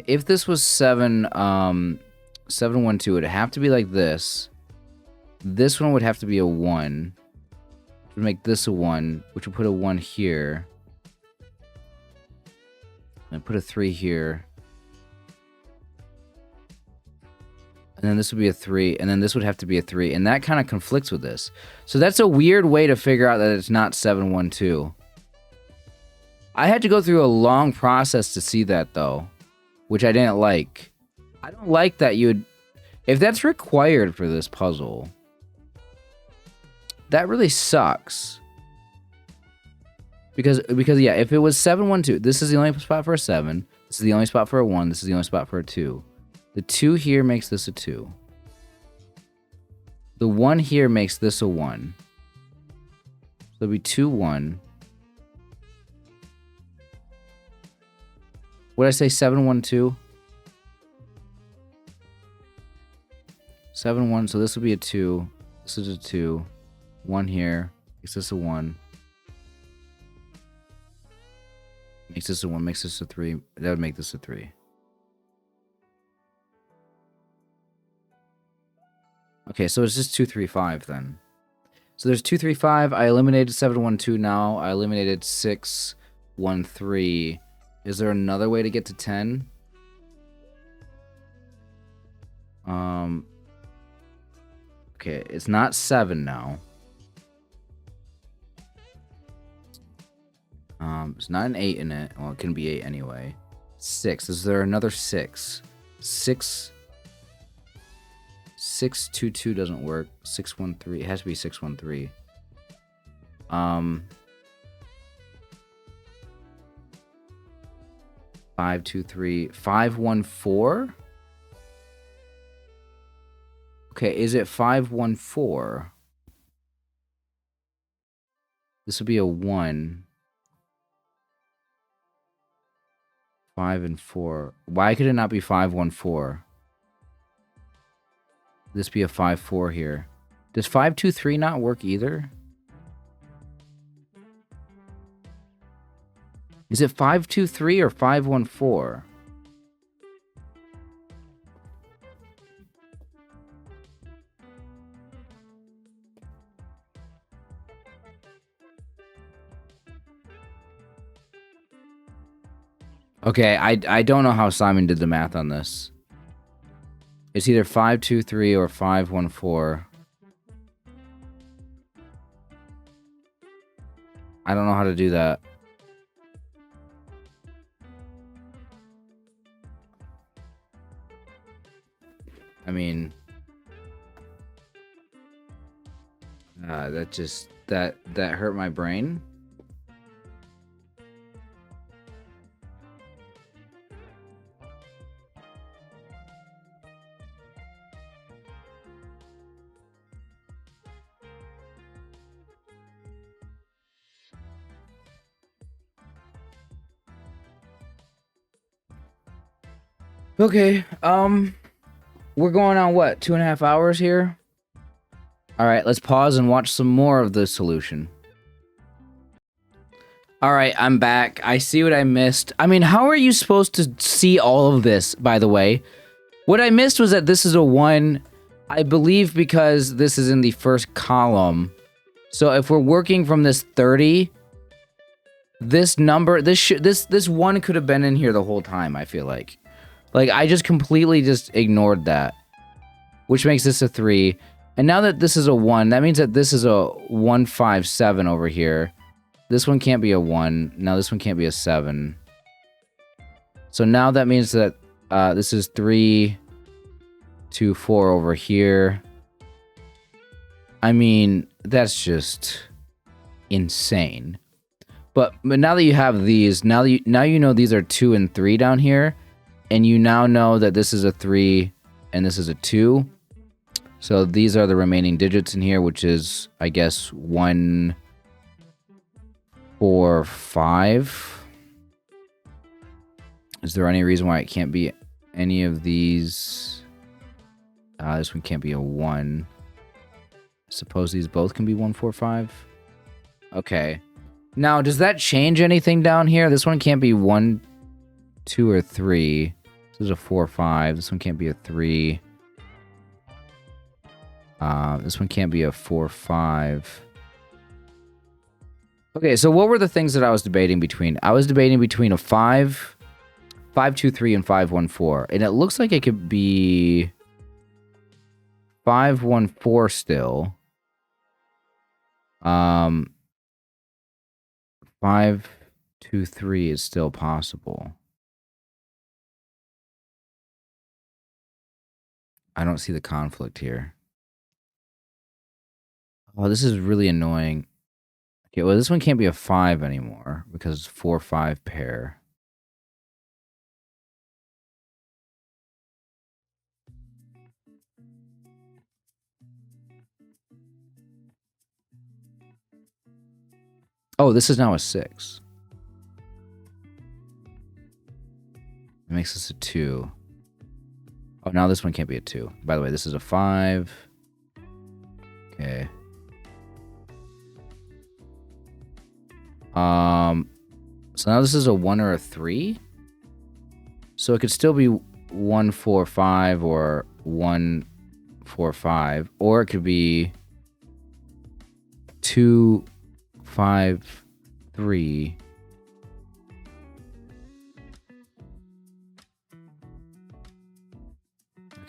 S1: If this was 712, it'd have to be like this. This one would have to be a 1. Which would make this a 1, which would put a 1 here. And put a 3 here. And then this would be a 3, and then this would have to be a 3, and that kind of conflicts with this. So that's a weird way to figure out that it's not 712. I had to go through a long process to see that, though, which I didn't like. I don't like that you would... If that's required for this puzzle, that really sucks. Because yeah, if it was 7-1-2, this is the only spot for a 7. This is the only spot for a 1. This is the only spot for a 2. The 2 here makes this a 2. The 1 here makes this a 1. So it'll be 2-1. What did I say? 7-1-2? 7-1. So this will be a 2. This is a 2. 1 here. Makes this a 1. Makes this a 1. Makes this a 3. That would make this a 3. Okay, so it's just 2-3-5 then. So there's 2-3-5. I eliminated 7-1-2 now. I eliminated 6-1-3. Is there another way to get to 10? Okay, it's not 7 now. It's not an 8 in it. Well, it can be 8 anyway. 6. Is there another 6? 6-2-2 doesn't work. 6-1-3. It has to be 6-1-3. 5-2-3. 5-1-4? Okay, is it 5-1-4? This would be a 1. 5 and 4. Why could it not be 5-1-4? This be a 5-4 here. Does 5-2-3 not work either? Is it 5-2-3 or 5-1-4? Okay, I don't know how Simon did the math on this. It's either 5-2-3 or 5-1-4. I don't know how to do that. I mean, that hurt my brain. Okay, we're going on what, 2.5 hours here? All right, let's pause and watch some more of the solution. All right, I'm back. I see what I missed. I mean, how are you supposed to see all of this, by the way? What I missed was that this is a 1, I believe, because this is in the first column. So if we're working from this 30, this number, this 1 could have been in here the whole time, I feel like. Like, I just completely just ignored that, which makes this a 3. And now that this is a 1, that means that this is a 1-5-7 over here. This one can't be a 1. Now this one can't be a 7. So now that means that this is 3-2-4 over here. I mean, that's just insane. But now that you have these, now you know these are 2 and 3 down here. And you now know that this is a 3 and this is a 2. So these are the remaining digits in here, which is, I guess, 1, 4, 5. Is there any reason why it can't be any of these? This one can't be a 1. Suppose these both can be 1, 4, 5. Okay. Now, does that change anything down here? This one can't be 1, 2, or 3. This is a 4, 5. This one can't be a 3. This one can't be a 4, 5. Okay, so what were the things that I was debating between? I was debating between a 5, 5-2-3, and 5-1-4. And it looks like it could be 5-1-4 still. 5-2-3 is still possible. I don't see the conflict here. Oh, this is really annoying. Okay, well, this one can't be a 5 anymore because it's 4-5 pair. Oh, this is now a 6. It makes this a 2. Oh, now this one can't be a 2. By the way, this is a 5. Okay. So now this is a 1 or a 3. So it could still be 1, 4, 5 or 1, 4, 5. Or it could be 2, 5, 3.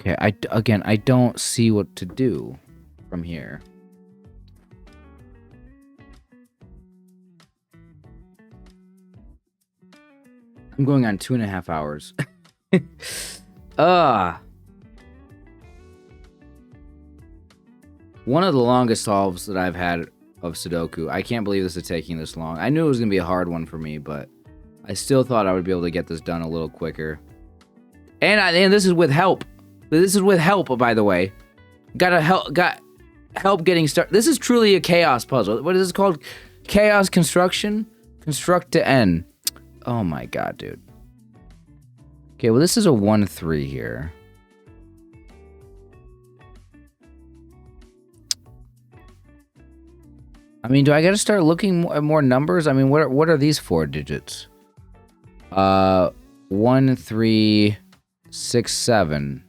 S1: Okay, I don't see what to do from here. I'm going on 2.5 hours. One of the longest solves that I've had of Sudoku. I can't believe this is taking this long. I knew it was going to be a hard one for me, but I still thought I would be able to get this done a little quicker. And this is with help. This is with help, by the way. Got help getting started. This is truly a chaos puzzle. What is this called? Chaos construction? Construc-to-N. Oh my god, dude. Okay, well, this is a 1-3 here. I mean, do I gotta start looking at more numbers? I mean, what are these 4 digits? 1, 3, 6, 7.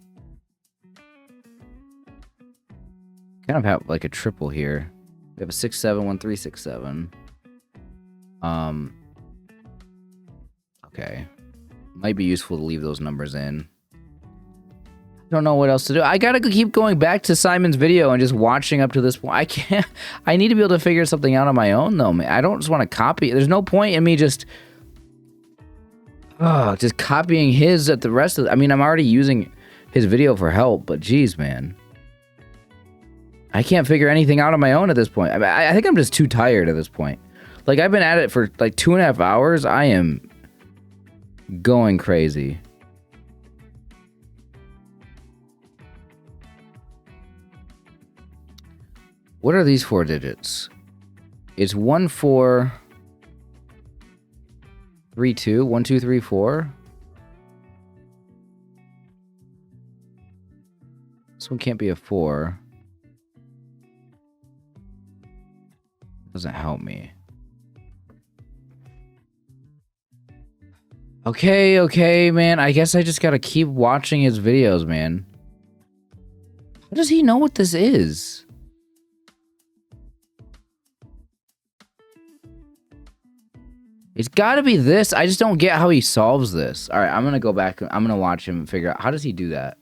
S1: Kind of have like a triple here. We have a 6, 7, 1, 3, 6, 7. Okay. Might be useful to leave those numbers in. Don't know what else to do. I gotta keep going back to Simon's video and just watching up to this point. I can't. I need to be able to figure something out on my own, though, man. I don't just want to copy. There's no point in me just copying his at the rest of. I mean, I'm already using his video for help, but geez, man, I can't figure anything out on my own at this point. I think I'm just too tired at this point. Like, I've been at it for like 2.5 hours. I am going crazy. What are these 4 digits? It's 1, 4, 3, 2. 1, 2, 3, 4. This one can't be a 4. Doesn't help me. Okay, man. I guess I just gotta keep watching his videos, man. How does he know what this is? It's gotta be this. I just don't get how he solves this. Alright, I'm gonna go back. I'm gonna watch him and figure out, how does he do that?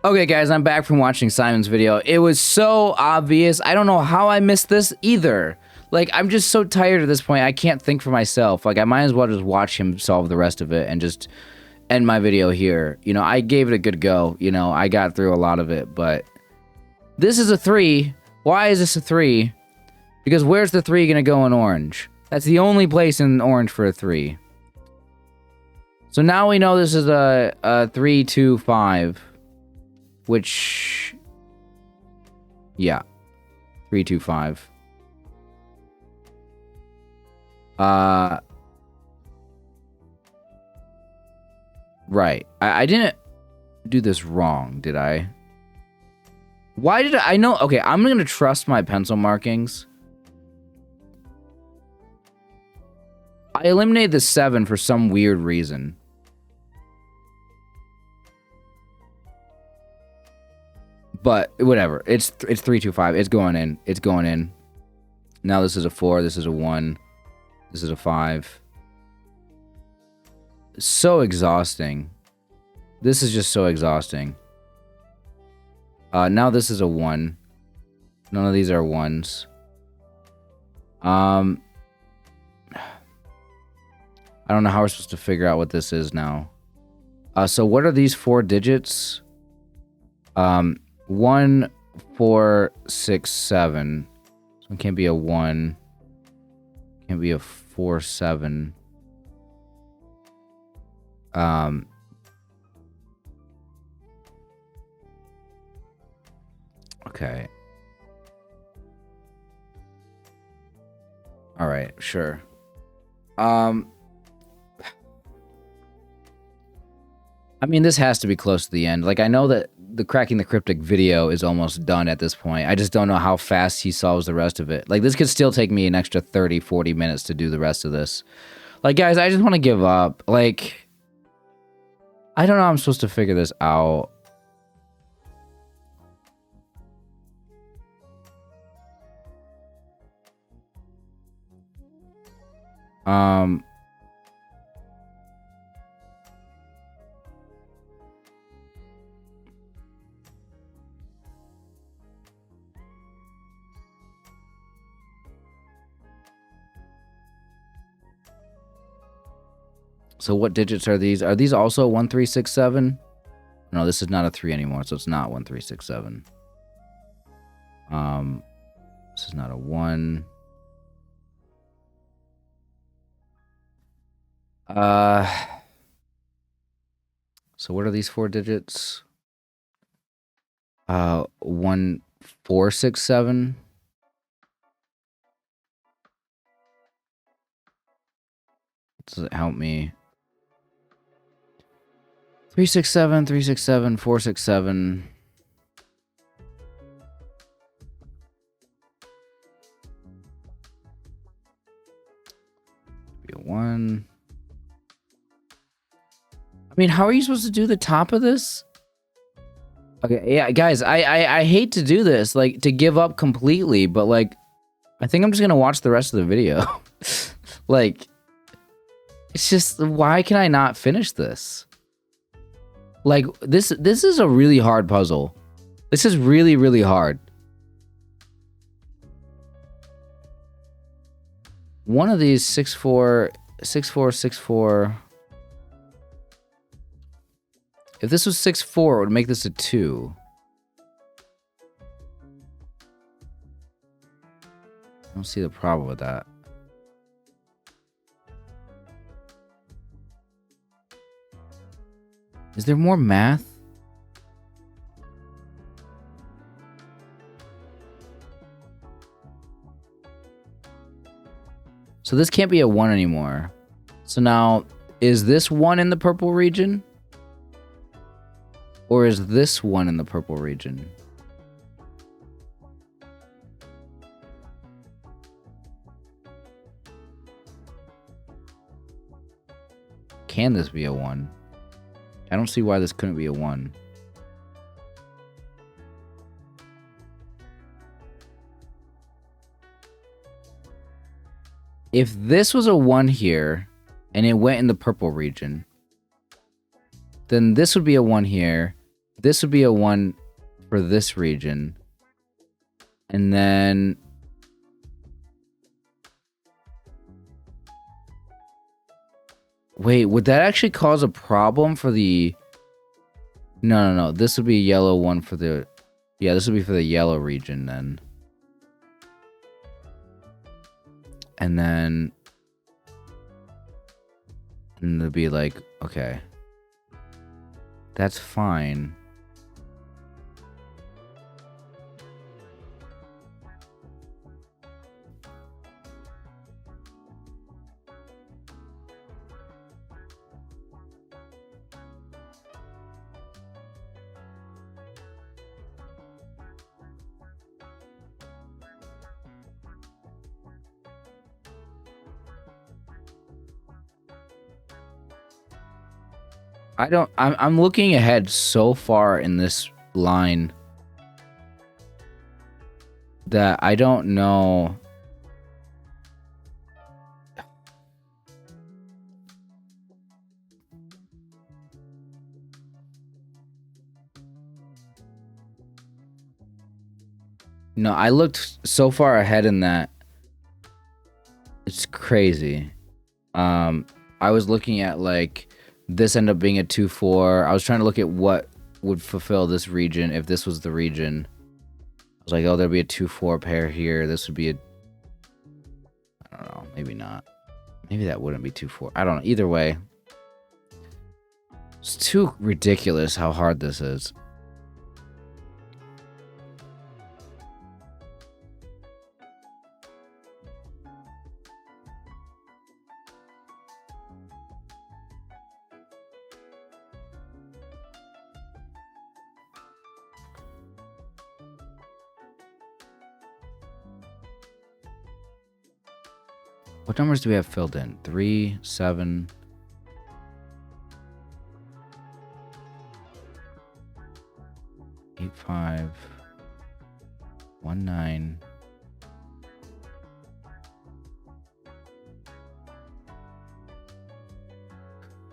S1: Okay, guys, I'm back from watching Simon's video. It was so obvious. I don't know how I missed this either. Like, I'm just so tired at this point. I can't think for myself. Like, I might as well just watch him solve the rest of it and just end my video here. You know, I gave it a good go. You know, I got through a lot of it, but this is a 3. Why is this a 3? Because where's the 3 gonna go in orange? That's the only place in orange for a 3. So now we know this is a 3, 2, 5. Which, yeah, 3, 2, 5. Right. I didn't do this wrong, did I? Why did I know? Okay, I'm gonna trust my pencil markings. I eliminated the 7 for some weird reason. But whatever. It's 3, 2, 5. It's going in. It's going in. Now this is a 4. This is a 1. This is a 5. So exhausting. This is just so exhausting. Now this is a 1. None of these are 1s. I don't know how we're supposed to figure out what this is now. So what are these 4 digits? 1, 4, 6, 7. So It can't be a 1. Can't be a 4-7. Okay. All right, sure. I mean, this has to be close to the end. Like, I know that the Cracking the Cryptic video is almost done at this point. I just don't know how fast he solves the rest of it. Like, this could still take me an extra 30, 40 minutes to do the rest of this. Like, guys, I just want to give up. Like, I don't know how I'm supposed to figure this out. So what digits are these? Are these also 1, 3, 6, 7? No, this is not a 3 anymore, so it's not 1, 3, 6, 7. This is not a 1. So what are these 4 digits? 1, 4, 6, 7. Does it help me? 3, 6, 7, 3, 6, 7, 4, 6, 7. Be a 1. I mean, how are you supposed to do the top of this? Okay, yeah, guys, I hate to do this, like, to give up completely, but, like, I think I'm just gonna watch the rest of the video. Like, it's just, why can I not finish this? Like, this is a really hard puzzle. This is really, really hard. One of these 6, 4, 6, 4, 6, 4. If this was 6, 4, it would make this a 2. I don't see the problem with that. Is there more math? So this can't be a 1 anymore. So now, is this 1 in the purple region? Or is this 1 in the purple region? Can this be a 1? I don't see why this couldn't be a 1. If this was a 1 here, and it went in the purple region, then this would be a 1 here. This would be a 1 for this region. And then... Wait, would that actually cause a problem for the... No. This would be a yellow 1 for the... Yeah, this would be for the yellow region then. And then... And it'd be like, okay. That's fine. I'm looking ahead so far in this line that I don't know. No, I looked so far ahead in that. It's crazy. I was looking at like this ended up being a 2-4. I was trying to look at what would fulfill this region if this was the region. was like, oh, there'll be a 2-4 pair here. This would be a... I don't know. Maybe not. Maybe that wouldn't be 2-4. I don't know. Either way. It's too ridiculous how hard this is. What numbers do we have filled in? 3, 7... 8, 5, 1, 9.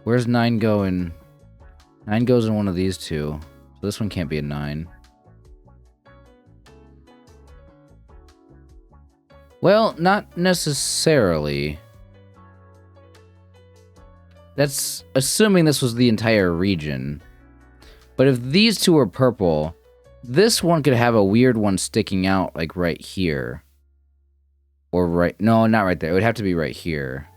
S1: Where's 9 going? 9 goes in one of these two. So this one can't be a 9. Well, not necessarily. That's assuming this was the entire region. But if these two are purple, this one could have a weird one sticking out, like right here. Or right... No, not right there. It would have to be right here.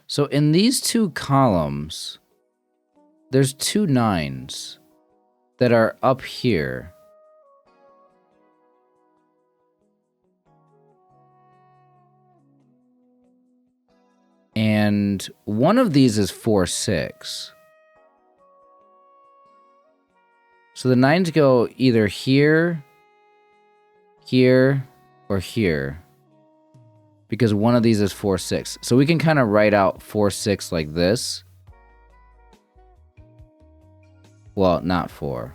S1: So in these two columns, there's 2 9s that are up here. And one of these is 4, 6. So the 9s go either here, here, or here. Because one of these is 4, 6. So we can kind of write out 4, 6 like this. Well, not 4.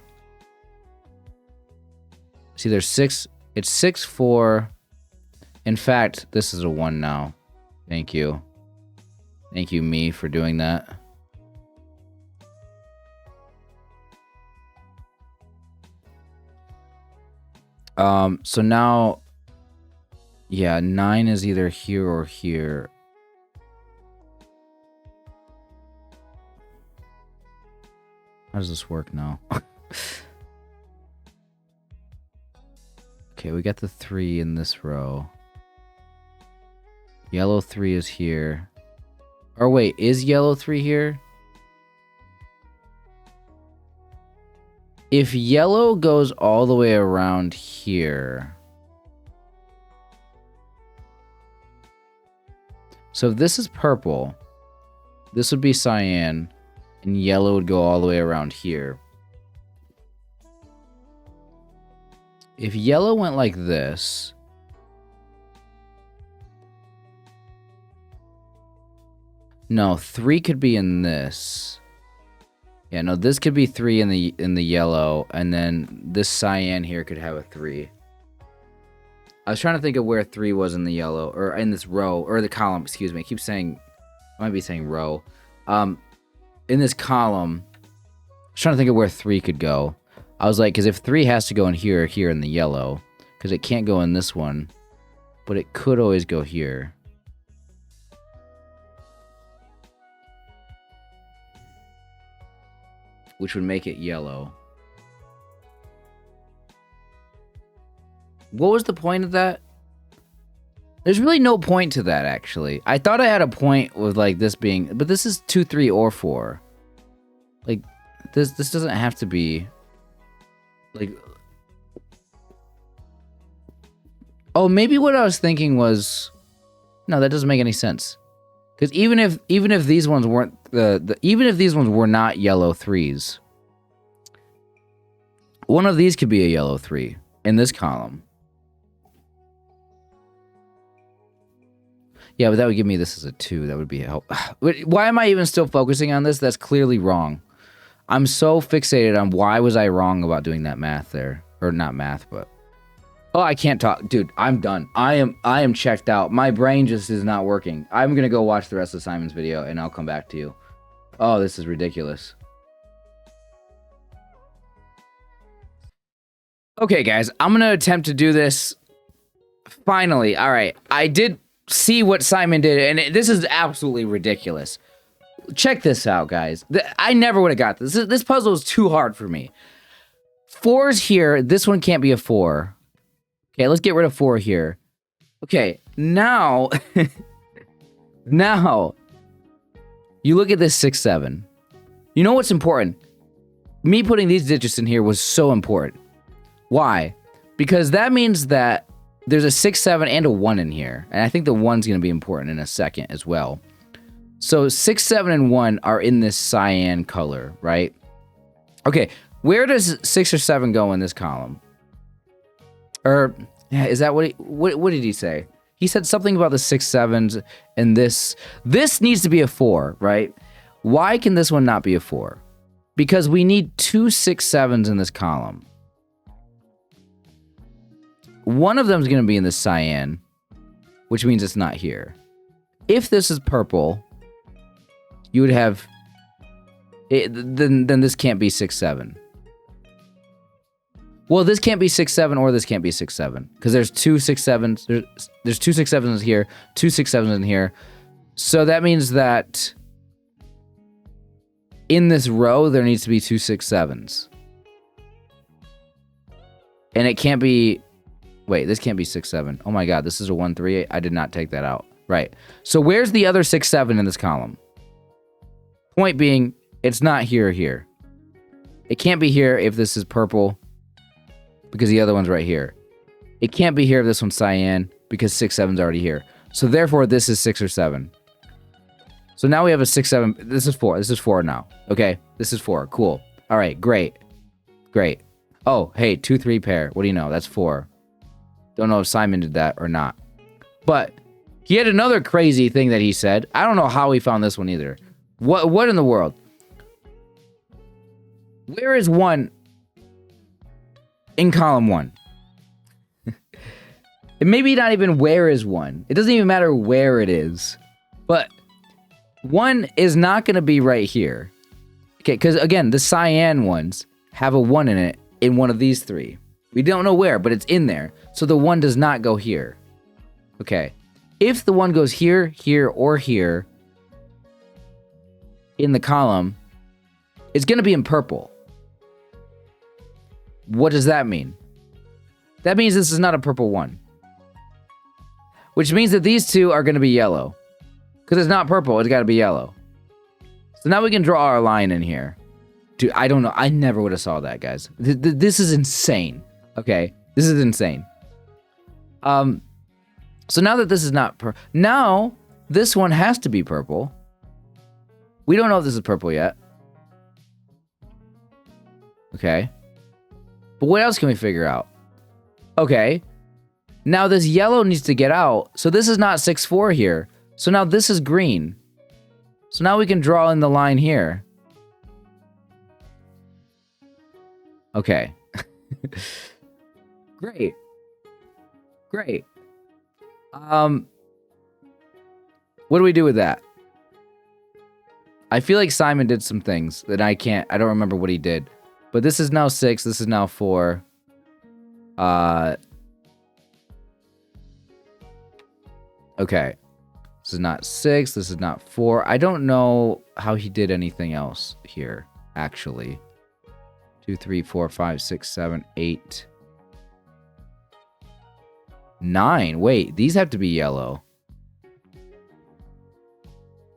S1: See, there's 6. It's 6, 4. In fact, this is a 1 now. Thank you. Thank you, me, for doing that. So now, yeah, 9 is either here or here. How does this work now? Okay, we got the 3 in this row. Yellow 3 is here. Or wait, is yellow 3 here? If yellow goes all the way around here... So if this is purple, this would be cyan, and yellow would go all the way around here. If yellow went like this... No, 3 could be in this. Yeah, no, this could be 3 in the yellow, and then this cyan here could have a 3. I was trying to think of where 3 was in the yellow, or in this row, or the column, excuse me. I keep saying, I might be saying row. In this column, I was trying to think of where 3 could go. I was like, because if 3 has to go in here, here in the yellow, because it can't go in this one, but it could always go here. Which would make it yellow. What was the point of that? There's really no point to that, actually. I thought I had a point with, like, this being... But this is 2, 3, or 4. Like, this doesn't have to be... Like... Oh, maybe what I was thinking was... No, that doesn't make any sense. Because even if these ones weren't... even if these ones were not yellow 3s... One of these could be a yellow 3 in this column. Yeah, but that would give me this as a 2. That would be help. Why am I even still focusing on this? That's clearly wrong. I'm so fixated on why was I wrong about doing that math there. Or not math, but... Oh, I can't talk. Dude, I'm done. I am checked out. My brain just is not working. I'm going to go watch the rest of Simon's video, and I'll come back to you. Oh, this is ridiculous. Okay, guys. I'm going to attempt to do this. Finally. All right. I did see what Simon did, and this is absolutely ridiculous. Check this out, guys. I never would have got this. This puzzle is too hard for me. 4's here. This one can't be a 4. Okay, let's get rid of 4 here. Okay, now... now, you look at this 6, 7. You know what's important? Me putting these digits in here was so important. Why? Because that means that there's a 6, 7, and a 1 in here. And I think the 1's going to be important in a second as well. So 6, 7, and 1 are in this cyan color, right? Okay, where does 6 or 7 go in this column? Or is that what did he say? He said something about the 6, 7s and this. This needs to be a 4, right? Why can this one not be a 4? Because we need 2 6, 7s in this column. One of them is going to be in the cyan, which means it's not here. If this is purple, you would have... then this can't be 6, 7. Well, this can't be 6, 7, or this can't be 6, 7. Because there's 2 6, 7s. There's 2 6, 7s here, 2 6, 7s in here. So that means that in this row, there needs to be 2 6, 7s. And it can't be... Wait, this can't be 6, 7. Oh my god, this is a 1, 3, 8. I did not take that out. Right. So where's the other 6, 7 in this column? Point being, it's not here or here. It can't be here if this is purple, because the other one's right here. It can't be here if this one's cyan, because 6, 7's already here. So therefore, this is 6 or 7. So now we have a 6, 7. This is 4. This is 4 now. Okay, this is 4. Cool. All right, great. Great. Oh, hey, 2, 3 pair. What do you know? That's 4. Don't know if Simon did that or not. But he had another crazy thing that he said. I don't know how he found this one either. What in the world? Where is 1 in column 1? And maybe not even where is 1. It doesn't even matter where it is. But 1 is not going to be right here. Okay, because again, the cyan ones have a 1 in it in one of these 3. We don't know where, but it's in there. So the 1 does not go here. Okay. If the 1 goes here, here, or here in the column, it's going to be in purple. What does that mean? That means this is not a purple 1. Which means that these 2 are going to be yellow. Because it's not purple, it's got to be yellow. So now we can draw our line in here. Dude, I don't know. I never would have saw that, guys. This is insane. Okay? This is insane. So now that this is not now this one has to be purple. We don't know if this is purple yet. Okay. But what else can we figure out? Okay. Now this yellow needs to get out. So this is not 6, 4 here. So now this is green. So now we can draw in the line here. Okay. Great. Great. What do we do with that? I feel like Simon did some things that I don't remember what he did. But this is now 6, this is now 4. Okay. This is not 6, this is not 4. I don't know how he did anything else here, actually. 2, 3, 4, 5, 6, 7, 8. 9. Wait, these have to be yellow.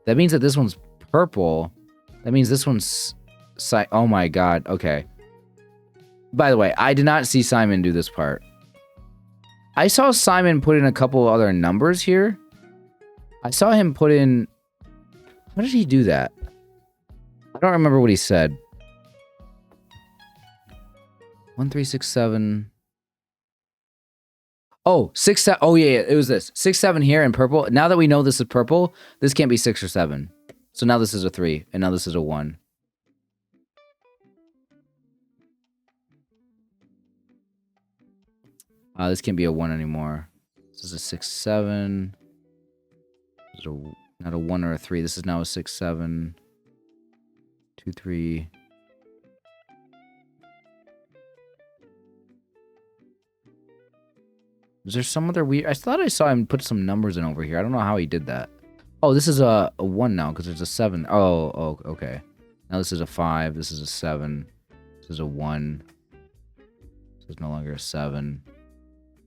S1: That means that this one's purple. That means this one's... Oh my god, okay. By the way, I did not see Simon do this part. I saw Simon put in a couple other numbers here. I saw him put in... How did he do that? I don't remember what he said. 1, 3, 6, 7... Oh, 6, 7. Oh, yeah, it was this. 6, 7 here in purple. Now that we know this is purple, this can't be 6 or 7. So now this is a 3, and now this is a 1. This can't be a 1 anymore. This is a 6, 7. This is not a 1 or a 3. This is now a 6, 7. 2, 3. Is there some other weird... I thought I saw him put some numbers in over here. I don't know how he did that. Oh, this is a 1 now because there's a 7. Oh, okay. Now this is a 5. This is a 7. This is a 1. This is no longer a 7.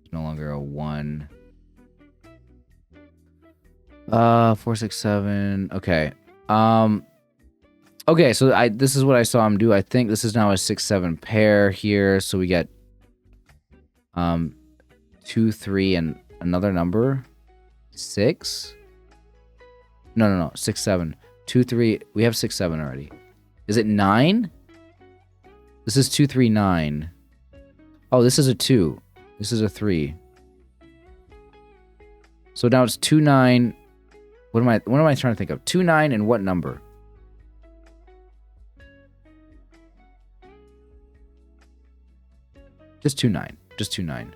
S1: It's no longer a 1. 4, 6, 7. Okay. Okay, so this is what I saw him do. I think this is now a 6, 7 pair here. So we get 2, 3, and another number. 6. No. 6, 7. 2, 3. We have 6, 7 already. Is it 9? This is 2, 3, 9. Oh, this is a 2. This is a 3. So now it's 2, 9. What am I trying to think of? 2, 9, and what number? Just 2, 9. Just 2, 9.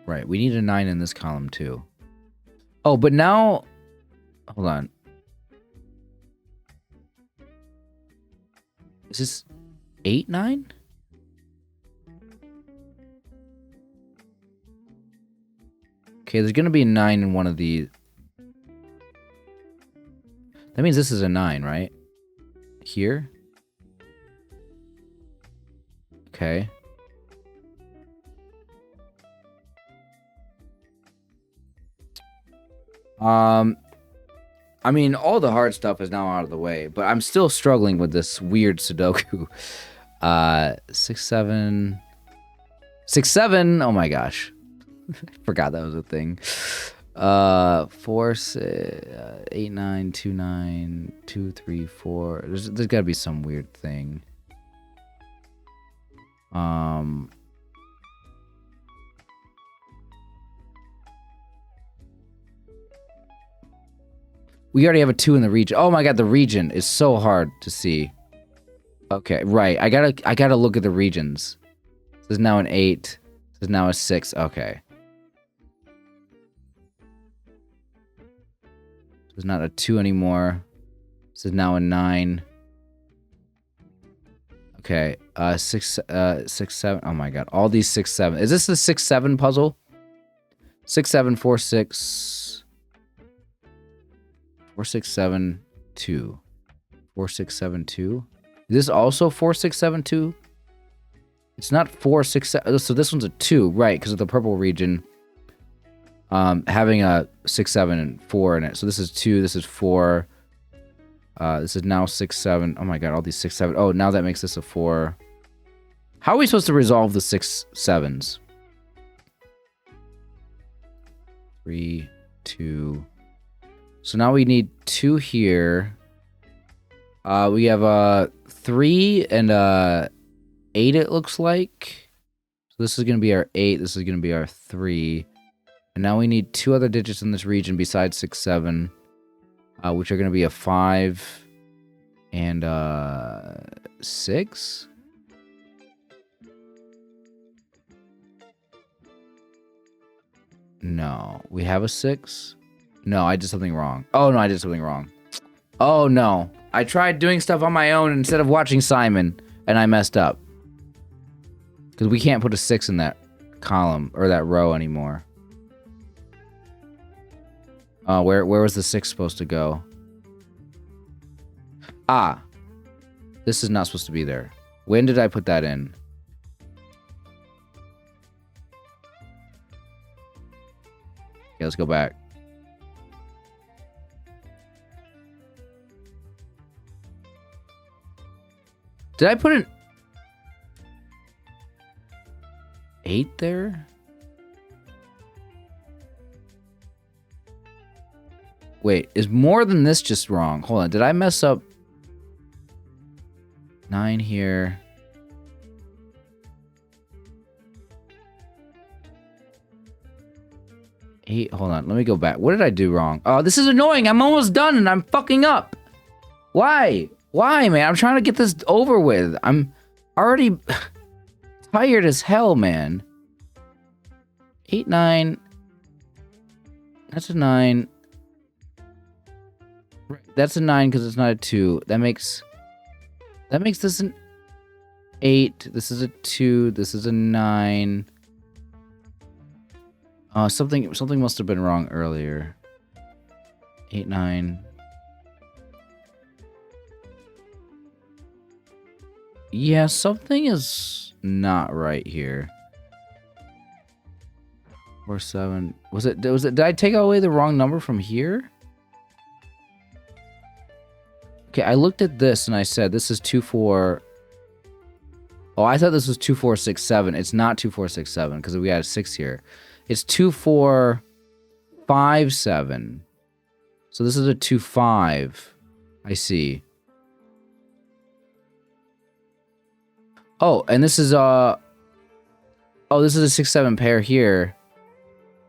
S1: Right, we need a 9 in this column too. Oh, but now... Hold on. Is this 8, 9? Okay, there's gonna be a 9 in one of these. That means this is a 9, right? Here? Okay. I mean, all the hard stuff is now out of the way, but I'm still struggling with this weird Sudoku. 6, 7... 6, 7! Oh my gosh. I forgot that was a thing. 4, 6, 8, 9, 2, 9, 2, 3, 4. There's gotta be some weird thing. We already have a 2 in the region. Oh my god, the region is so hard to see. Okay, right. I gotta look at the regions. This is now an 8. This is now a 6. Okay. This is not a 2 anymore. This is now a 9. Okay. 6, 7. Oh my god. All these 6, 7. Is this the 6, 7 puzzle? 6, 7, 4, 6. 4, 6, 7, 2. 4, 6, 7, 2. Is this also 4, 6, 7, 2? It's not 4, 6, 7. So this one's a 2, right? Because of the purple region. Having a 6, 7, and 4 in it. So this is 2. This is 4. This is now 6, 7. Oh my god, all these 6, 7. Oh, now that makes this a 4. How are we supposed to resolve the 6, 7s? 3, 2. So now we need 2 here. We have a 3 and a 8, it looks like. So this is going to be our 8. This is going to be our 3. And now we need 2 other digits in this region besides 6, 7. Which are going to be a 5 and 6. No. We have a 6? No, I did something wrong. Oh, no, I did something wrong. Oh, no. I tried doing stuff on my own instead of watching Simon, and I messed up. Because we can't put a 6 in that column, or that row anymore. Where was the 6 supposed to go? Ah. This is not supposed to be there. When did I put that in? Okay, let's go back. Did I put an 8 there? Wait, is more than this just wrong? Hold on, did I mess up? 9 here. 8, hold on, let me go back. What did I do wrong? Oh, this is annoying. I'm almost done and I'm fucking up. Why? Why, man? I'm trying to get this over with. I'm already tired as hell, man. 8, 9. That's a 9. That's a 9 because it's not a 2. That makes... That makes this an 8. This is a 2. This is a 9. Something must have been wrong earlier. 8, 9. Yeah, something is not right here. 4, 7. Was it? Did I take away the wrong number from here? Okay, I looked at this and I said this is 2, 4. Oh, I thought this was 2, 4, 6, 7. It's not 2, 4, 6, 7 because we had a 6 here. It's 2, 4, 5, 7. So this is a 2, 5. I see. Oh, and this is this is a 6, 7 pair here.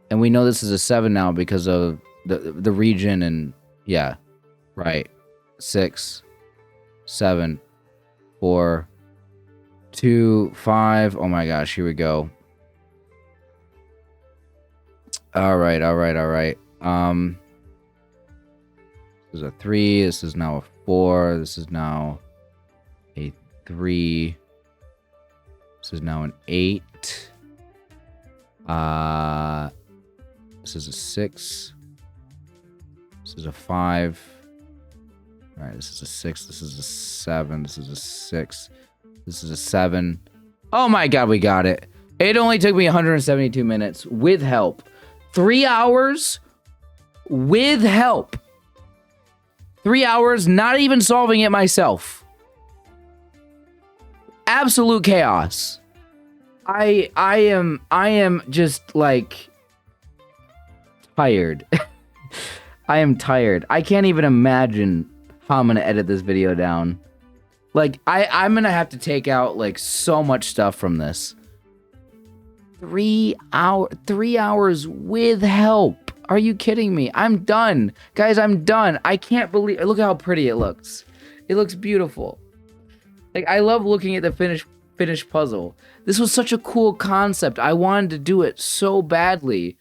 S1: And we know this is a 7 now because of the region and yeah. Right. 6, 7, 4, 2, 5. Oh my gosh, here we go. All right. This is a 3. This is now a 4. This is now a 3. This is now an 8. This is a 6. This is a 5. All right, this is a 6. This is a 7. This is a 6. This is a 7. Oh my god, we got it. It only took me 172 minutes with help. 3 hours with help. 3 hours, not even solving it myself. Absolute chaos. I am just like tired. I am tired. I can't even imagine how I'm gonna edit this video down. Like I'm gonna have to take out like so much stuff from this. 3 hours with help. Are you kidding me? I'm done. Guys, I'm done. I can't believe, look how pretty it looks. It looks beautiful. Like I love looking at the finished puzzle. This was such a cool concept. I wanted to do it so badly.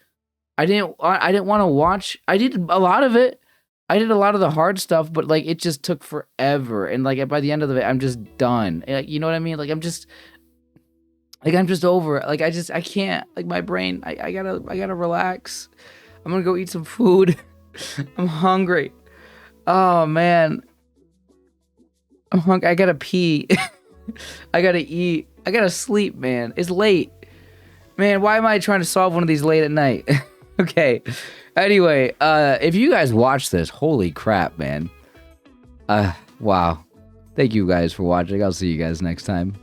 S1: I didn't want to watch. I did a lot of it. I did a lot of the hard stuff, but like it just took forever. And like by the end of it, I'm just done. Like, you know what I mean? Like I'm just over it. Like I can't, like my brain, I gotta relax. I'm gonna go eat some food. I'm hungry. Oh man. I'm hungry. I gotta pee. I gotta eat. I gotta sleep, man. It's late. Man, why am I trying to solve one of these late at night? Okay. Anyway, if you guys watch this, holy crap, man. Wow. Thank you guys for watching. I'll see you guys next time.